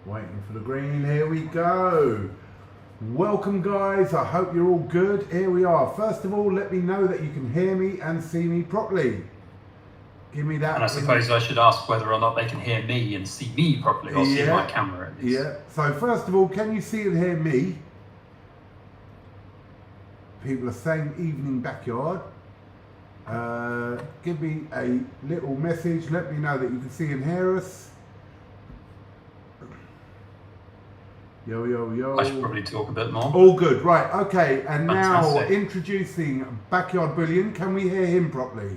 Waiting for the green, here we go. Welcome guys, I hope you're all good. Here we are. First of all, let me know that you can hear me and see me properly. Give me that. And I suppose I should ask whether or not they can hear me and see me properly, or see my camera at least. Yeah, so first of all, can you see and hear me? People are saying evening backyard. Give me a little message, let me know that you can see and hear us. Yo, yo, yo. I should probably talk a bit more. All good, right, okay, and Fantastic. now introducing Backyard Bullion. Can we hear him properly?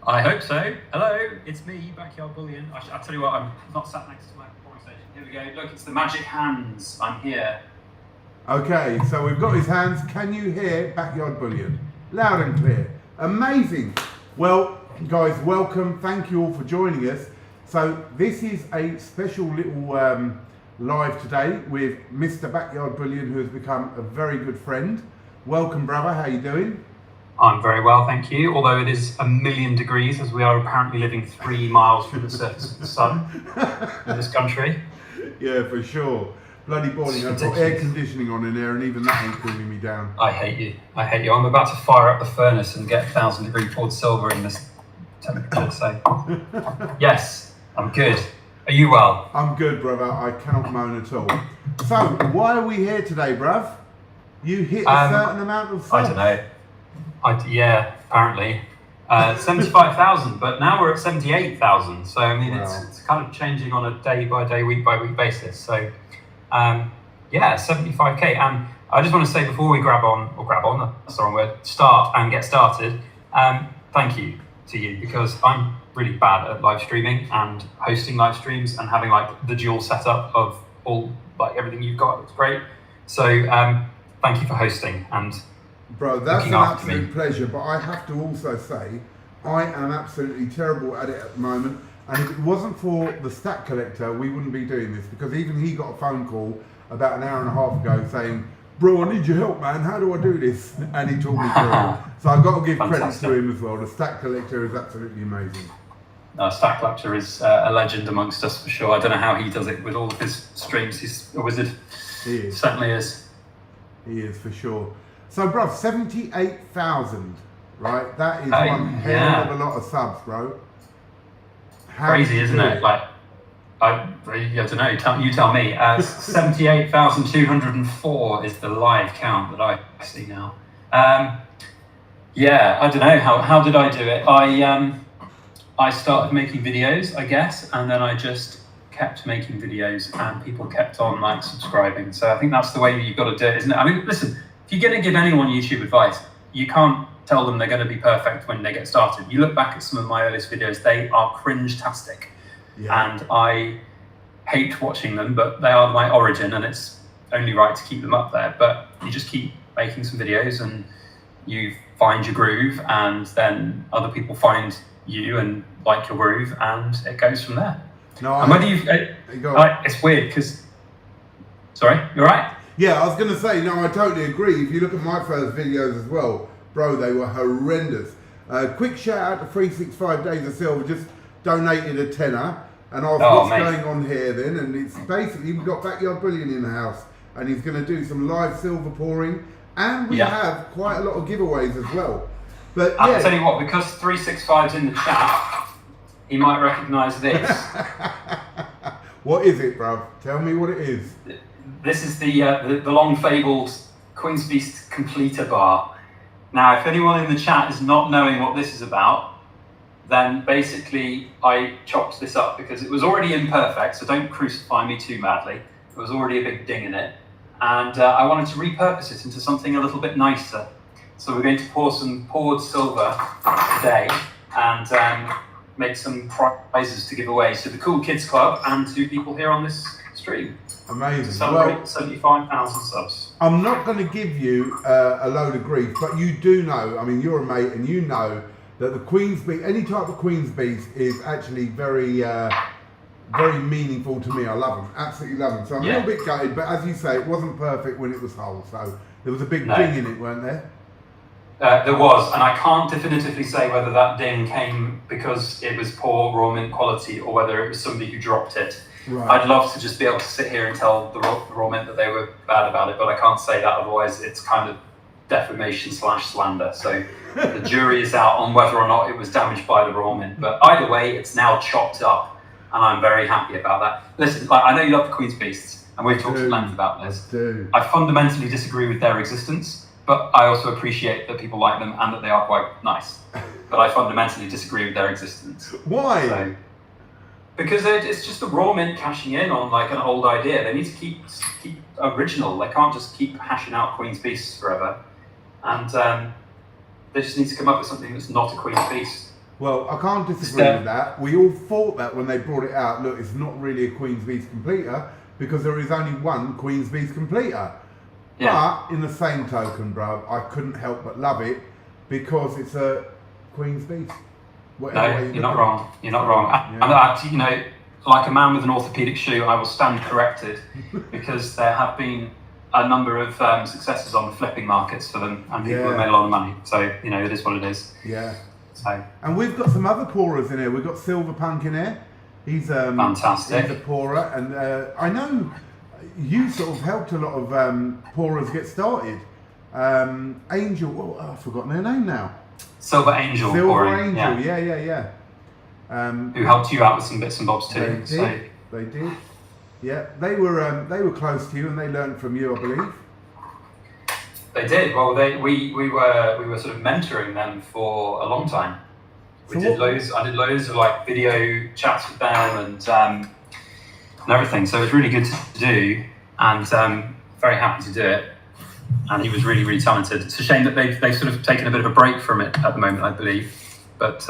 I hope so. Hello, it's me, Backyard Bullion. I'll tell you what, I'm not sat next to my Cobra Stacker. Here we go, look, it's the magic hands. I'm here. Okay, so we've got his hands. Can you hear Backyard Bullion? Loud and clear. Amazing. Well, guys, welcome. Thank you all for joining us. So this is a special little live today with Mr. Backyard Bullion, who has become a very good friend. Welcome, brother. How you doing? I'm very well, thank you. Although it is 1,000,000 degrees, as we are apparently living 3 miles from the surface of the sun in this country. Yeah, for sure. Bloody boiling. I've got air conditioning on in there, and even that ain't cooling me down. I hate you. I hate you. I'm about to fire up the furnace and get 1,000-degree poured silver in this temperature. So, yes, I'm good. Are you well? I'm good, brother. I cannot moan at all. So, why are we here today, bruv? You hit a certain amount of subs. I don't know. Yeah, apparently. 75,000, but now we're at 78,000. So, I mean, Wow. it's kind of changing on a day-by-day, week-by-week basis. So, yeah, 75k. And I just want to say before we that's the wrong word, start and get started, thank you to you, because I'm really bad at live streaming and hosting live streams and having like the dual setup of all, like everything you've got. It's great. So thank you for hosting and Bro, that's an after absolute me. pleasure, but I have to also say, I am absolutely terrible at it at the moment, and if it wasn't for the stat collector, we wouldn't be doing this, because even he got a phone call about an hour and a half ago saying, bro, I need your help, man, how do I do this? And he taught me through it. So I've got to give credit to him as well. The stat collector is absolutely amazing. Stat Collector is a legend amongst us for sure. I don't know how he does it with all of his streams. He's a wizard. He is. Certainly is. He is, for sure. So, bro, 78,000, right? That is one hell of a lot of subs, bro. Crazy, isn't it? Like, I don't know. You tell me. 78,204 is the live count that I see now. Yeah, I don't know. How did I do it? I started making videos, I guess, and then I just kept making videos, and people kept on like subscribing. So I think that's the way you've got to do it, isn't it? I mean, listen, if you're going to give anyone YouTube advice, you can't tell them they're going to be perfect when they get started. You look back at some of my earliest videos, they are cringe-tastic. Yeah. And I hate watching them, but they are my origin, and it's only right to keep them up there. But you just keep making some videos, and you find your groove, and then other people find you and like your groove, and it goes from there. No, and whether it's weird because, sorry, you all right? Yeah, I was going to say, no, I totally agree. If you look at my first videos as well, bro, they were horrendous. Quick shout out to 365 Days of Silver, just donated a tenner, and I was what's going on here then, and it's basically, we've got Backyard Bullion in the house, and he's going to do some live silver pouring, and we have quite a lot of giveaways as well. But yeah. I'll tell you what, because 365's in the chat, he might recognise this. What is it, bruv? Tell me what it is. This is the long-fabled Queen's Beast Completer bar. Now, if anyone in the chat is not knowing what this is about, then basically I chopped this up because it was already imperfect, so don't crucify me too madly. There was already a big ding in it. And I wanted to repurpose it into something a little bit nicer. So we're going to pour some poured silver today and make some prizes to give away to the Cool Kids Club and to people here on this stream. Amazing. To celebrate 75,000 subs. I'm not going to give you a load of grief, but you do know, I mean, you're a mate, and you know that the Queen's Beast, any type of Queen's Beast is actually very meaningful to me. I love them, absolutely love them. So I'm a little bit gutted, but as you say, it wasn't perfect when it was whole. So there was a big ding in it, weren't there? There was, and I can't definitively say whether that ding came because it was poor raw mint quality or whether it was somebody who dropped it. Right. I'd love to just be able to sit here and tell the raw mint that they were bad about it, but I can't say that, otherwise it's kind of defamation / slander. So the jury is out on whether or not it was damaged by the raw mint. But either way, it's now chopped up, and I'm very happy about that. Listen, like, I know you love the Queen's Beasts, and we've talked at length about this. I fundamentally disagree with their existence, but I also appreciate that people like them and that they are quite nice. But I fundamentally disagree with their existence. Why? So, because it's just the raw mint cashing in on like an old idea. They need to keep original. They can't just keep hashing out Queen's Beasts forever. And they just need to come up with something that's not a Queen's Beast. Well, I can't disagree with that. We all thought that when they brought it out. Look, it's not really a Queen's Beast completer because there is only one Queen's Beast completer. Yeah. But in the same token, bro, I couldn't help but love it because it's a Queen's Beast. No, you're not wrong. You're not wrong. Yeah. And you know, like a man with an orthopedic shoe, I will stand corrected because there have been a number of successes on the flipping markets for them, and people have made a lot of money. So you know, it is what it is. Yeah. So. And we've got some other pourers in here. We've got Silver Punk in here. He's fantastic. He's a pourer, and I know you sort of helped a lot of pourers get started. Angel, I've forgotten their name now. Silver Angel. Silver Angel, yeah. Who helped you out with some bits and bobs too. They did. Yeah, they were close to you, and they learned from you, I believe. They did. Well, we were sort of mentoring them for a long time. I did loads of like video chats with them and everything. So it was really good to do, and very happy to do it. And he was really, really talented. It's a shame that they've sort of taken a bit of a break from it at the moment, I believe. But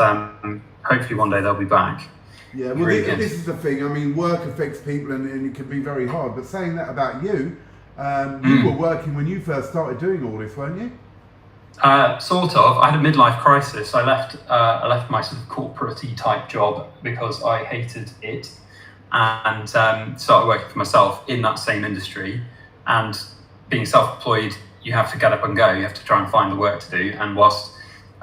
hopefully one day they'll be back. Yeah, well, this is the thing. I mean, work affects people, and it can be very hard. But saying that about you, you were working when you first started doing all this, weren't you? Sort of. I had a midlife crisis. I left my sort of corporate-y type job because I hated it, and started working for myself in that same industry. And being self-employed, you have to get up and go. You have to try and find the work to do. And whilst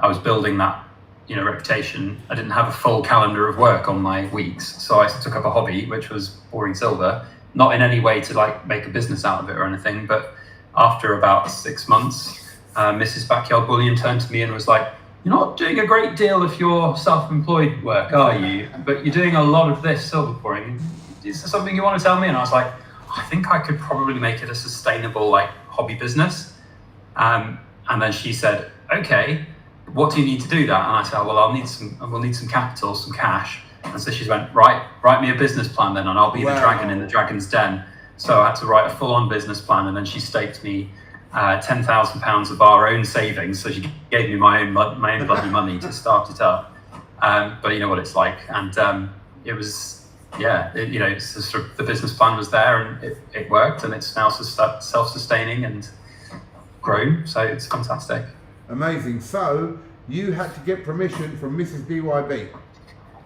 I was building that, reputation, I didn't have a full calendar of work on my weeks. So I took up a hobby, which was pouring silver. Not in any way to like make a business out of it or anything, but after about 6 months, Mrs. Backyard Bullion turned to me and was like, "You're not doing a great deal of your self-employed work, are you? But you're doing a lot of this silver pouring. Is there something you want to tell me?" And I was like, "I think I could probably make it a sustainable like hobby business." And then she said, "Okay, what do you need to do that?" And I said, "Well, we'll need some capital, some cash." And so she went, write me a business plan then, and I'll be the dragon in the dragon's den. So I had to write a full-on business plan, and then she staked me £10,000 of our own savings. So she gave me my own bloody money to start it up. But you know what it's like, and it was, it's sort of, the business plan was there, and it worked, and it's now self-sustaining and grown. So it's fantastic. Amazing. So you had to get permission from Mrs. BYB.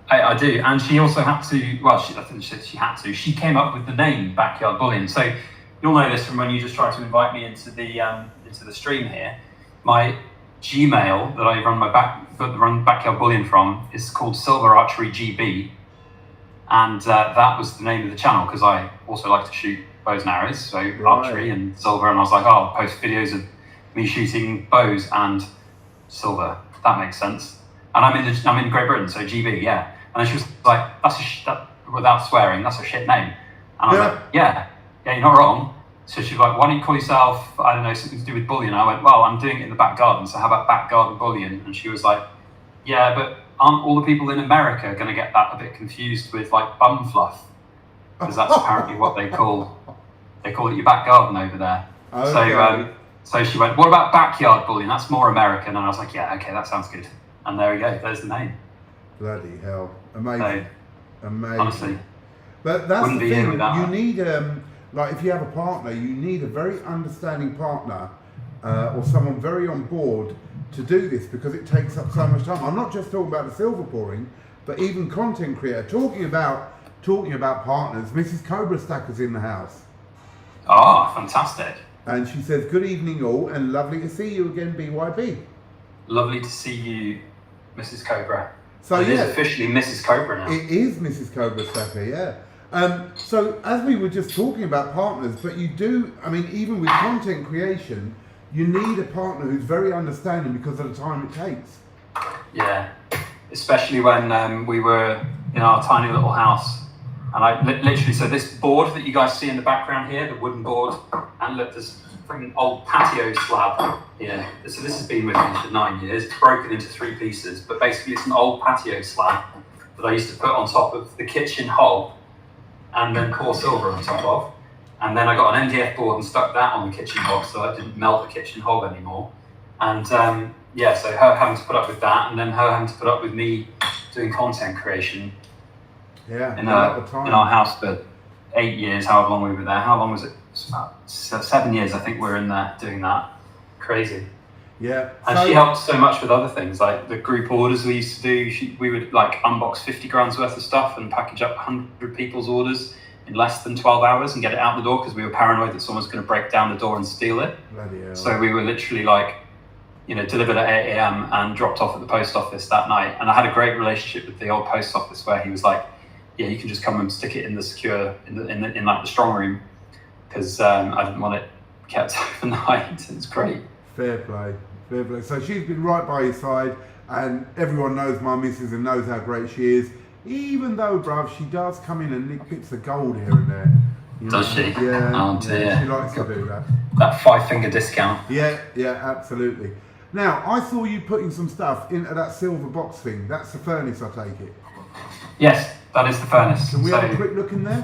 I do, and she also had to. Well, I think she had to. She came up with the name Backyard Bullion. So you'll know this from when you just tried to invite me into the stream here. My Gmail that I run Backyard Bullion from is called Silver Archery GB, and that was the name of the channel because I also like to shoot bows and arrows, so archery and silver. And I was like, I'll post videos of me shooting bows and silver. That makes sense. And I'm in Great Britain, so GB, yeah. And then she was like, without swearing, that's a shit name. And I was like, yeah, you're not wrong. So she was like, why don't you call yourself, I don't know, something to do with bullion? I went, well, I'm doing it in the back garden, so how about back garden bullion? And she was like, yeah, but aren't all the people in America going to get that a bit confused with like bum fluff? Because that's apparently what they call it your back garden over there. Okay. So she went, what about backyard bullion? That's more American. And I was like, yeah, okay, that sounds good. And there we go, there's the name. Bloody hell. Amazing. Amazing. Honestly. But that's the thing, you need, like if you have a partner, you need a very understanding partner or someone very on board to do this because it takes up so much time. I'm not just talking about the silver pouring, but even content creator. Talking about partners, Mrs. Cobra Stacker's in the house. Oh, fantastic. And she says, good evening all, and lovely to see you again, BYB. Lovely to see you, Mrs. Cobra. So it is officially Mrs. Cobra now. It is Mrs. Cobra Stacker, yeah. So as we were just talking about partners, but you do, I mean, even with content creation, you need a partner who's very understanding because of the time it takes. Yeah, especially when we were in our tiny little house. And I literally, so this board that you guys see in the background here, the wooden board, and look, there's an old patio slab here. So this has been with me for 9 years. It's broken into 3 pieces, but basically it's an old patio slab that I used to put on top of the kitchen hob and then pour silver on top of. And then I got an MDF board and stuck that on the kitchen hob so I didn't melt the kitchen hob anymore. And yeah, so her having to put up with that, and then her having to put up with me doing content creation. Yeah, in our house for 8 years, however long we were there. How long was it? It was about 7 years, I think we were in there doing that. Crazy. Yeah. And she helped so much with other things, like the group orders we used to do. We would like unbox 50 grand's worth of stuff and package up 100 people's orders in less than 12 hours and get it out the door because we were paranoid that someone's going to break down the door and steal it. Bloody hell. So we were literally like, you know, delivered at 8 a.m. and dropped off at the post office that night. And I had a great relationship with the old post office where he was like, yeah, you can just come and stick it in the secure, in like the strong room, because I didn't want it kept overnight. It's great. Fair play, fair play. So she's been right by your side, and everyone knows my missus and knows how great she is. Even though, bruv, she does come in and nick bits of gold here and there. Does she? Yeah. Oh dear. She likes to do that. That 5-finger discount. Yeah, absolutely. Now, I saw you putting some stuff into that silver box thing. That's the furnace, I take it. Yes, that is the furnace. Can we have a quick look in there?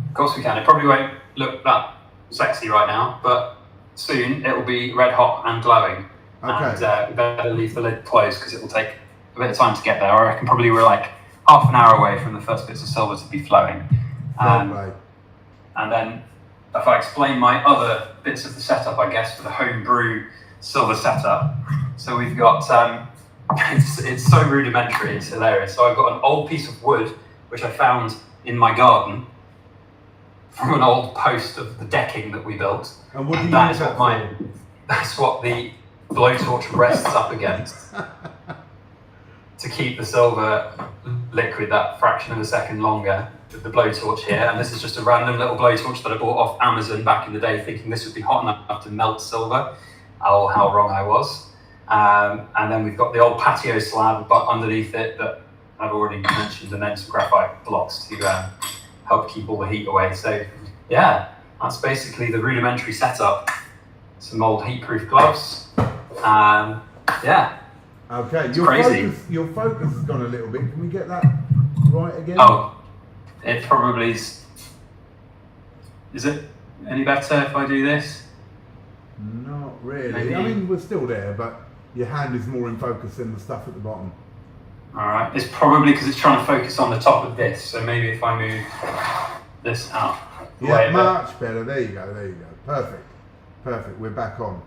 Of course we can. It probably won't look that sexy right now, but soon it will be red hot and glowing. Okay. And we better leave the lid closed because it will take a bit of time to get there. I reckon probably we're like half an hour away from the first bits of silver to be flowing. And then if I explain my other bits of the setup, I guess, for the home brew silver setup. So we've got, it's so rudimentary, it's hilarious. So I've got an old piece of wood, which I found in my garden from an old post of the decking that we built. And what do you use that for? That's what the blowtorch rests up against to keep the silver liquid that fraction of a second longer with the blowtorch here. And this is just a random little blowtorch that I bought off Amazon back in the day, thinking this would be hot enough to melt silver. Oh, how wrong I was. And then we've got the old patio slab but underneath it that I've already mentioned, and then some graphite blocks to help keep all the heat away. So yeah, that's basically the rudimentary setup. Some old heat-proof gloves. Yeah. Okay, your focus has gone a little bit. Can we get that right again? Oh, it probably is. Is it any better if I do this? Not really. Maybe. I mean, we're still there, but your hand is more in focus than the stuff at the bottom. All right. It's probably because it's trying to focus on the top of this. So maybe if I move this out. Yeah, much better. There you go. Perfect. We're back on.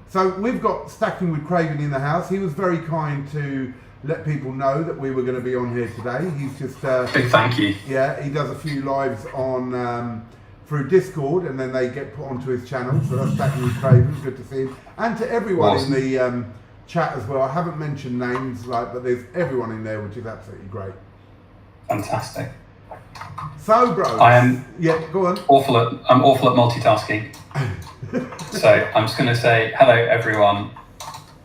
So we've got Stacking with Craven in the house. He was very kind to let people know that we were going to be on here today. He's just big thank you. Yeah, he does a few lives on through Discord, and then they get put onto his channel. So that's Stacking with Craven. Good to see him, and to everyone in the chat as well. I haven't mentioned names, but there's everyone in there, which is absolutely great. Fantastic. So, bro, I am. Yeah, go on. I'm awful at multitasking. So I'm just going to say hello, everyone.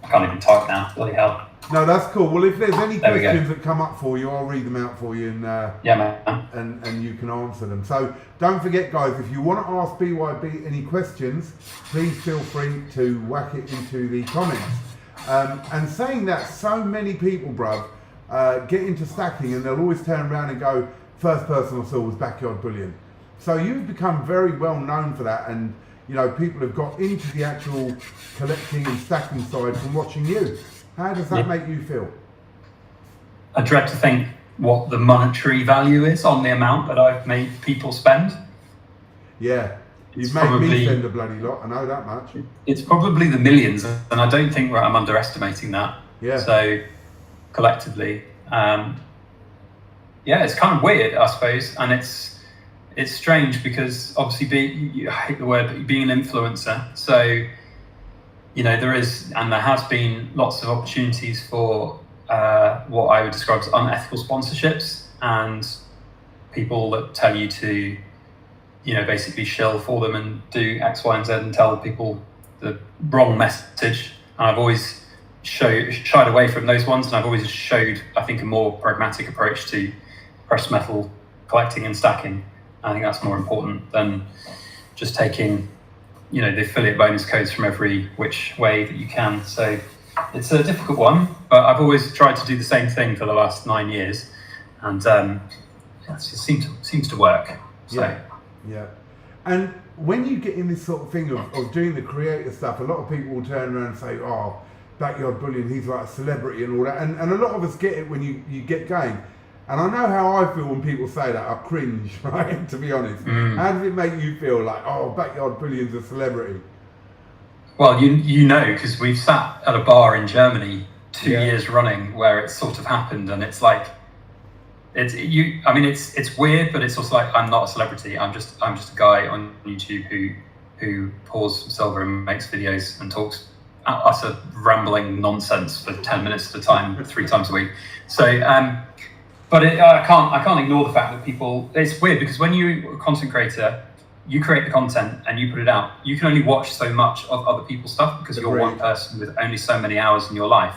I can't even type now. Bloody hell. No, that's cool. Well, if there's any questions that come up for you, I'll read them out for you, and yeah, man. And you can answer them. So don't forget, guys, if you want to ask BYB any questions, please feel free to whack it into the comments. And saying that, so many people, bruv, get into stacking, and they'll always turn around and go, first person I saw was Backyard Bullion. So you've become very well known for that, and you know, people have got into the actual collecting and stacking side from watching you. How does that make you feel? I dread to think what the monetary value is on the amount that I've made people spend. Yeah, you've made me spend a bloody lot, I know that much. It's probably the millions, and I don't think I'm underestimating that. Yeah. So, collectively, yeah, it's kind of weird, I suppose, and it's strange because obviously I hate the word, but being an influencer. So you know, there is, and there has been lots of opportunities for what I would describe as unethical sponsorships, and people that tell you to, you know, basically shill for them and do X, Y, and Z and tell people the wrong message. And I've always shied away from those ones, and I've always showed, I think, a more pragmatic approach to precious metal collecting and stacking. I think that's more important than just taking, you know, the affiliate bonus codes from every which way that you can. So it's a difficult one, but I've always tried to do the same thing for the last 9 years, and it seems to work. So. Yeah. And when you get in this sort of thing of doing the creator stuff, a lot of people will turn around and say, oh, Backyard Bullion, he's like a celebrity and all that. And a lot of us get it when you get going. And I know how I feel when people say that. I cringe, right? To be honest. How does it make you feel like, oh, Backyard Bullion's a celebrity? Well, you know, because we've sat at a bar in Germany 2 years running where it's sort of happened, and it's like, it's weird, but it's also like, I'm not a celebrity. I'm just a guy on YouTube who pours some silver and makes videos and talks utter rambling nonsense for 10 minutes at a time, 3 times a week. So, but I can't ignore the fact that people. It's weird because when you're a content creator, you create the content and you put it out. You can only watch so much of other people's stuff because you're one person with only so many hours in your life,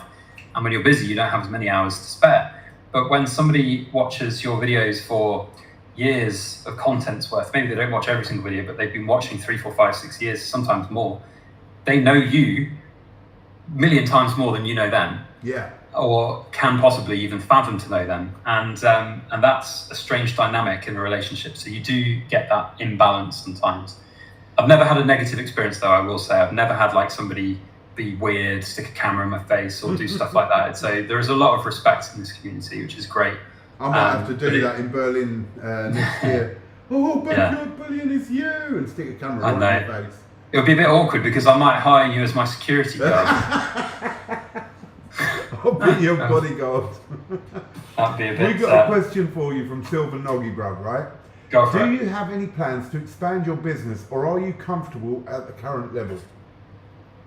and when you're busy, you don't have as many hours to spare. But when somebody watches your videos for years of content's worth, maybe they don't watch every single video, but they've been watching 3, 4, 5, 6 years, sometimes more. They know you a million times more than you know them. Yeah. Or can possibly even fathom to know them. And that's a strange dynamic in a relationship. So you do get that imbalance sometimes. I've never had a negative experience though, I will say. I've never had like somebody be weird, stick a camera in my face or do stuff like that. So there is a lot of respect in this community, which is great. I might have to do that in Berlin next year. Oh, Backyard Bullion is you! And stick a camera right in my face. It would be a bit awkward because I might hire you as my security guard. I'll be your bodyguard. That'd be a bit. We got a question for you from Silver Noggy, bruv, right? Go for it. Do you have any plans to expand your business, or are you comfortable at the current level?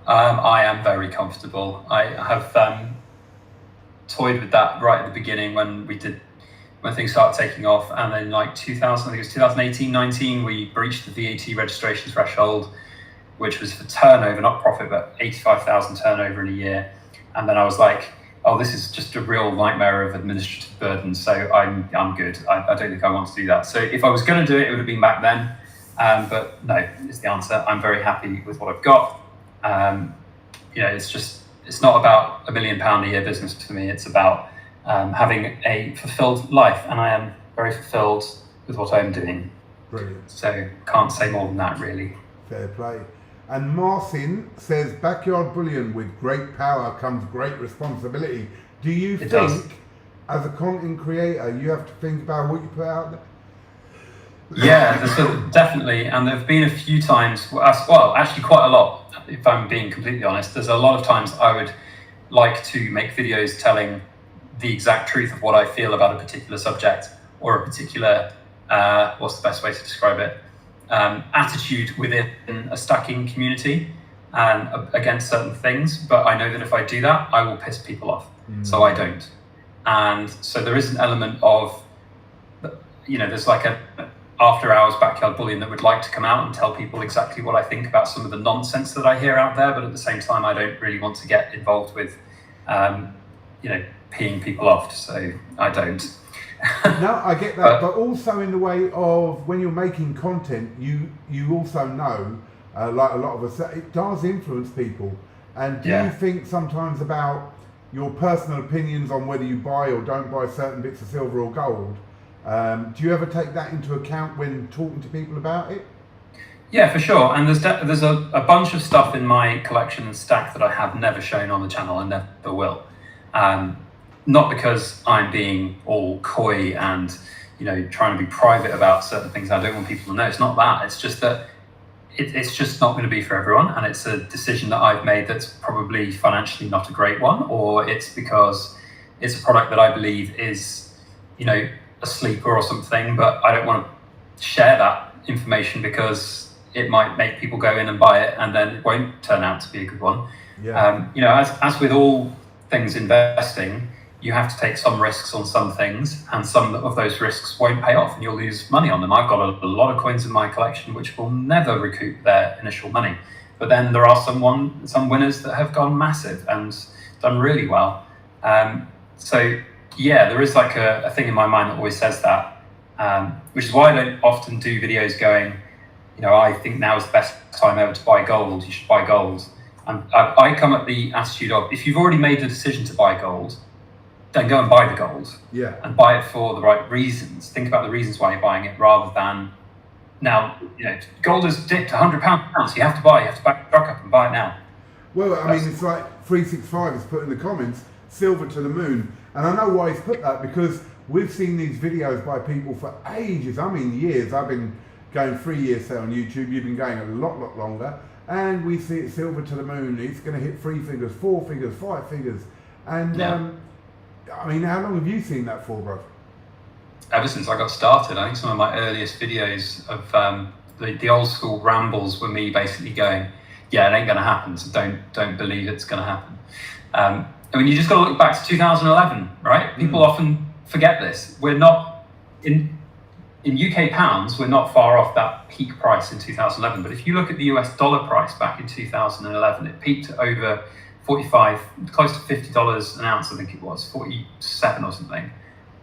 I am very comfortable. I have toyed with that right at the beginning when things started taking off, and then like 2018, 19, we breached the VAT registration threshold, which was for turnover, not profit, but 85,000 turnover in a year. And then I was like, oh, this is just a real nightmare of administrative burden. So I'm good. I don't think I want to do that. So if I was going to do it, it would have been back then. But no, is the answer. I'm very happy with what I've got. It's not about £1 million a year business for me. It's about having a fulfilled life. And I am very fulfilled with what I'm doing. Brilliant. So can't say more than that, really. Fair play. And Marcin says, Backyard Bullion, with great power comes great responsibility. Do you think, as a content creator, you have to think about what you put out there? Yeah, definitely. And there have been a few times, well, actually quite a lot, if I'm being completely honest. There's a lot of times I would like to make videos telling the exact truth of what I feel about a particular subject or a particular, what's the best way to describe it? Attitude within a stacking community and against certain things, but I know that if I do that, I will piss people off. So I don't. And so there is an element of, there's like a after hours Backyard Bullion that would like to come out and tell people exactly what I think about some of the nonsense that I hear out there, but at the same time, I don't really want to get involved with, peeing people off. So I don't. No, I get that, but also in the way of when you're making content, you also know, like a lot of us, it does influence people. And do you think sometimes about your personal opinions on whether you buy or don't buy certain bits of silver or gold? Do you ever take that into account when talking to people about it? Yeah, for sure. And there's a bunch of stuff in my collection and stack that I have never shown on the channel and never will. Not because I'm being all coy and, trying to be private about certain things. I don't want people to know. It's not that. It's just that it's just not going to be for everyone. And it's a decision that I've made that's probably financially not a great one, or it's because it's a product that I believe is, a sleeper or something, but I don't want to share that information because it might make people go in and buy it, and then it won't turn out to be a good one. Yeah. You know, as with all things investing, you have to take some risks on some things, and some of those risks won't pay off, and you'll lose money on them. I've got a lot of coins in my collection which will never recoup their initial money, but then there are some winners that have gone massive and done really well. So yeah, there is like a thing in my mind that always says that, which is why I don't often do videos going, you know, I think now is the best time ever to buy gold. You should buy gold. I come at the attitude of, if you've already made the decision to buy gold, then go and buy the gold. Yeah. And buy it for the right reasons. Think about the reasons why you're buying it, rather than now, you know, gold has dipped £100. You have to back the truck up and buy it now. Well, I mean, it's like 365 has put in the comments, silver to the moon. And I know why he's put that, because we've seen these videos by people for ages. I mean, years. I've been going 3 years, say, on YouTube. You've been going a lot longer. And we see it silver to the moon. It's going to hit 3 figures, 4 figures, 5 figures. And, yeah. I mean, how long have you seen that for, bro? Ever since I got started. I think some of my earliest videos of the old school rambles were me basically going, yeah, it ain't going to happen, so don't believe it's going to happen. I mean, you just got to look back to 2011, right? People often forget this. We're not, in UK pounds, we're not far off that peak price in 2011. But if you look at the US dollar price back in 2011, it peaked at over 45, close to $50 an ounce, I think it was, 47 or something.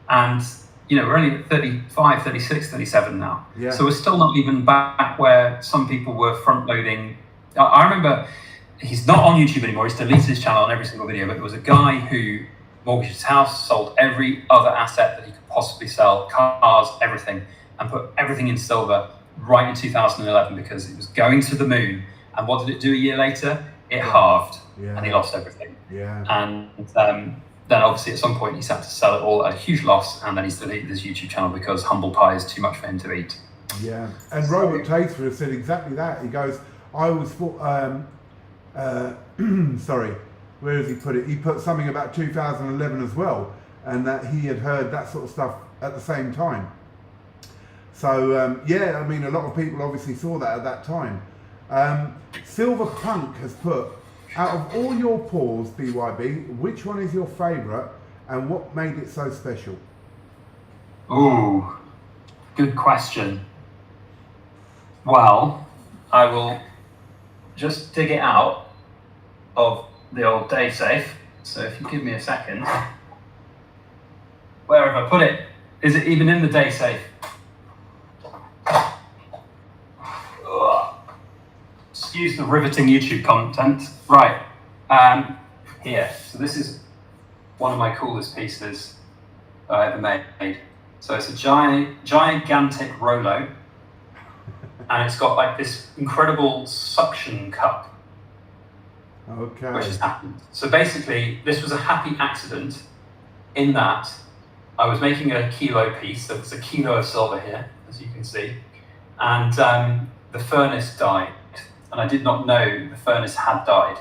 And, you know, we're only at 35, 36, 37 now. Yeah. So we're still not even back where some people were front loading. I remember, he's not on YouTube anymore, he's deleted his channel on every single video, but there was a guy who mortgaged his house, sold every other asset that he could possibly sell, cars, everything, and put everything in silver right in 2011 because it was going to the moon. And what did it do a year later? It halved, and he lost everything. Yeah. And then obviously at some point he's had to sell it all at a huge loss, and then he's deleted his YouTube channel because humble pie is too much for him to eat. Yeah, and Robert Taster said exactly that. He goes, I always thought, sorry, where has he put it? He put something about 2011 as well, and that he had heard that sort of stuff at the same time. So, yeah, I mean, a lot of people obviously saw that at that time. Silver Punk has put, out of all your pours, BYB, which one is your favourite and what made it so special? Ooh, good question. Well, I will just dig it out of the old day safe. So if you give me a second, where have I put it? Is it even in the day safe? Excuse the riveting YouTube content. Right, here. So this is one of my coolest pieces that I ever made. So it's a gigantic Rolo, and it's got like this incredible suction cup, okay, which has happened. So basically, this was a happy accident in that I was making a kilo piece. So there's a kilo of silver here, as you can see, and the furnace died. And I did not know the furnace had died.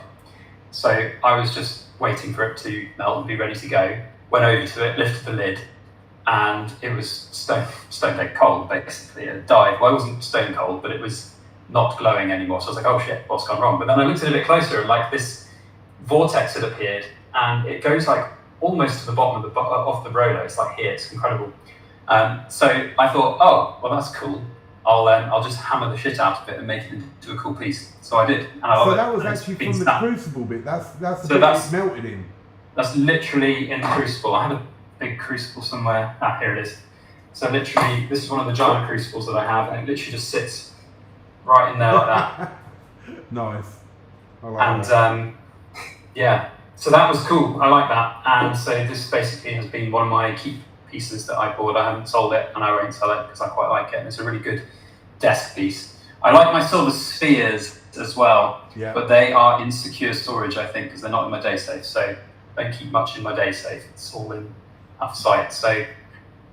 So I was just waiting for it to melt and be ready to go. Went over to it, lifted the lid, and it was stone dead cold, basically. It had died. Well, it wasn't stone cold, but it was not glowing anymore. So I was like, oh shit, what's gone wrong? But then I looked at it a bit closer, and like this vortex had appeared, and it goes like almost to the bottom of the Rolo. It's like here, it's incredible. So I thought, oh, well, that's cool. I'll just hammer the shit out of it and make it into a cool piece. So I did, and I love it. So that was actually from the crucible bit. That's the bit it's melted in. That's literally in the crucible. I have a big crucible somewhere. Ah, here it is. So literally, this is one of the giant crucibles that I have, and it literally just sits right in there like that. Nice. I like that. And yeah, so that was cool. I like that. And so this basically has been one of my keep pieces that I bought. I haven't sold it, and I won't sell it because I quite like it. And it's a really good desk piece. I like my silver spheres as well, but they are in secure storage, I think, because they're not in my day safe. So I don't keep much in my day safe. It's all in off-site. So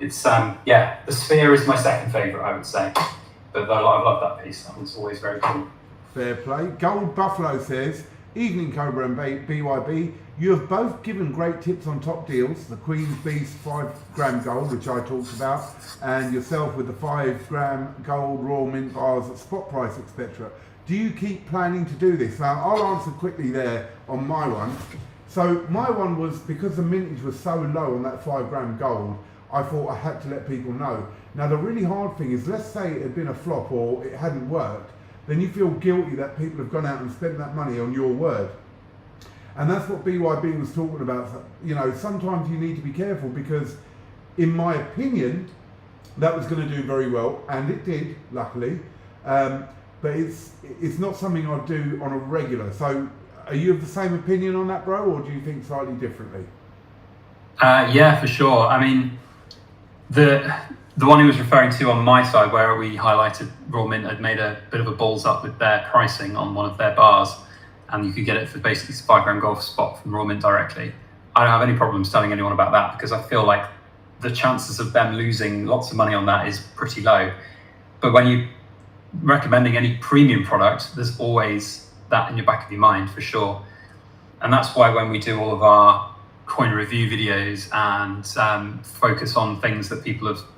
it's yeah, the sphere is my second favourite, I would say. But I love that piece. That one's always very cool. Fair play. Gold Buffalo says, Evening Cobra and BYB. You have both given great tips on top deals, the Queen's Beast 5-gram gold, which I talked about, and yourself with the 5-gram gold Royal Mint bars at spot price, etc. Do you keep planning to do this? Now, I'll answer quickly there on my one. So my one was, because the mintage was so low on that 5-gram gold, I thought I had to let people know. Now, the really hard thing is, let's say it had been a flop or it hadn't worked, then you feel guilty that people have gone out and spent that money on your word. And that's what BYB was talking about. You know, sometimes you need to be careful, because in my opinion, that was going to do very well, and it did, luckily. But it's not something I do on a regular. So are you of the same opinion on that, bro, or do you think slightly differently? Yeah, for sure. I mean, the one he was referring to on my side, where we highlighted Royal Mint had made a bit of a balls up with their pricing on one of their bars, and you could get it for basically 5-gram gold spot from Royal Mint directly. I don't have any problems telling anyone about that, because I feel like the chances of them losing lots of money on that is pretty low. But when you're recommending any premium product, there's always that in your back of your mind, for sure. And that's why when we do all of our coin review videos and focus on things that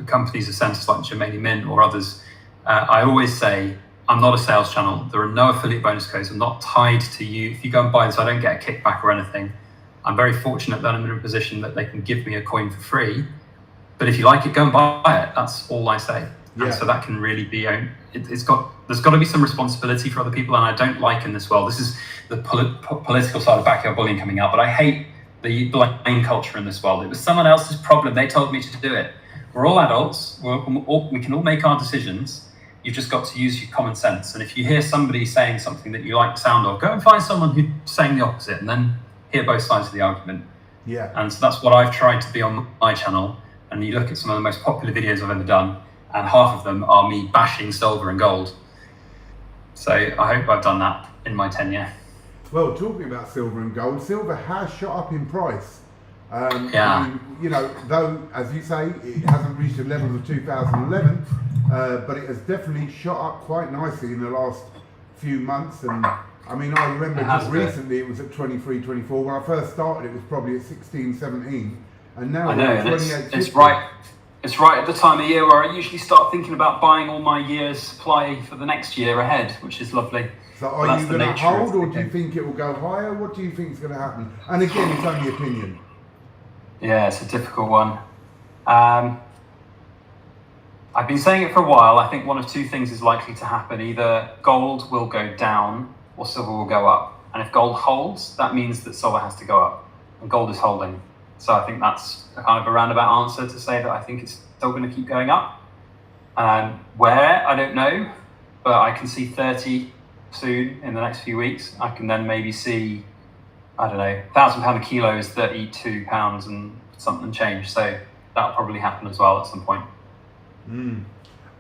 companies have sent us, like Germany Mint or others, I always say, I'm not a sales channel. There are no affiliate bonus codes. I'm not tied to you. If you go and buy this, I don't get a kickback or anything. I'm very fortunate that I'm in a position that they can give me a coin for free. But if you like it, go and buy it. That's all I say. Yeah. And so that can really be there's got to be some responsibility for other people. And I don't like in this world, this is the political side of backyard bullying coming out, but I hate the blame culture in this world. It was someone else's problem. They told me to do it. We're all adults. We can all make our decisions. You've just got to use your common sense. And if you hear somebody saying something that you like the sound of, go and find someone who's saying the opposite, and then hear both sides of the argument. Yeah. And so that's what I've tried to be on my channel. And you look at some of the most popular videos I've ever done, and half of them are me bashing silver and gold. So I hope I've done that in my tenure. Well, talking about silver and gold, silver has shot up in price. Yeah. I mean, you know, though, as you say, it hasn't reached the levels of 2011, but it has definitely shot up quite nicely in the last few months. And I mean, I remember just recently it was at 23, 24. When I first started, it was probably at 16, 17. And now it's 28, it's right at the time of year where I usually start thinking about buying all my year's supply for the next year ahead, which is lovely. So are you going to hold, or do you think it will go higher? What do you think is going to happen? And again, it's only opinion. Yeah, it's a difficult one. I've been saying it for a while. I think one of two things is likely to happen. Either gold will go down or silver will go up. And if gold holds, that means that silver has to go up. And gold is holding. So I think that's a kind of a roundabout answer to say that I think it's still going to keep going up. Where, I don't know. But I can see 30 soon in the next few weeks. I can then maybe see, I don't know, £1,000 a kilo is £32 and something change. So that'll probably happen as well at some point.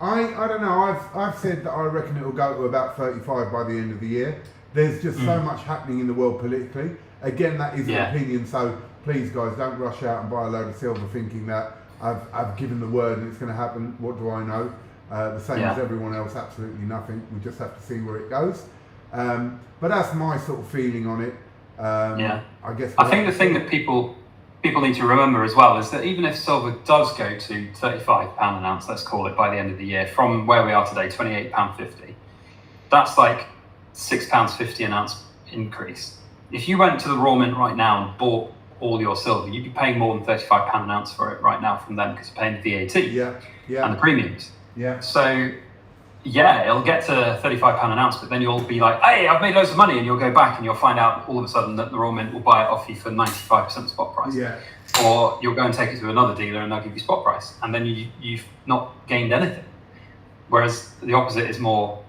I don't know. I've said that I reckon it will go to about 35 by the end of the year. There's just so much happening in the world politically. Again, that is an opinion. So please, guys, don't rush out and buy a load of silver thinking that I've given the word and it's going to happen. What do I know? The same as everyone else, absolutely nothing. We just have to see where it goes. But that's my sort of feeling on it. I guess. I think the thing that people need to remember as well is that even if silver does go to £35 an ounce, let's call it, by the end of the year, from where we are today, £28.50, that's like £6.50 an ounce increase. If you went to the Royal Mint right now and bought all your silver, you'd be paying more than £35 an ounce for it right now from them, because you're paying the VAT and the premiums. Yeah. So, it'll get to £35 an ounce, but then you'll be like, hey, I've made loads of money, and you'll go back and you'll find out all of a sudden that the Royal Mint will buy it off you for 95% spot price. Yeah. Or you'll go and take it to another dealer and they'll give you spot price, and then you've not gained anything. Whereas the opposite is more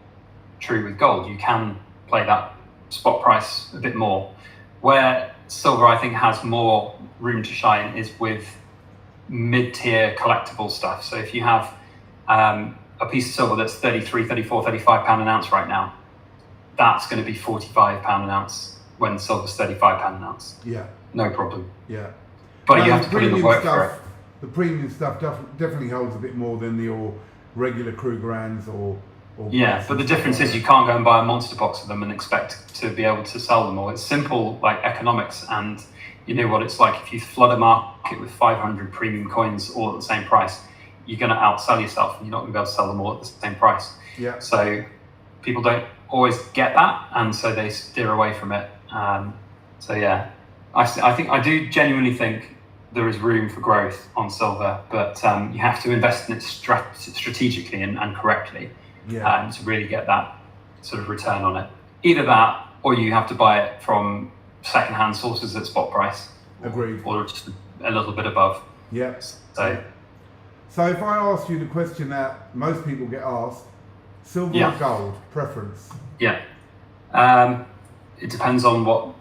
true with gold. You can play that spot price a bit more. Where silver, I think, has more room to shine is with mid-tier collectible stuff. So if you have a piece of silver that's 33, 34, 35 pound an ounce right now, that's going to be 45 pound an ounce when silver's 35 pound an ounce. Yeah. No problem. Yeah. But you have to put in the work for it. The premium stuff definitely holds a bit more than your regular Krugerrands or Yeah, but the difference is you can't go and buy a monster box of them and expect to be able to sell them all. It's simple like economics, and you know what it's like if you flood a market with 500 premium coins all at the same price, you're going to outsell yourself and you're not going to be able to sell them all at the same price. Yeah. So people don't always get that, and so they steer away from it. So yeah, I do genuinely think there is room for growth on silver, but you have to invest in it strategically and correctly. Yeah. To really get that sort of return on it. Either that, or you have to buy it from second-hand sources at spot price. Agreed. Or just a little bit above. Yeah. So if I ask you the question that most people get asked, silver or gold, preference? Yeah. It depends on what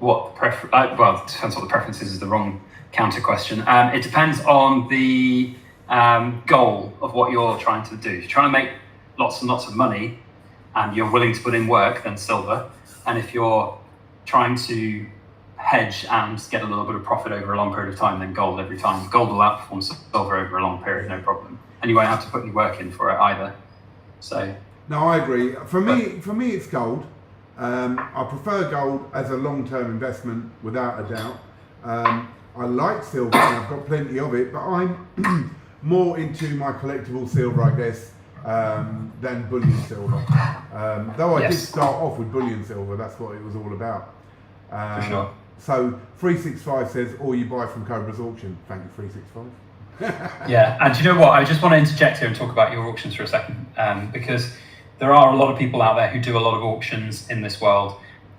the preference. Well, it depends what the preference is the wrong counter question. It depends on the goal of what you're trying to do. If you're trying to make lots and lots of money and you're willing to put in work, then silver. And if you're trying to hedge and get a little bit of profit over a long period of time, then gold every time. Gold will outperform silver over a long period, no problem. And you won't have to put any work in for it either. So no, I agree. For me, it's gold. I prefer gold as a long-term investment, without a doubt. I like silver, and I've got plenty of it, but I'm more into my collectible silver, I guess, than bullion silver. Though I did start off with bullion silver, that's what it was all about. For sure. So 365 says, all you buy from Cobra's auction. Thank you, 365. Yeah, and do you know what? I just want to interject here and talk about your auctions for a second, because there are a lot of people out there who do a lot of auctions in this world,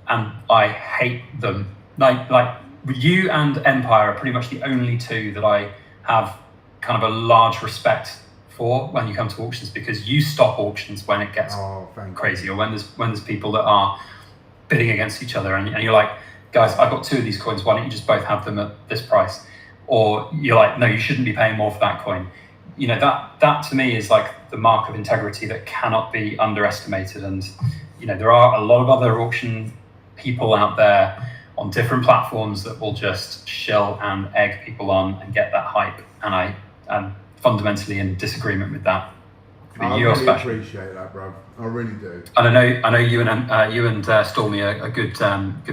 and I hate them. Like you and Empire are pretty much the only two that I have kind of a large respect for when you come to auctions, because you stop auctions when it gets crazy, or when there's people that are bidding against each other, and you're like, guys, I've got 2 of these coins, why don't you just both have them at this price? Or you're like, no, you shouldn't be paying more for that coin. You know, that to me is like the mark of integrity that cannot be underestimated. And you know, there are a lot of other auction people out there on different platforms that will just shill and egg people on and get that hype, and I am fundamentally in disagreement with that. I really appreciate that, bro. I really do. And I know you and Stormy are good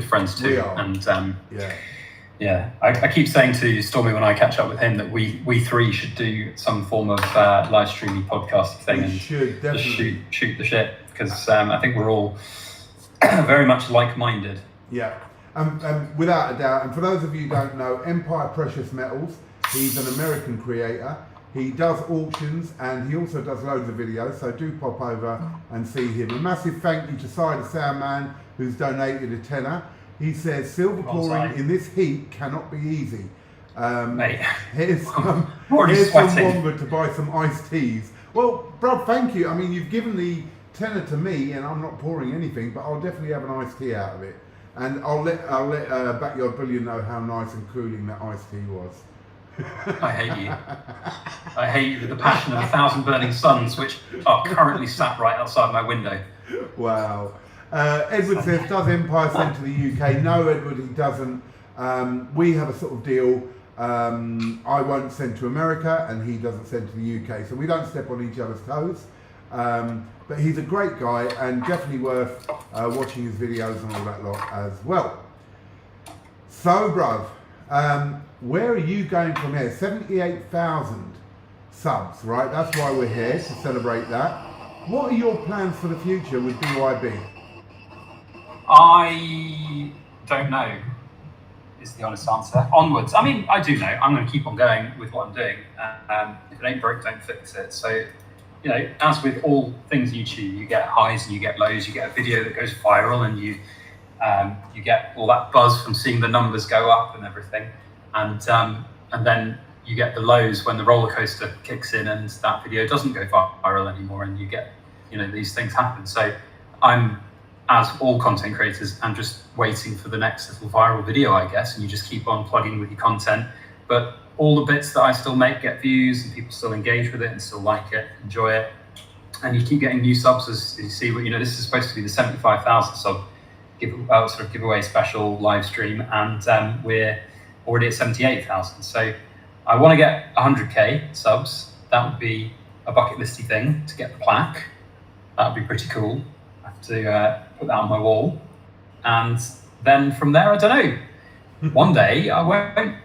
friends too. We are. And I keep saying to Stormy when I catch up with him that we three should do some form of live streaming podcast thing and just shoot the shit, because I think we're all very much like-minded. Yeah. Without a doubt. And for those of you who don't know, Empire Precious Metals, he's an American creator. He does auctions and he also does loads of videos, so do pop over and see him. A massive thank you to Cider Soundman, who's donated a tenner. He says, silver pouring in this heat cannot be easy. Mate, here's some sweating. Wonga to buy some iced teas. Well, bro, thank you. I mean, you've given the tenner to me and I'm not pouring anything, but I'll definitely have an iced tea out of it. And I'll let Backyard Bullion know how nice and cooling that iced tea was. I hate you. I hate you with the passion of 1,000 burning suns, which are currently sat right outside my window. Wow. Edward says, does Empire send to the UK? No, Edward, he doesn't. We have a sort of deal. I won't send to America and he doesn't send to the UK. So we don't step on each other's toes. But he's a great guy and definitely worth watching his videos and all that lot as well. So, bruv, where are you going from here? 78,000 subs, right? That's why we're here, to celebrate that. What are your plans for the future with BYB? I don't know, is the honest answer. Onwards. I mean, I do know. I'm going to keep on going with what I'm doing. If it ain't broke, don't fix it. So, you know, as with all things YouTube, you get highs and you get lows. You get a video that goes viral and you get all that buzz from seeing the numbers go up and everything. And then you get the lows when the roller coaster kicks in and that video doesn't go viral anymore, and you get, you know, these things happen. So I'm, as all content creators, I'm just waiting for the next little viral video, I guess, and you just keep on plugging with your content. But all the bits that I still make get views and people still engage with it and still like it, enjoy it. And you keep getting new subs as you see, you know, this is supposed to be the 75,000 sub giveaway special live stream, and we're already at 78,000. So I want to get 100k subs. That would be a bucket listy thing to get the plaque. That'd be pretty cool. I have to put that on my wall. And then from there, I don't know. One day I won't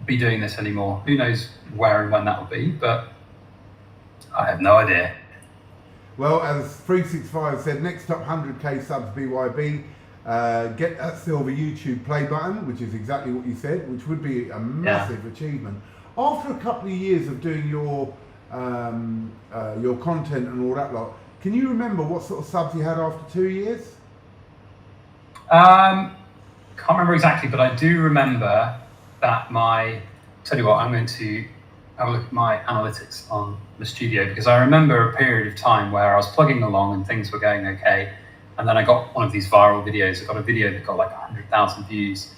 be doing this anymore. Who knows where and when that will be, but I have no idea. Well, as 365 said, next up 100k subs BYB, get that silver YouTube play button, which is exactly what you said, which would be a massive achievement. After a couple of years of doing your content and all that lot, can you remember what sort of subs you had after 2 years? Can't remember exactly, but I do remember that tell you what, I'm going to have a look at my analytics on the studio, because I remember a period of time where I was plugging along and things were going okay. And then I got one of these viral videos. I got a video that got like 100,000 views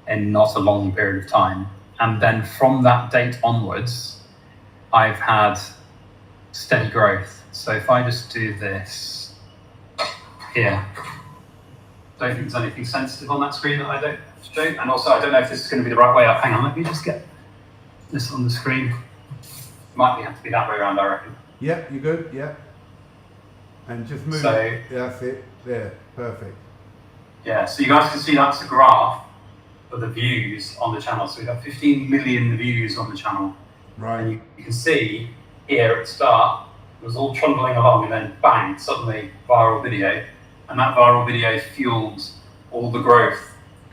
in not a long period of time. And then from that date onwards, I've had steady growth. So if I just do this here, don't think there's anything sensitive on that screen that I don't show. And also, I don't know if this is going to be the right way up. Hang on, let me just get this on the screen. Might have to be that way around, I reckon. Yeah, you're good, yeah. And just move it. Yeah, that's it. There, perfect. Yeah, so you guys can see that's a graph of the views on the channel. So we've got 15 million views on the channel. Right. And you can see here at the start, it was all trundling along, and then bang, suddenly viral video. And that viral video fueled all the growth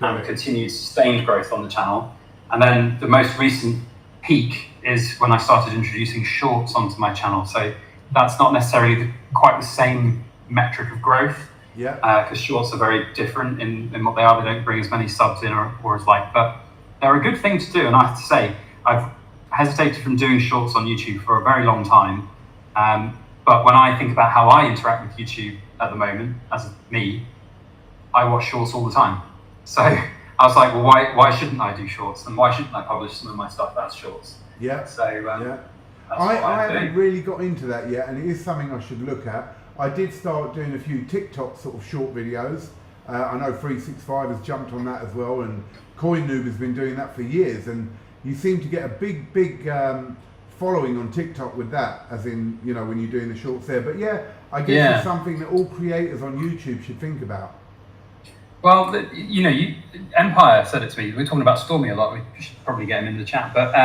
and continued sustained growth on the channel. And then the most recent peak is when I started introducing shorts onto my channel. So that's not necessarily quite the same metric of growth. Yeah. Because shorts are very different in what they are. They don't bring as many subs in or as like, but they're a good thing to do. And I have to say, I've hesitated from doing shorts on YouTube for a very long time. But when I think about how I interact with YouTube at the moment, as me, I watch shorts all the time. So I was like, well, why shouldn't I do shorts? And why shouldn't I publish some of my stuff as shorts? Yeah. So yeah. I haven't really got into that yet, and it is something I should look at. I did start doing a few TikTok sort of short videos. I know 365 has jumped on that as well, and Coin Noob has been doing that for years, and you seem to get a big following on TikTok with that, as in, you know, when you're doing the shorts there. But yeah, I guess it's something that all creators on YouTube should think about. Well, you know, Empire said it to me. We're talking about Stormy a lot. We should probably get him in the chat. But,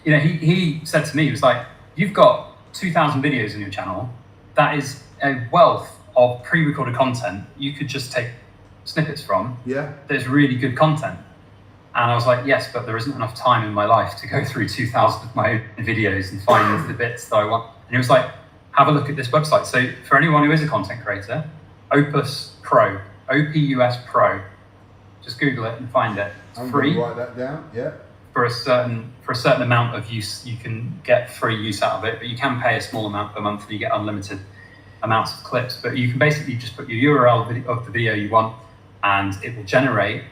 you know, he said to me, he was like, you've got 2,000 videos on your channel. That is a wealth of pre-recorded content you could just take snippets from. Yeah. There's really good content. And I was like, yes, but there isn't enough time in my life to go through 2,000 of my own videos and find the bits that I want. And he was like, have a look at this website. So for anyone who is a content creator, Opus Pro, OPUS Pro, just Google it and find it. It's free. Write that down, yeah. For a certain amount of use, you can get free use out of it, but you can pay a small amount per month and you get unlimited amounts of clips. But you can basically just put your URL of the video you want, and it will generate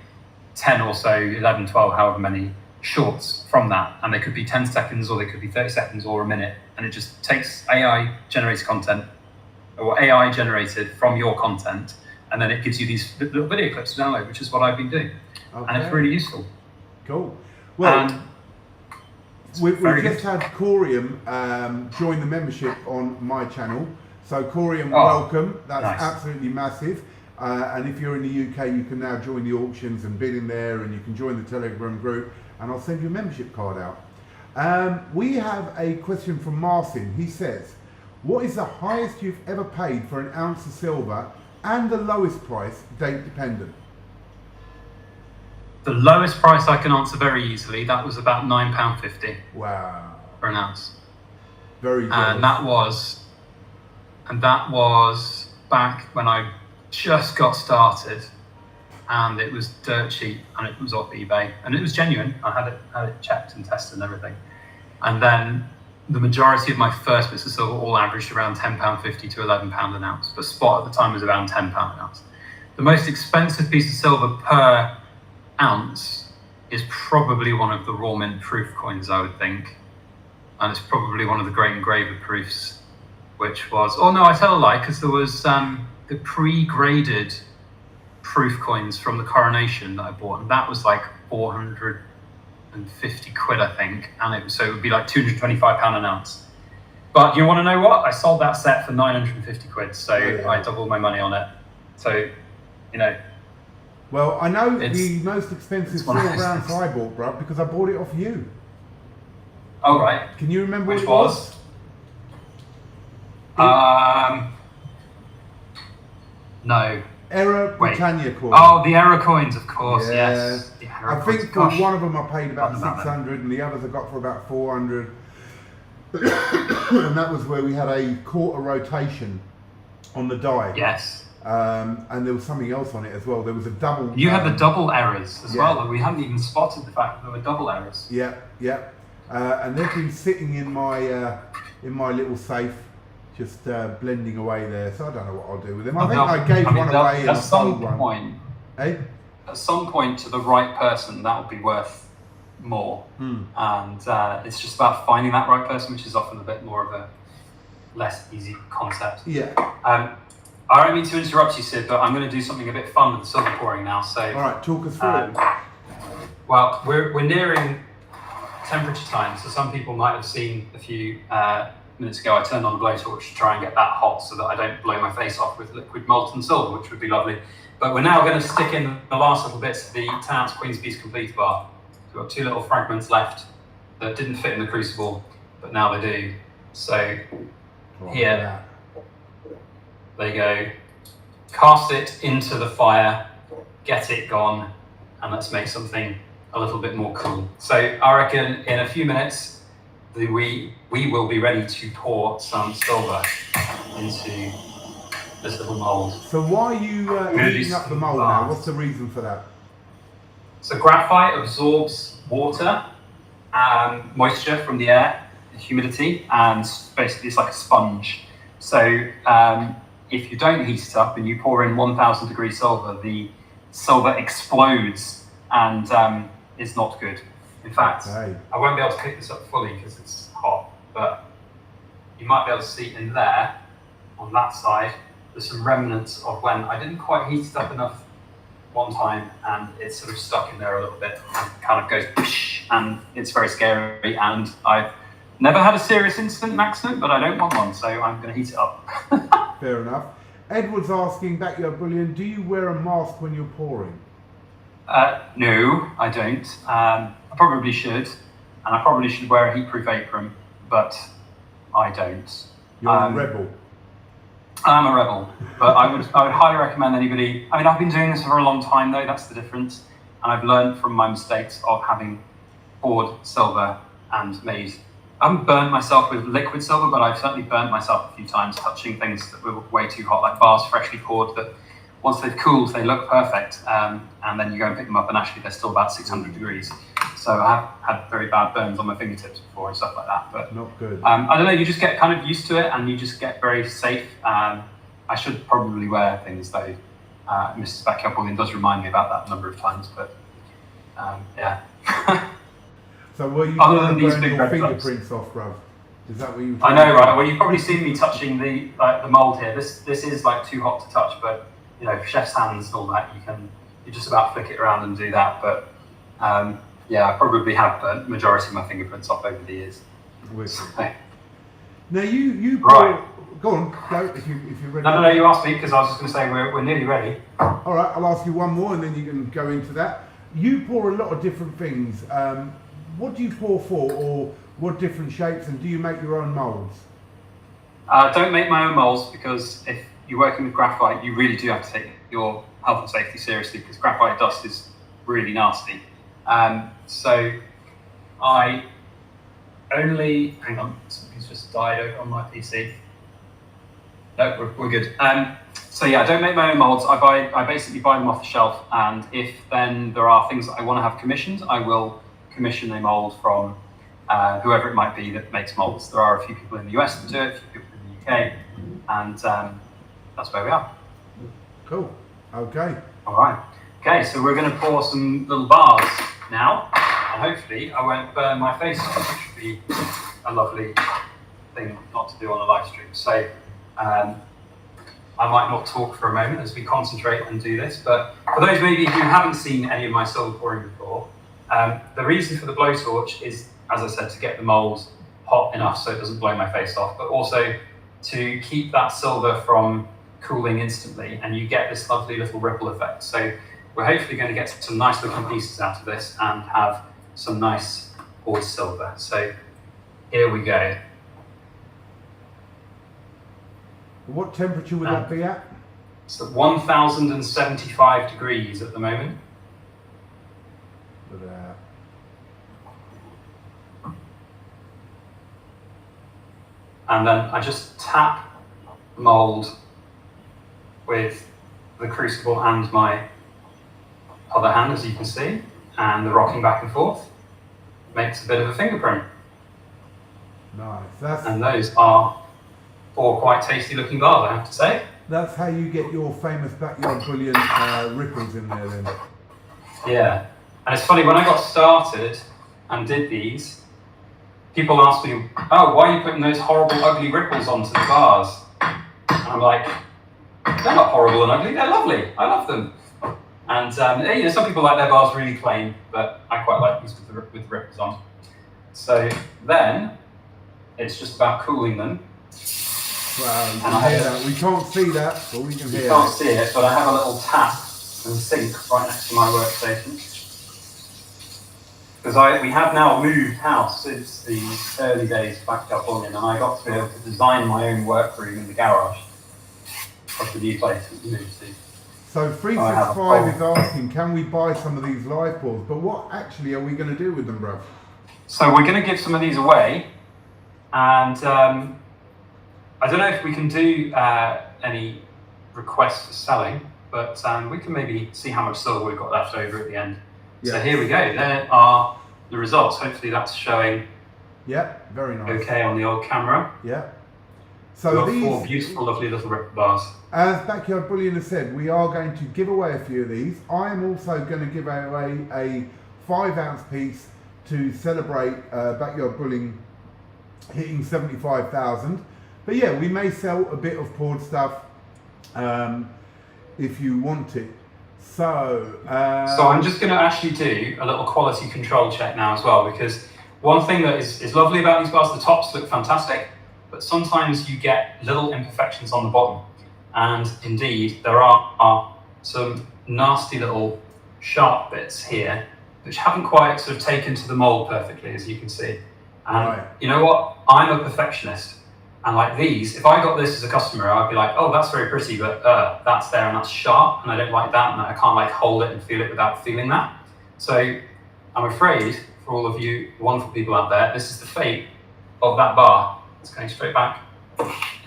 10 or so, 11, 12, however many shorts from that. And they could be 10 seconds or they could be 30 seconds or a minute. And it just takes AI generated content or AI generated from your content. And then it gives you these little video clips to download, which is what I've been doing. Okay. And it's really useful. Cool. Well, we've just had Corium join the membership on my channel. So Corium, welcome. That's absolutely massive. And if you're in the UK, you can now join the auctions and bid in there, and you can join the Telegram group, and I'll send you a membership card out. We have a question from Martin. He says, what is the highest you've ever paid for an ounce of silver and the lowest price, date dependent? The lowest price I can answer very easily, that was about £9.50. Wow. For an ounce. Very good. And that was back when I just got started, and it was dirt cheap, and it was off eBay, and it was genuine. I had it checked and tested and everything. And then the majority of my first bits of silver all averaged around £10.50 to £11 an ounce, but spot at the time was around £10 an ounce. The most expensive piece of silver per ounce is probably one of the raw mint proof coins, I would think, and it's probably one of the great engraver proofs, which was, oh no, I tell a lie, because there was the pre-graded proof coins from the coronation that I bought, and that was like 450 quid, I think, and it would be like £225 an ounce. But you want to know what? I sold that set for 950 quid, so I doubled my money on it. So, you know. Well, I know the most expensive silver ounce I bought, bruv, because I bought it off you. Oh, right. Can you remember which what it was? No. Era Britannia coins. Oh, the Era coins, of course, yes. The I think for one of them I paid about 600 and the others I got for about 400. And that was where we had a quarter rotation on the die. Yes. And there was something else on it as well. There was a double. You had the double errors as well, and we hadn't even spotted the fact that there were double errors. Yeah, yeah. And they've been sitting in my little safe, just blending away there. So I don't know what I'll do with them. I think I gave one away and sold one. At some point, to the right person, that would be worth more. And it's just about finding that right person, which is often a bit more of a less easy concept. Yeah. I don't mean to interrupt you, Sid, but I'm going to do something a bit fun with the silver pouring now. So, all right, talk us through it. Well, we're nearing temperature time, so some people might have seen a few minutes ago I turned on the blowtorch to try and get that hot so that I don't blow my face off with liquid molten silver, which would be lovely. But we're now going to stick in the last little bits of the 10-ounce Queen's Beast Complete bar. We've got 2 little fragments left that didn't fit in the crucible, but now they do. So here they go. Cast it into the fire, get it gone, and let's make something a little bit more cool. So I reckon in a few minutes we will be ready to pour some silver into this little mold. So why are you heating up the mold now? What's the reason for that? So graphite absorbs water, moisture from the air, humidity, and basically it's like a sponge. So if you don't heat it up and you pour in 1000 degree silver, the silver explodes and is not good. In fact, I won't be able to pick this up fully because it's hot, but you might be able to see in there, on that side, there's some remnants of when I didn't quite heat it up enough one time and it's sort of stuck in there a little bit and kind of goes whoosh, and it's very scary, and I've never had a serious incident accident, but I don't want one, so I'm going to heat it up. Fair enough. Edward's asking, Backyard Bullion, do you wear a mask when you're pouring? No, I don't. I probably should, and I probably should wear a heatproof apron, but I don't. You're a rebel. I'm a rebel, but I would highly recommend anybody. I mean, I've been doing this for a long time, though. That's the difference, and I've learned from my mistakes of having poured silver and made. I haven't burnt myself with liquid silver, but I've certainly burnt myself a few times touching things that were way too hot, like bars freshly poured that once they've cooled, they look perfect, and then you go and pick them up and actually they're still about 600 degrees. So I have had very bad burns on my fingertips before and stuff like that. But not good. I don't know, you just get kind of used to it and you just get very safe. I should probably wear things though. Mrs. Backyard Bullion does remind me about that a number of times, but yeah. So were you other than these burn big your red fingerprints off, bruv? Is that what you? I know, right? Well, you've probably seen me touching the mold here. This is like too hot to touch, but you know, chef's hands and all that, you just about flick it around and do that. But yeah, I probably have burnt majority of my fingerprints off over the years. So. Now you right. Go on, go if you're ready. No, you asked me because I was just going to say we're nearly ready. All right, I'll ask you one more and then you can go into that. You pour a lot of different things. What do you pour for, or what different shapes, and do you make your own molds? Don't make my own molds, because if you're working with graphite, you really do have to take your health and safety seriously, because graphite dust is really nasty. So I only, hang on, something's just died over on my PC. No, we're good. So yeah, I don't make my own molds. I basically buy them off the shelf, and if then there are things that I want to have commissioned, I will commission a mold from whoever it might be that makes molds. There are a few people in the US that do it, a few people in the UK, and that's where we are. Cool. Okay. All right. Okay, so we're going to pour some little bars now, and hopefully I won't burn my face off, which would be a lovely thing not to do on a live stream. So I might not talk for a moment as we concentrate and do this, but for those maybe who haven't seen any of my silver pouring before, the reason for the blowtorch is, as I said, to get the mold hot enough so it doesn't blow my face off, but also to keep that silver from cooling instantly, and you get this lovely little ripple effect. So we're hopefully going to get some nice looking pieces out of this and have some nice poured silver. So here we go. What temperature would that be at? It's at 1075 degrees at the moment. Look at that. And then I just tap the mold with the crucible and my other hand, as you can see, and the rocking back and forth makes a bit of a fingerprint. Nice. And those are 4 quite tasty looking bars, I have to say. That's how you get your famous backyard bullion ripples in there then. Yeah, and it's funny, when I got started and did these, people asked me, oh, why are you putting those horrible ugly ripples onto the bars? And I'm like, they're not horrible and ugly, they're lovely, I love them. And you know, some people like their bars really plain, but I quite like these with the ripples on. So then, it's just about cooling them. Wow, you can hear that. We can't see that, but we can hear it. You can't see it, but I have a little tap and sink right next to my workstation. Because we have now moved house since the early days of Backyard Bullion, and I got to be able to design my own workroom in the garage of the new place that we moved to. So 365 is asking, can we buy some of these live pours? But what actually are we going to do with them, bro? So we're going to give some of these away, and I don't know if we can do any requests for selling, but we can maybe see how much silver we've got left over at the end. Yes. So here we go. There are the results. Hopefully that's showing. Yeah, very nice. Okay on the old camera. Yeah. So these 4 beautiful, lovely little ripple bars. As Backyard Bullion has said, we are going to give away a few of these. I am also going to give away a 5-ounce piece to celebrate Backyard Bullion hitting 75,000. But yeah, we may sell a bit of poured stuff if you want it. So I'm just going to actually do a little quality control check now as well, because one thing that is lovely about these bars, the tops look fantastic, but sometimes you get little imperfections on the bottom. And indeed, there are some nasty little sharp bits here, which haven't quite sort of taken to the mold perfectly, as you can see. And right. You know what? I'm a perfectionist. And like these, if I got this as a customer, I'd be like, oh, that's very pretty, but that's there and that's sharp, and I don't like that, and I can't like hold it and feel it without feeling that. So I'm afraid, for all of you wonderful people out there, this is the fate of that bar. It's going straight back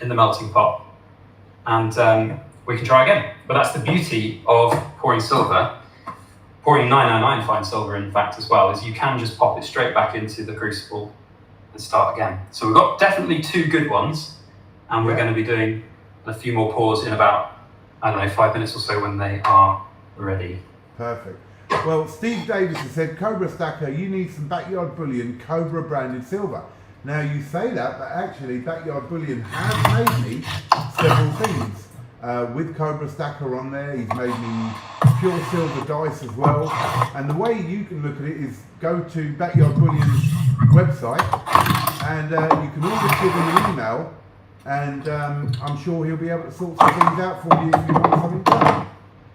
in the melting pot. And we can try again. But that's the beauty of pouring silver, pouring 999 fine silver, in fact, as well, is you can just pop it straight back into the crucible and start again. So we've got definitely 2 good ones, and we're going to be doing a few more pours in about, I don't know, 5 minutes or so when they are ready. Perfect. Well, Steve Davis has said, Cobra Stacker, you need some Backyard Bullion Cobra branded silver. Now you say that, but actually Backyard Bullion has made me several things. With Cobra Stacker on there, he's made me pure silver dice as well. And the way you can look at it is go to Backyard Bullion's website, and you can always give him an email, and I'm sure he'll be able to sort some things out for you if you want something done.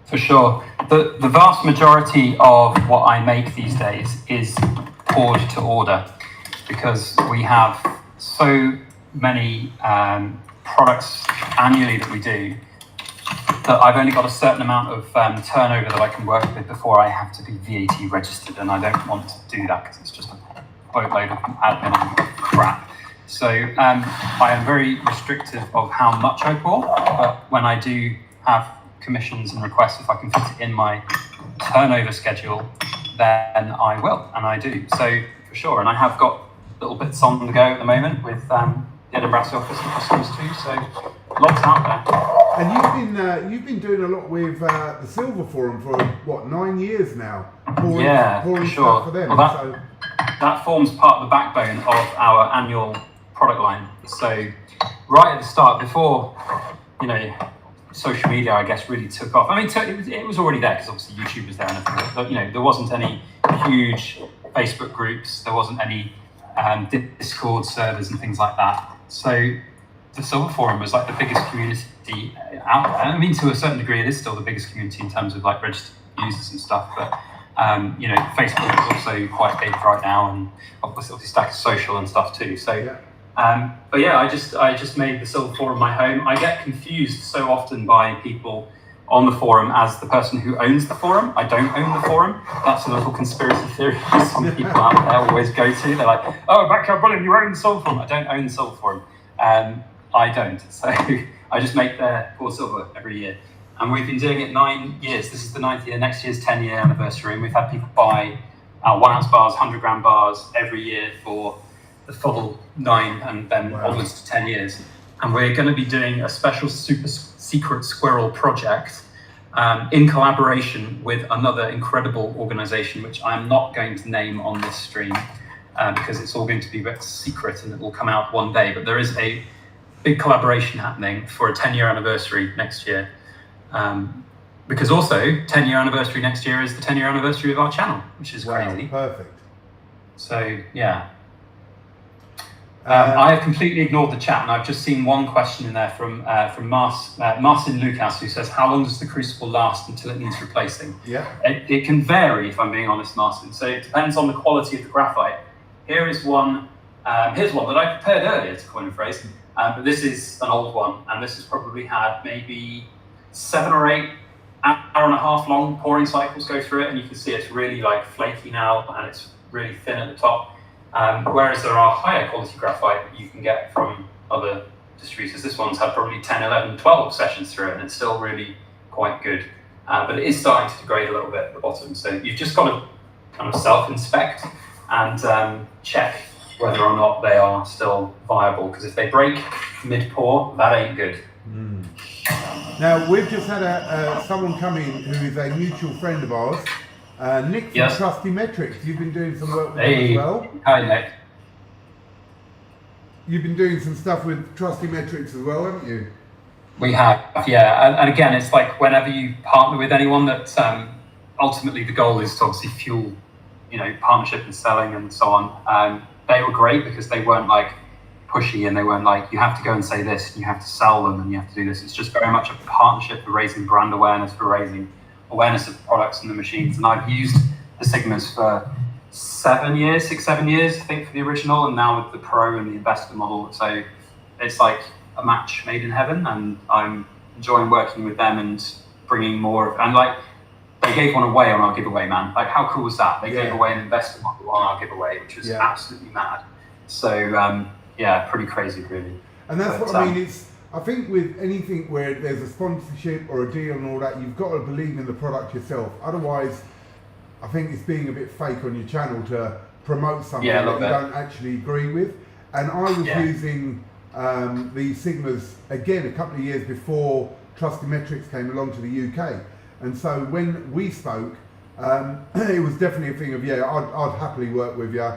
For sure. The vast majority of what I make these days is poured to order, because we have so many products annually that we do, that I've only got a certain amount of turnover that I can work with before I have to be VAT registered, and I don't want to do that because it's just a boatload of admin and crap. So I am very restrictive of how much I pour, but when I do have commissions and requests, if I can fit it in my turnover schedule, then I will, and I do. So for sure, and I have got little bits on the go at the moment with the Edinburgh office and customers too, so lots out there. And you've been doing a lot with the Silver Forum for what, 9 years now? Pouring for sure. Stuff for them. Well, that forms part of the backbone of our annual product line. So right at the start, before social media, I guess, really took off. I mean, it was already there because obviously YouTube was there and everything. But there wasn't any huge Facebook groups. There wasn't any Discord servers and things like that. So the Silver Forum was like the biggest community out there. I mean, to a certain degree, it is still the biggest community in terms of like registered users and stuff. But you know, Facebook is also quite big right now, and obviously Stacker Social and stuff too. So, but yeah, I just made the Silver Forum my home. I get confused so often by people on the forum as the person who owns the forum. I don't own the forum. That's a little conspiracy theory some people out there always go to. They're like, oh, Backyard Bullion, you own the Silver Forum. I don't own the Silver Forum. I don't. So I just make their poor silver every year. And we've been doing it 9 years. This is the 9th year. Next year's 10-year anniversary. And we've had people buy 1-ounce bars, 100-gram bars every year for the full 9 and then onwards to 10 years. And we're going to be doing a special super secret squirrel project in collaboration with another incredible organization, which I'm not going to name on this stream because it's all going to be secret and it will come out one day. But there is a big collaboration happening for a 10-year anniversary next year. Because also 10-year anniversary next year is the 10-year anniversary of our channel, which is crazy. Perfect. So yeah. I have completely ignored the chat, and I've just seen one question in there from Marcin Lucas, who says, "How long does the crucible last until it needs replacing?" Yeah. It can vary, if I'm being honest, Marcin. So it depends on the quality of the graphite. Here's one that I prepared earlier, to coin a phrase, but this is an old one, and this has probably had maybe 7 or 8 hour-and-a-half long pouring cycles go through it, and you can see it's really like flaky now, and it's really thin at the top. Whereas there are higher quality graphite that you can get from other distributors. This one's had probably 10, 11, 12 sessions through it, and it's still really quite good. But it is starting to degrade a little bit at the bottom. So you've just got to kind of self-inspect and check whether or not they are still viable. Because if they break mid-pour, that ain't good. Mm. Now, we've just had someone come in who is a mutual friend of ours. Nick from Trusty Metrics, you've been doing some work with him as well. Hi, Nick. You've been doing some stuff with Trusty Metrics as well, haven't you? We have, yeah. And again, it's like whenever you partner with anyone, that ultimately the goal is to obviously fuel, you know, partnership and selling and so on. They were great because they weren't like pushy, and they weren't like, you have to go and say this, and you have to sell them, and you have to do this. It's just very much a partnership for raising brand awareness, for raising awareness of the products and the machines. And I've used the Sigmas for 7 years, 6, 7 years, I think, for the original, and now with the Pro and the Investor model. So it's like a match made in heaven, and I'm enjoying working with them and bringing more. And like, they gave one away on our giveaway, man. Like, how cool was that? They gave away an Investor model on our giveaway, which was absolutely mad. So yeah, pretty crazy, really. And that's what I mean. I think with anything where there's a sponsorship or a deal and all that, you've got to believe in the product yourself. Otherwise, I think it's being a bit fake on your channel to promote something that you don't actually agree with. And I was using the Sigmas, again, a couple of years before Trusty Metrics came along to the UK. And so when we spoke, it was definitely a thing of, I'd happily work with you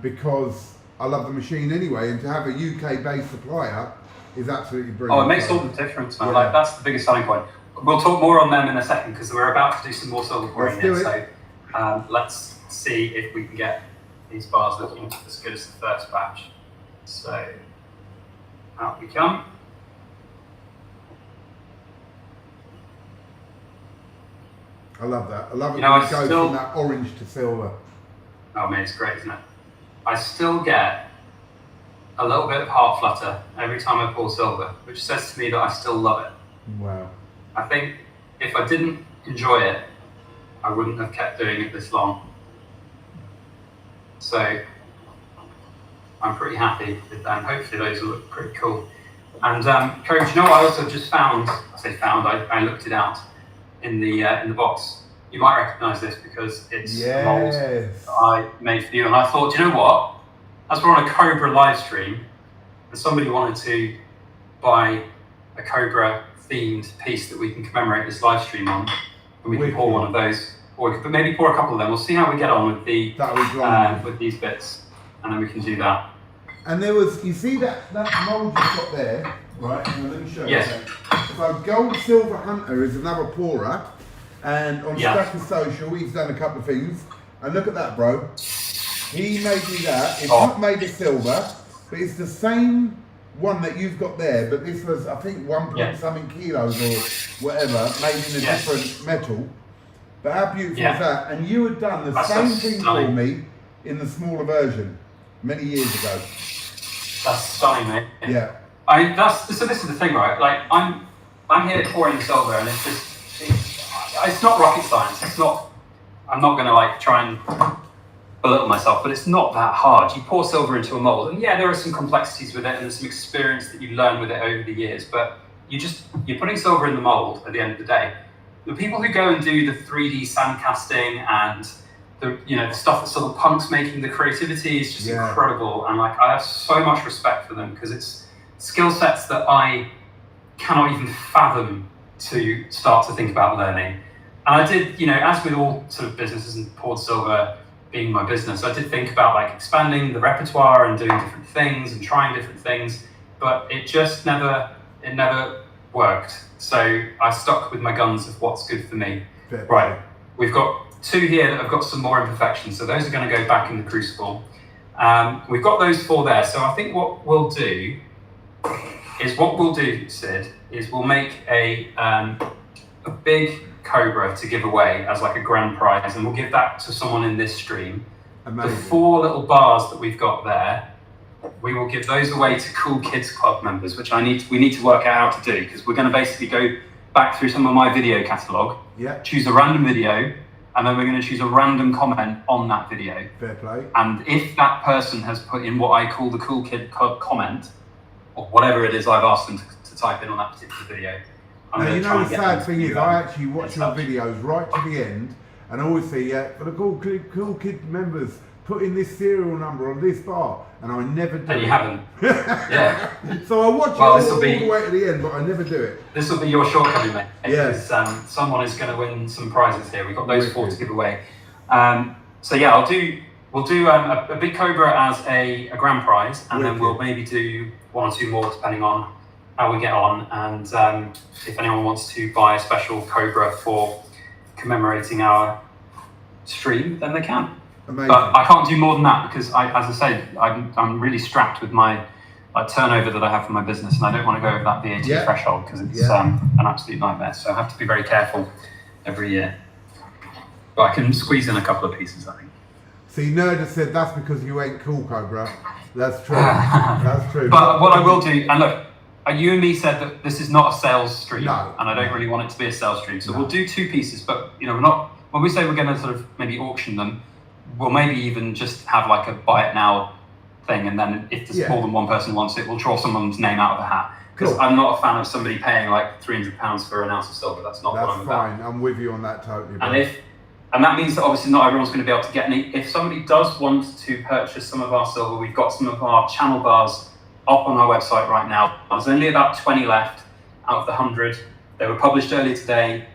because I love the machine anyway. And to have a UK-based supplier is absolutely brilliant. Oh, it makes all the difference, man. Like, that's the biggest selling point. We'll talk more on them in a second because we're about to do some more silver pouring here. So let's see if we can get these bars looking as good as the first batch. So out we come. I love that. I love it when it goes from that orange to silver. Oh man, it's great, isn't it? I still get a little bit of heart flutter every time I pour silver, which says to me that I still love it. Wow. I think if I didn't enjoy it, I wouldn't have kept doing it this long. So I'm pretty happy with them. Hopefully those will look pretty cool. And Craven, you know what I also just found? I looked it out in the box. You might recognise this because it's a mold that I made for you. And I thought, you know what? As we're on a Cobra live stream, and somebody wanted to buy a Cobra themed piece that we can commemorate this live stream on, and we can pour one of those, or we could maybe pour a couple of them. We'll see how we get on with the with these bits, and then we can do that. And there was, you see that mold you've got there, right? Let me show you. So Gold Silver Hunter is another pourer, and on Stacker Social he's done a couple of things. And look at that, bro. He made me that. It's Oh. not made of silver, but it's the same one that you've got there, but this was, I think, 1 something kilos or whatever, made in a different metal. But how beautiful is that? And you had done the same thing for me in the smaller version many years ago. That's stunning, mate. Yeah. So this is the thing, right? Like I'm here pouring silver, and it's not rocket science. It's not. I'm not going to like try and belittle myself, but it's not that hard. You pour silver into a mold, and yeah, there are some complexities with it, and there's some experience that you learn with it over the years. But you're putting silver in the mold at the end of the day. The people who go and do the 3D sand casting and the stuff that sort of punks making the creativity is just incredible, and like I have so much respect for them because it's skill sets that I cannot even fathom to start to think about learning. And I did, as with all sort of businesses, and poured silver being my business, I did think about like expanding the repertoire and doing different things and trying different things, but it just never worked. So I stuck with my guns of what's good for me. Right, we've got 2 here that have got some more imperfections, so those are going to go back in the crucible. We've got those 4 there, so I think what we'll do, Sid, is we'll make a big Cobra to give away as like a grand prize, and we'll give that to someone in this stream. Amazing. The 4 little bars that we've got there, we will give those away to Cool Kids Club members, which we need to work out how to do, because we're going to basically go back through some of my video catalogue, choose a random video, and then we're going to choose a random comment on that video. Fair play. And if that person has put in what I call the Cool Kid Club comment, or whatever it is I've asked them to type in on that particular video, now, the sad thing is, I actually watch your videos right to the end, and I always say, for the cool kid members, put in this serial number on this bar, and I never do. And you haven't. Yeah. So I watch it all the way to the end, but I never do it. This will be your shortcoming, mate. Yes. Someone is going to win some prizes here. We've got those 4 to give away. So yeah, we'll do a big Cobra as a grand prize, and then we'll maybe do 1 or 2 more depending on how we get on, and if anyone wants to buy a special Cobra for commemorating our stream, then they can. Amazing. But I can't do more than that because, as I said, I'm really strapped with my turnover that I have for my business, and I don't want to go over that VAT threshold because it's an absolute nightmare. So I have to be very careful every year. But I can squeeze in a couple of pieces, I think. See, Nerd has said that's because you ain't cool, Cobra. That's true. That's true. But what I will do, and look, you and me said that this is not a sales stream, and I don't really want it to be a sales stream. So we'll do 2 pieces, but we're not. When we say we're going to sort of maybe auction them, we'll maybe even just have like a buy it now thing, and then if there's more than one person wants it, we'll draw someone's name out of a hat. Because I'm not a fan of somebody paying like £300 for an ounce of silver. That's not what I'm about. That's fine. I'm with you on that totally. And that means that obviously not everyone's going to be able to get any. If somebody does want to purchase some of our silver, we've got some of our channel bars up on our website right now. There's only about 20 left out of the 100. They were published earlier today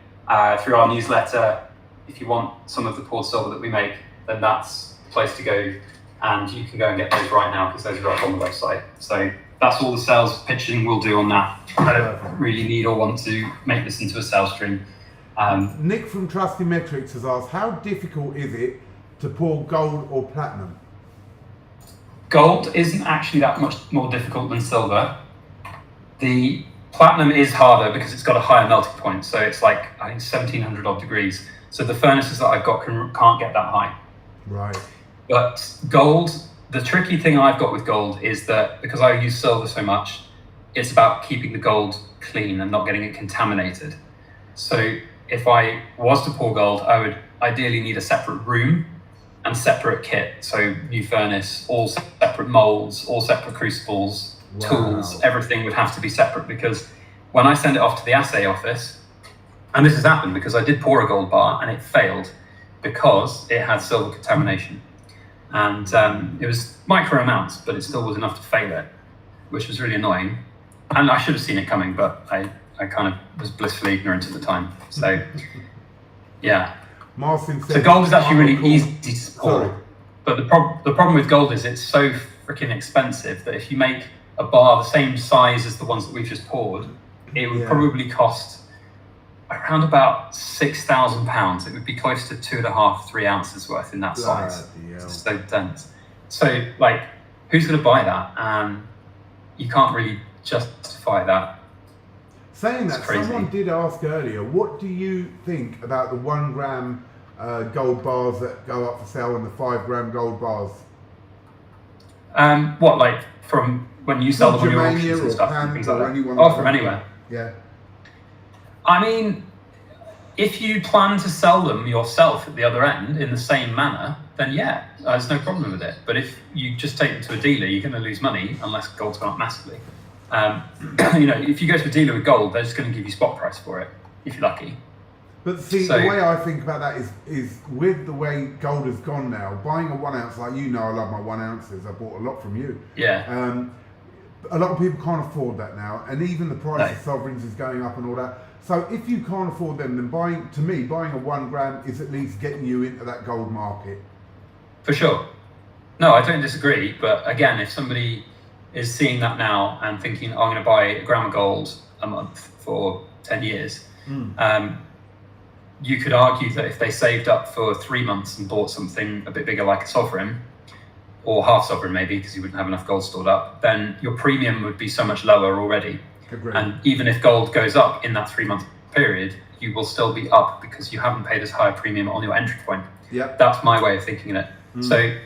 through our newsletter. If you want some of the poured silver that we make, then that's the place to go. And you can go and get those right now because those are up on the website. So that's all the sales pitching we'll do on that. I don't really need or want to make this into a sales stream. Nick from Trusty Metrics has asked, how difficult is it to pour gold or platinum? Gold isn't actually that much more difficult than silver. The platinum is harder because it's got a higher melting point. So it's like, I think 1700 odd degrees. So the furnaces that I've got can't get that high. Right. But gold, the tricky thing I've got with gold is that because I use silver so much, it's about keeping the gold clean and not getting it contaminated. So if I was to pour gold, I would ideally need a separate room and separate kit. So new furnace, all separate molds, all separate crucibles, tools, everything would have to be separate, because when I send it off to the assay office, and this has happened because I did pour a gold bar and it failed because it had silver contamination. And it was micro amounts, but it still was enough to fail it, which was really annoying. And I should have seen it coming, but I kind of was blissfully ignorant at the time. So, yeah. Martin said, so gold is actually really easy to pour. But the problem with gold is it's so freaking expensive that if you make a bar the same size as the ones that we've just poured, it would probably cost around about £6,000. It would be close to 2.5, 3 ounces worth in that size. It's so dense. So like, who's going to buy that? You can't really justify that. Saying that, someone did ask earlier, what do you think about the 1 gram gold bars that go up for sale and the 5 gram gold bars? What, like from when you sell them on your auctions and stuff and things like that? Oh, from anywhere. Yeah. I mean, if you plan to sell them yourself at the other end in the same manner, then yeah, there's no problem with it. But if you just take them to a dealer, you're going to lose money unless gold's gone up massively. If you go to a dealer with gold, they're just going to give you spot price for it if you're lucky. But see, the way I think about that is with the way gold has gone now, buying a 1 ounce, like I love my 1 ounces. I bought a lot from you. Yeah. A lot of people can't afford that now, and even the price of sovereigns is going up and all that. So if you can't afford them, then buying a 1 gram is at least getting you into that gold market. For sure. No, I don't disagree. But again, if somebody is seeing that now and thinking, I'm going to buy a gram of gold a month for 10 years, you could argue that if they saved up for 3 months and bought something a bit bigger like a sovereign, or half sovereign maybe, because you wouldn't have enough gold stored up, then your premium would be so much lower already. Agreed. And even if gold goes up in that 3 month period, you will still be up because you haven't paid as high a premium on your entry point. Yep. That's my way of thinking it. So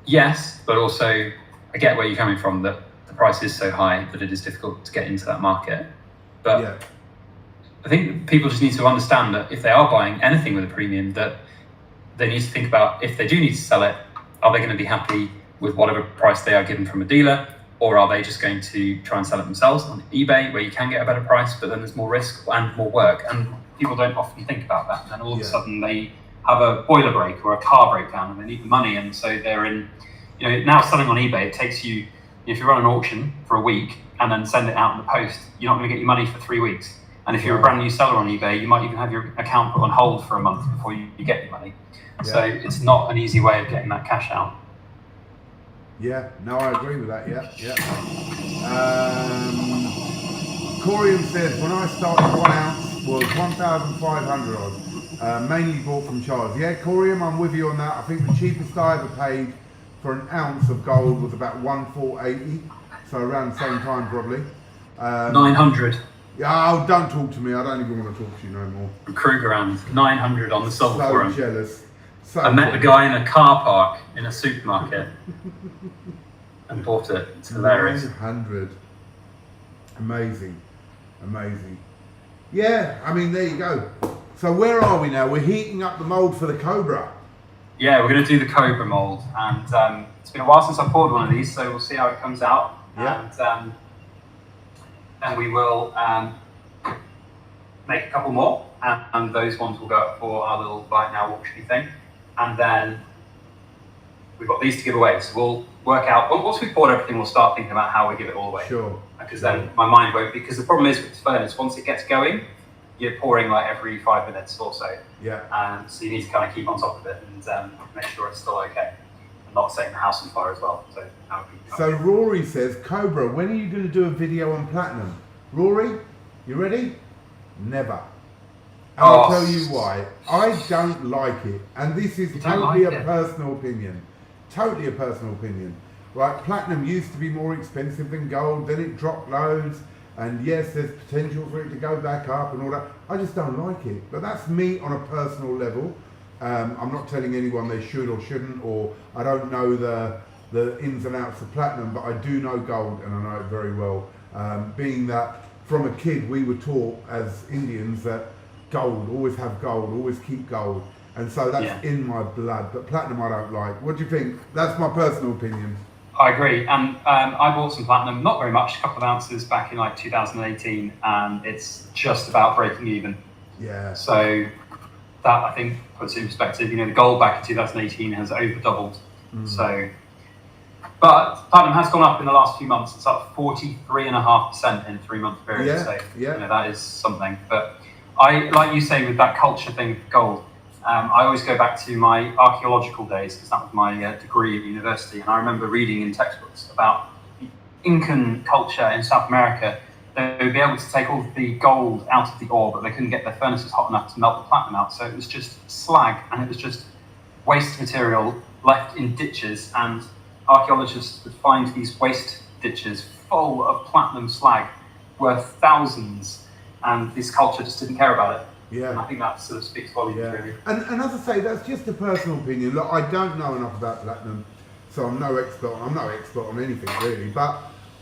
yes, but also I get where you're coming from, that the price is so high that it is difficult to get into that market. But I think people just need to understand that if they are buying anything with a premium, that they need to think about, if they do need to sell it, are they going to be happy with whatever price they are given from a dealer, or are they just going to try and sell it themselves on eBay, where you can get a better price, but then there's more risk and more work, and people don't often think about that. And then all of a sudden they have a boiler break or a car breakdown and they need the money, and so they're in, now selling on eBay, it takes you, if you run an auction for a week and then send it out in the post, you're not going to get your money for 3 weeks. And if you're a brand new seller on eBay, you might even have your account put on hold for a month before you get your money. So it's not an easy way of getting that cash out. Yeah, no, I agree with that. Corium says, when I started, 1 ounce was 1,500 odd, mainly bought from Charles. Yeah, Corium, I'm with you on that. I think the cheapest I ever paid for an ounce of gold was about 1,480, so around the same time probably. 900. Yeah, oh, don't talk to me. I don't even want to talk to you no more. Krugerrand, 900 on the silver forum. So jealous. I met the guy in a car park in a supermarket and bought it. It's hilarious. 900. Amazing. Yeah, I mean, there you go. So where are we now? We're heating up the mold for the Cobra. Yeah, we're going to do the Cobra mold. And it's been a while since I poured one of these, so we'll see how it comes out. Yeah. And we will make a couple more. And those ones will go up for our little Buy It Now auction thing. And then we've got these to give away. So we'll work out, once we've poured everything, we'll start thinking about how we give it all away. Sure. Because then my mind won't, because the problem is with this furnace, once it gets going, you're pouring like every 5 minutes or so. Yeah. So you need to kind of keep on top of it and make sure it's still okay. And not setting the house on fire as well. So Rory says, Cobra, when are you going to do a video on platinum? Rory, you ready? Never. I'll tell you why. I don't like it. And this is totally a personal opinion. Totally a personal opinion. Right, platinum used to be more expensive than gold, then it dropped loads, and yes, there's potential for it to go back up and all that. I just don't like it. But that's me on a personal level. I'm not telling anyone they should or shouldn't, or I don't know the ins and outs of platinum, but I do know gold, and I know it very well. Being that from a kid we were taught as Indians that gold, always have gold, always keep gold. And so that's in my blood. But platinum I don't like. What do you think? That's my personal opinion. I agree. And I bought some platinum, not very much, a couple of ounces back in like 2018, and it's just about breaking even. Yeah. So that, I think, puts it in perspective. The gold back in 2018 has over doubled. So, but platinum has gone up in the last few months. It's up 43.5% in a 3 month period. Yeah. So Yeah. That is something. But I, like you say, with that culture thing with gold, I always go back to my archaeological days, because that was my degree at university. And I remember reading in textbooks about the Incan culture in South America. they would be able to take all the gold out of the ore, but they couldn't get their furnaces hot enough to melt the platinum out. So it was just slag, and it was just waste material left in ditches. And archaeologists would find these waste ditches full of platinum slag worth thousands, and this culture just didn't care about it. Yeah. And I think that sort of speaks volumes, really. And as I say, that's just a personal opinion. Look, I don't know enough about platinum, so I'm no expert on anything really, but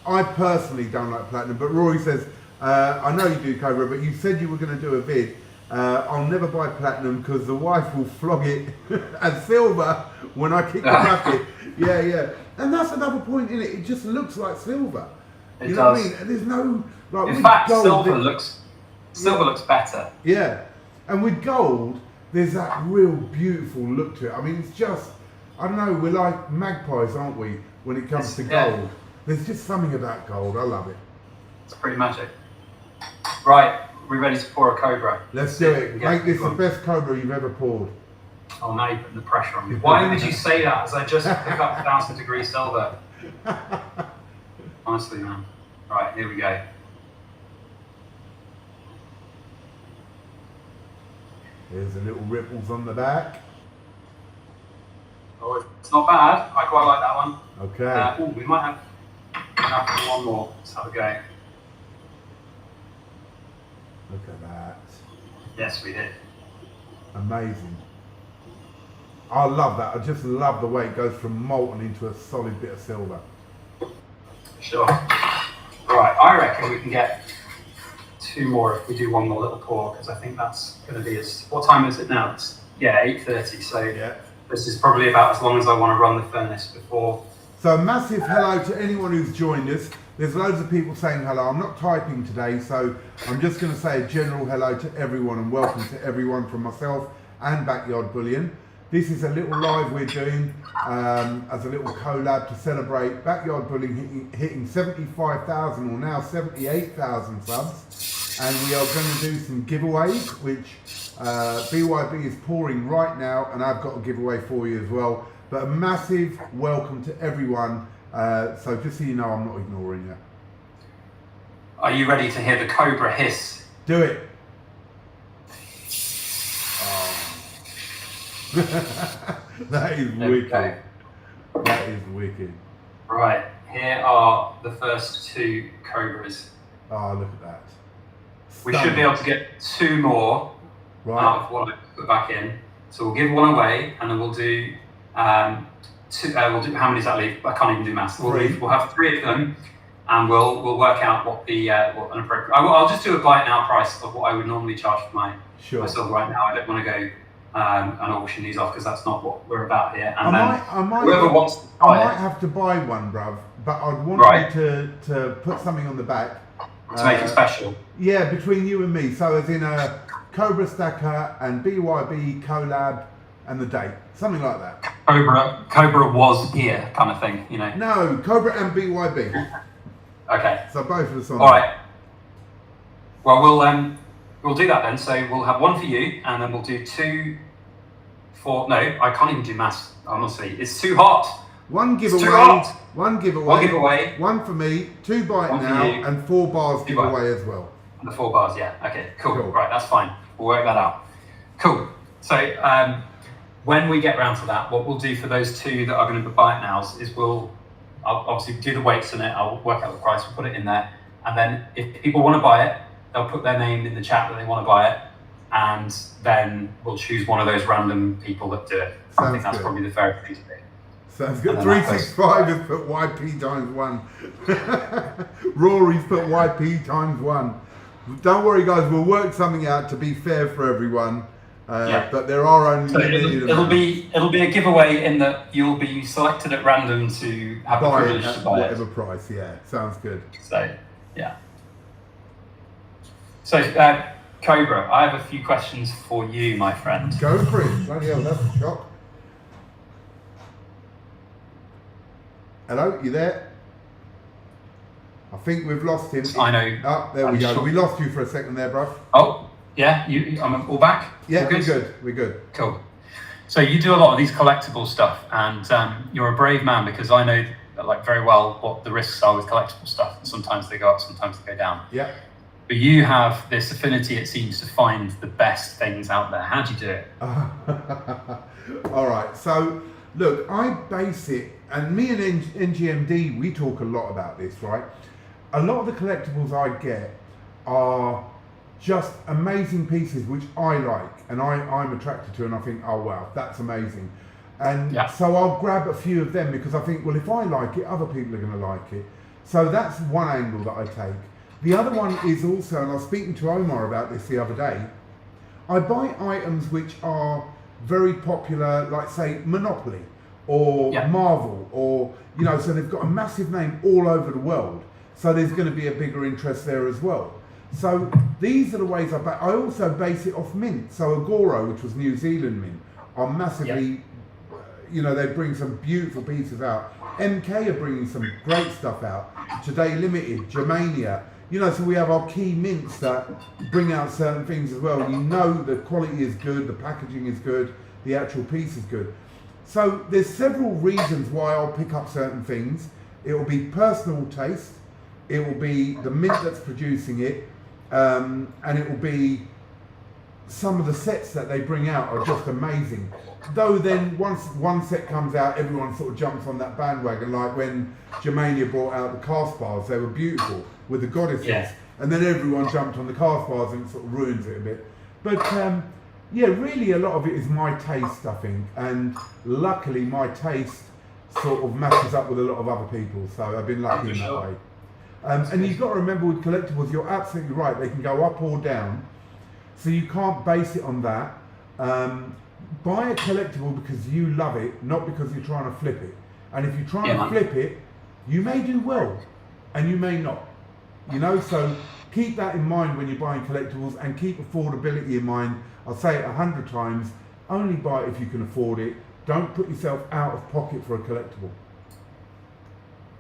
I personally don't like platinum. But Rory says, I know you do, Cobra, but you said you were going to do a vid. I'll never buy platinum because the wife will flog it as silver when I kick the bucket. Yeah. And that's another point in it. It just looks like silver. It you know does. what I mean? There's no like. In fact, silver looks better. Yeah, and with gold, there's that real beautiful look to it. I mean, it's just, I don't know, we're like magpies, aren't we, when it comes to gold? There's just something about gold. I love it. It's pretty magic. Right, we're ready to pour a Cobra. Let's do it. Make this the best Cobra you've ever poured. Oh, now you're putting the pressure on me. Why would you say that as I just pick up 1,000-degree silver? Honestly, man. Right, here we go. There's the little ripples on the back. Oh, it's not bad. I quite like that one. Okay. We might have enough for one more. Let's have a go. Look at that. Yes, we did. Amazing. I love that. I just love the way it goes from molten into a solid bit of silver. Sure. Right, I reckon we can get 2 more if we do one more little pour, because I think that's going to be what time is it now? It's 8:30. So this is probably about as long as I want to run the furnace before. So a massive hello to anyone who's joined us. There's loads of people saying hello. I'm not typing today, so I'm just going to say a general hello to everyone and welcome to everyone from myself and Backyard Bullion. This is a little live we're doing as a little collab to celebrate Backyard Bullion hitting 75,000 or now 78,000 subs. And we are going to do some giveaways, which BYB is pouring right now, and I've got a giveaway for you as well. But a massive welcome to everyone. So just so you know, I'm not ignoring you. Are you ready to hear the Cobra hiss? Do it. That is wicked. That is wicked. Right, here are the first 2 Cobras. Oh, look at that. We should be able to get 2 more out of what I put back in. So we'll give 1 away, and then we'll do 2. We'll do, how many does that leave? I can't even do maths. We'll have 3 of them, and we'll work out what the what an appropriate. I'll just do a buy it now price of what I would normally charge for my silver right now. I don't want to go and auction these off because that's not what we're about here. And whoever wants to buy I might have to buy one, bruv, but I'd want you to put something on the back to make it special. Yeah, between you and me. So as in a Cobra Stacker and BYB collab and the date, something like that. Cobra was here, kind of thing, you know. No, Cobra and BYB. Okay. So both of us on. All right. Well, we'll do that then. So we'll have 1 for you, and then we'll do 2 for. No, I can't even do maths. Honestly, it's too hot. 1 giveaway. Too hot. 1 giveaway. 1 giveaway. 1 for me. 2 buy it now, and 4 bars giveaway as well. And the 4 bars, yeah. Okay, cool. Right, that's fine. We'll work that out. Cool. So when we get around to that, what we'll do for those 2 that are going to buy it now is I'll obviously do the weights on it. I'll work out the price. We'll put it in there, and then if people want to buy it, they'll put their name in the chat that they want to buy it, and then we'll choose one of those random people that do it. I think that's probably the fairest thing to do. Sounds good. 365 has put YP times 1. Rory's put YP times 1. Don't worry, guys. We'll work something out to be fair for everyone. But there are only it'll be a giveaway in that you'll be selected at random to have the privilege to buy whatever price. Yeah, sounds good. So yeah. So Cobra, I have a few questions for you, my friend. Go for it. Bloody hell, that's a shock. Hello, you there? I think we've lost him. I know. Oh, there we go. Sure. We lost you for a second there, bruv. Oh, yeah. I'm all back? Yeah, all good? We're good. Cool. So you do a lot of these collectible stuff, and you're a brave man because I know like very well what the risks are with collectible stuff. And sometimes they go up, sometimes they go down. Yeah. But you have this affinity, it seems, to find the best things out there. How do you do it? All right. So, look, I base it, and me and NGMD, we talk a lot about this, right? A lot of the collectibles I get are just amazing pieces which I like and I'm attracted to, and I think, oh wow, that's amazing. And so I'll grab a few of them because I think, well, if I like it, other people are going to like it. So that's one angle that I take. The other one is also, and I was speaking to Omar about this the other day, I buy items which are very popular, like say Monopoly or Marvel, or, you know, so they've got a massive name all over the world. So there's going to be a bigger interest there as well. So these are the ways I also base it off mint. So Agoro, which was New Zealand mint, are massively, you know, they bring some beautiful pieces out. MK are bringing some great stuff out. Today Limited, Germania, you know, so we have our key mints that bring out certain things as well. You know the quality is good, the packaging is good, the actual piece is good. So there's several reasons why I'll pick up certain things. It will be personal taste, it will be the mint that's producing it, and it will be some of the sets that they bring out are just amazing. Though then once one set comes out, everyone sort of jumps on that bandwagon, like when Germania brought out the cast bars, they were beautiful with the goddesses, and then everyone jumped on the cast bars and it sort of ruins it a bit. But yeah, really a lot of it is my taste, I think, and luckily my taste sort of matches up with a lot of other people, so I've been lucky in that way. And you've got to remember with collectibles, you're absolutely right, they can go up or down, so you can't base it on that. Buy a collectible because you love it, not because you're trying to flip it. And if you're trying to flip it, you may do well, and you may not. You know, so keep that in mind when you're buying collectibles, and keep affordability in mind. I'll say it 100 times, only buy it if you can afford it. Don't put yourself out of pocket for a collectible.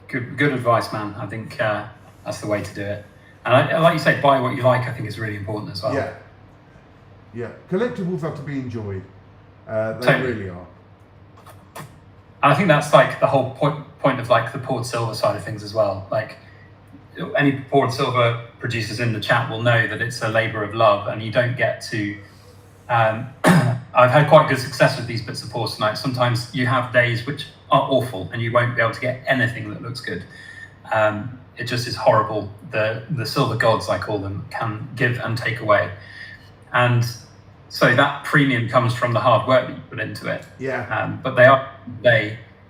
Good advice, man. I think that's the way to do it. And like you say, buy what you like, I think is really important as well. Yeah. Yeah. Collectibles are to be enjoyed. They really are. And I think that's like the whole point of like the poured silver side of things as well. Like any poured silver producers in the chat will know that it's a labor of love, and you don't get to I've had quite good success with these bits of porcelain. Sometimes you have days which are awful and you won't be able to get anything that looks good. It just is horrible. The silver gods, I call them, can give and take away. And so that premium comes from the hard work that you put into it. But they are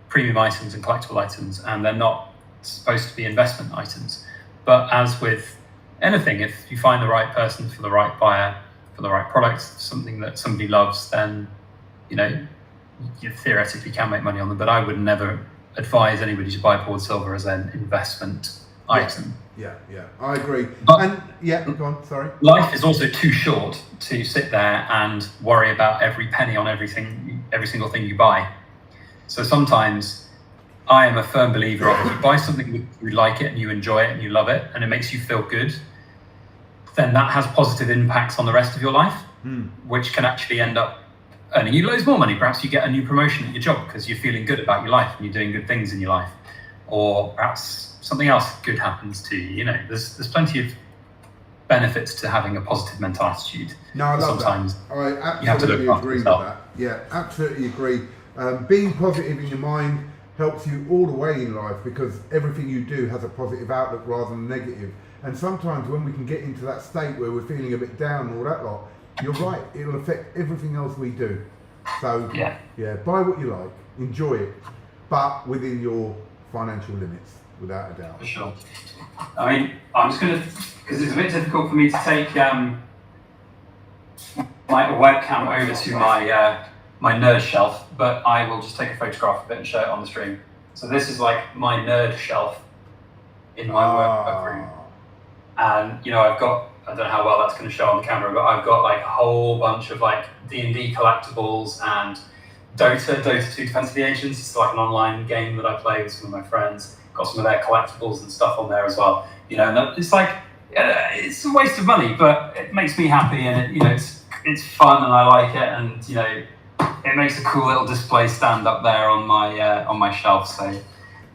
premium items and collectible items, and they're not supposed to be investment items. But as with anything, if you find the right person for the right buyer, for the right product, something that somebody loves, then, you know, you theoretically can make money on them. But I would never advise anybody to buy poured silver as an investment item. Yeah, I agree. But go on, sorry. Life is also too short to sit there and worry about every penny on every single thing you buy. So sometimes I am a firm believer of, if you buy something, you like it and you enjoy it and you love it and it makes you feel good, then that has positive impacts on the rest of your life, which can actually end up earning you loads more money. Perhaps you get a new promotion at your job because you're feeling good about your life and you're doing good things in your life. Or perhaps something else good happens to you. You know, there's plenty of benefits to having a positive mental attitude. No, I love sometimes that. I absolutely agree with that. Yeah, absolutely agree. Being positive in your mind helps you all the way in life, because everything you do has a positive outlook rather than negative. And sometimes when we can get into that state where we're feeling a bit down and all that lot, you're right, it'll affect everything else we do. So yeah, buy what you like, enjoy it, but within your financial limits, without a doubt. For sure. I mean, I'm just going to, because it's a bit difficult for me to take my webcam over to my nerd shelf, but I will just take a photograph of it and show it on the stream. So this is like my nerd shelf in my work room. And, you know, I've got, I don't know how well that's going to show on the camera, but I've got like a whole bunch of like D&D collectibles and Dota 2 Defense of the Ancients. It's like an online game that I play with some of my friends. Got some of their collectibles and stuff on there as well. You know, and it's like, it's a waste of money, but it makes me happy, and it, you know, it's fun and I like it, and, you know, it makes a cool little display stand up there on my shelf. So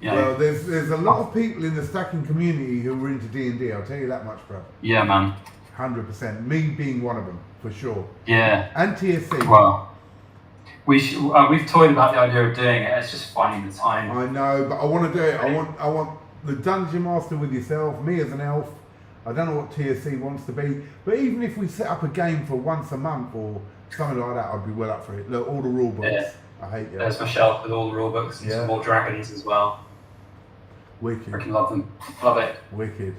You know. Well, there's a lot of people in the stacking community who are into D&D. I'll tell you that much, bro. Yeah, man. 100%. Me being one of them, for sure. Yeah. And TSC. Well, we've toyed about the idea of doing it. It's just finding the time. I know, but I want to do it. I want the Dungeon Master with yourself, me as an elf. I don't know what TSC wants to be, but even if we set up a game for once a month or something like that, I'd be well up for it. Look, all the rule books. Yeah. I hate you. There's my shelf with all the rule books and some more dragons as well. Wicked. Freaking love them. Love it. Wicked.